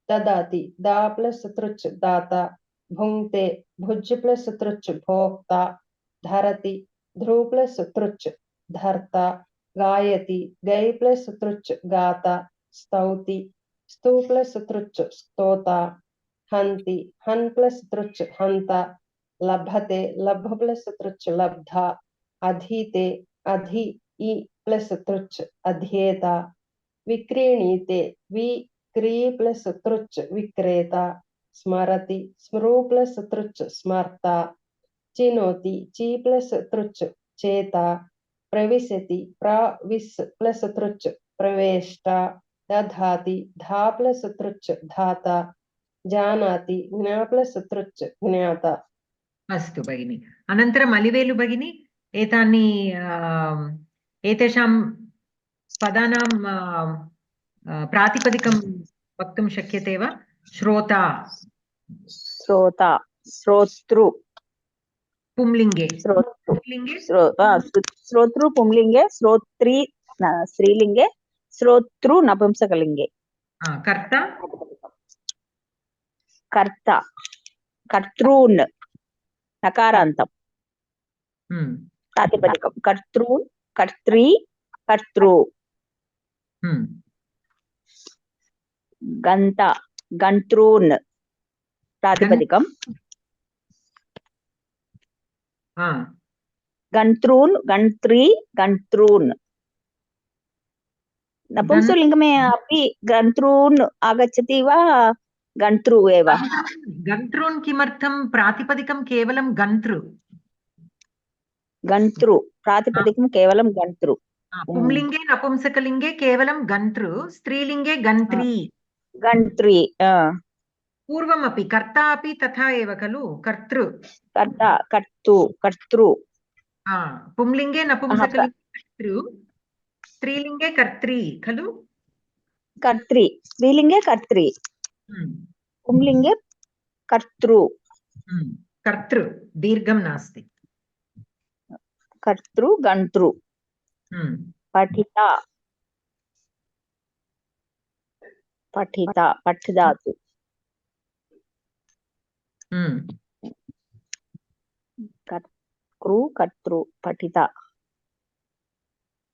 ददाति दा प्लस तृच् दाता भुङ्क्ते भुज् प्लस तृच् भोक्ता धरति ध्रु प्लस तृच् धर्ता गायति गै प्लस तृच् गाता स्तौति स्तु प्लस तृच् स्तोता हन्ति हन् प्लस तृच् हन्ता लभते लभ प्लस तृच् लब्धा अधीते अधि इ प्लस तृच् अध्येता विक्रीणीते विक्री प्लस तृच् विक्रेता स्मरति स्मृ प्लस तृच् स्मर्ता चिनोति ची प्लस तृच् चेता प्रविशति प्रविश प्लस तृच् प्रवेष्टा दधाति धा प्लस तृच् धाता जानाति ज्ञा प्लस तृच् ज्ञाता. अस्तु भगिनि. अनन्तरम् अलिवेलु भगिनि, एतानि एतेषां पदानां प्रातिपदिकं वक्तुं शक्यते वा? श्रोता श्रोतृ पुंलिङ्गे, श्रोतृ पुंलिङ्गे, श्रोत्री स्त्रीलिङ्गे, श्रोतृ नपुंसकलिङ्गे. कर्ता कर्ता कर्तॄन् नकारान्तम् प्रातिपदिकं कर्तॄन् कर्त्री कर्तृ. गन्ता गन्तॄन् प्रातिपदिकं गन्तॄन् गन्त्री गन्तॄन्. नपुंसकलिङ्गे अपि गन्तॄन् आगच्छति वा गन्तृ एव? गन्तॄन् किमर्थं? प्रातिपदिकं केवलं गन्तृ. गन्तृ प्रातिपदिकं केवलं गन्तृ. पुंलिङ्गे नपुंसकलिङ्गे केवलं गन्तृ, स्त्रीलिङ्गे गन्त्री. गन्त्री. पूर्वमपि कर्ता अपि तथा एव खलु, कर्तृ. कर्ता कर्तृ कर्तृ. पुंलिङ्गे नपुंसकलिङ्गे कर्तृ, स्त्रीलिङ्गे कर्त्री खलु. कर्त्री स्त्रीलिङ्गे कर्त्री, पुंलिङ्गे कर्तृ. कर्तृ दीर्घं नास्ति. कर्तृ गन्तृ. पठिता पठिता पठधातु. कर्तृ कर्तृ पठिता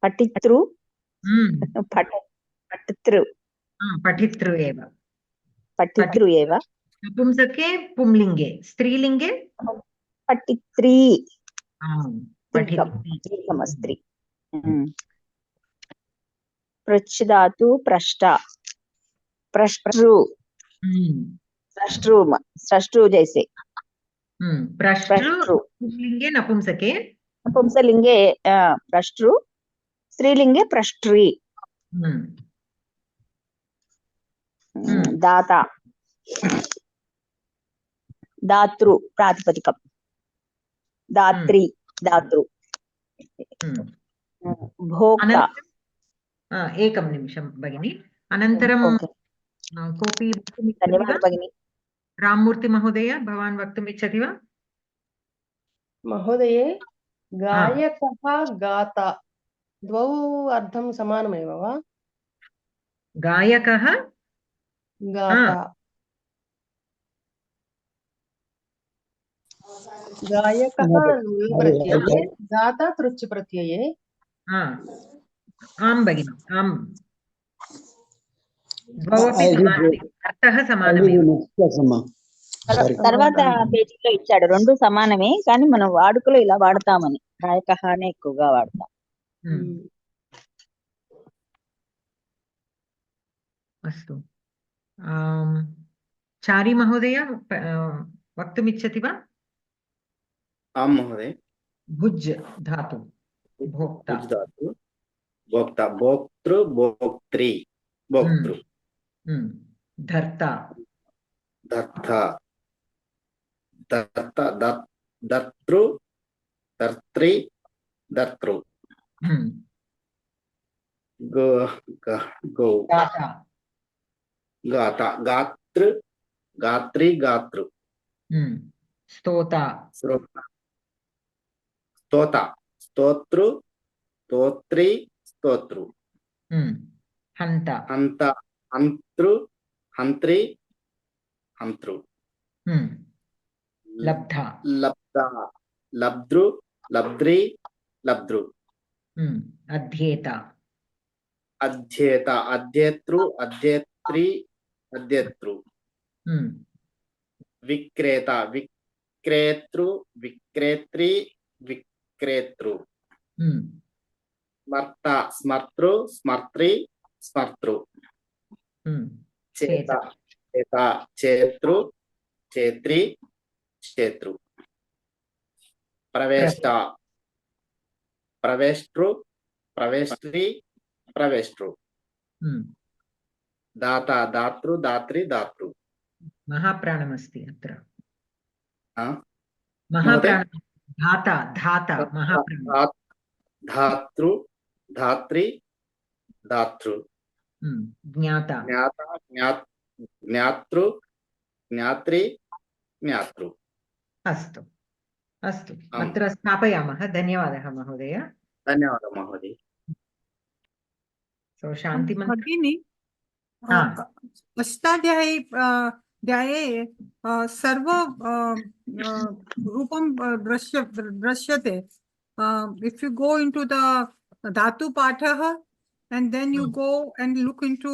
पठितृ पठितृ पठितृ एव. पठितृ एव. नपुंसके पुंलिङ्गे, स्त्रीलिङ्गे पठित्री. पठित्री. पृच्छ धातु प्रष्टा प्रष्टृ स्रष्टृ जैसे प्रष्टृ लिंगे नपुंसके नपुंसकलिंगे प्रष्टृ स्त्रीलिंगे प्रष्ट्री दाता दातृ प्रातिपदिकम् दात्री दातृ भोक्ता एकं निमिषं भगिनि अनन्तरं कोऽपि धन्यवादः भगिनि राममूर्ति महोदय भवान् वक्तुम् इच्छति वा महोदये गायकः गाता द्वौ अर्थं समानमेव वा गायकः गाता गायकः प्रत्यये गाता तृच् प्रत्यये आं भगिनि आम् ద్వౌపి సమానమే అర్థः సమానమే తర్వాత పేజీలో ఇచ్చాడు రెండు సమానమే కానీ మనం వాడుకలో ఇలా వాడతామని గాయకః అనే ఎక్కువగా వాడతాం अस्तु चारी महोदय वक्तुमिच्छति वा आं महोदय भुज् धातु भोक्ता भुज् धातु भोक्ता भोक्तृ भोक्त्री भोक्तृ धर्ता धर्ता दत्ता दत्तृ दर्त्री दर्तृ गो गो गाता गाता गातृ गात्री गातृ स्तोता स्तोता स्तोतृ स्तोत्री स्तोतृ हंता हंता हंतृ हंत्री हंतृ लब्धा लब्धा लब्धृ लब्ध्री लब्धृ अध्येता अध्येता अध्येतृ अध्येत्री अध्येतृ विक्रेता विक्रेतृ विक्रेत्री विक्रेतृ स्मर्ता स्मर्तृ स्मर्त्री स्मर्तृ चेता चेता चेतृ चेत्री चेतृ प्रवेष्टा प्रवेष्टृ प्रवेष्ट्री प्रवेष्टृ दाता दातृ दात्री दातृ महाप्राणमस्ति अत्र महाप्राण धाता धाता महाप्राण धातृ धात्री दातृ ज्ञाता ज्ञाता ज्ञातृ ज्ञात्री ज्ञातृ अस्तु अस्तु अत्र स्थापयामः धन्यवादः महोदय धन्यवादः महोदय सो शान्तिमन्त्रम् अष्टाध्यायी सर्व रूपं दृश्यते if you go into the dhatu patah and then you go and look into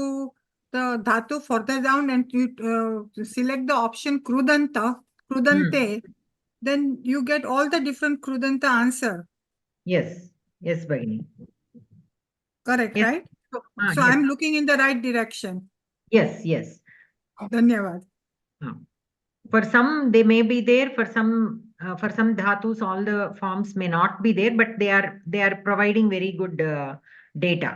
the dhatu further down and you select the option krudante then you get all the different krudanta answer. Yes Bhagini. Correct, yes. Right? So yes. I'm looking in the right direction. Yes Dhanyavad. For some they may be there, for some dhatus all the forms may not be there, but they are providing very good data,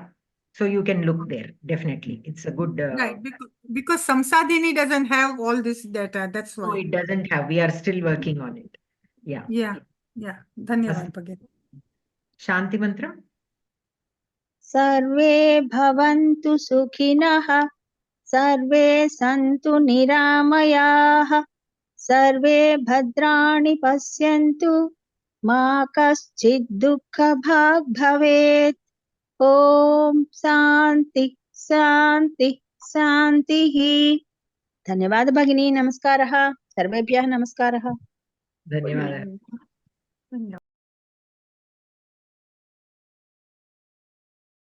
so you can look there. Definitely it's a good right, because samsadhini doesn't have all this data, that's why. No, it doesn't have. We are still working on it. Yeah Dhanyavad Bhagini. Shanti mantra. सर्वे भवन्तु सुखिनः सर्वे सन्तु निरामयाः सर्वे भद्राणि पश्यन्तु मा कश्चित् दुःखभाग् भवेत् ओम शांति शांति शान्तिः। धन्यवाद भगिनी, नमस्कारः। सर्वेभ्यः नमस्कारः। धन्यवादः।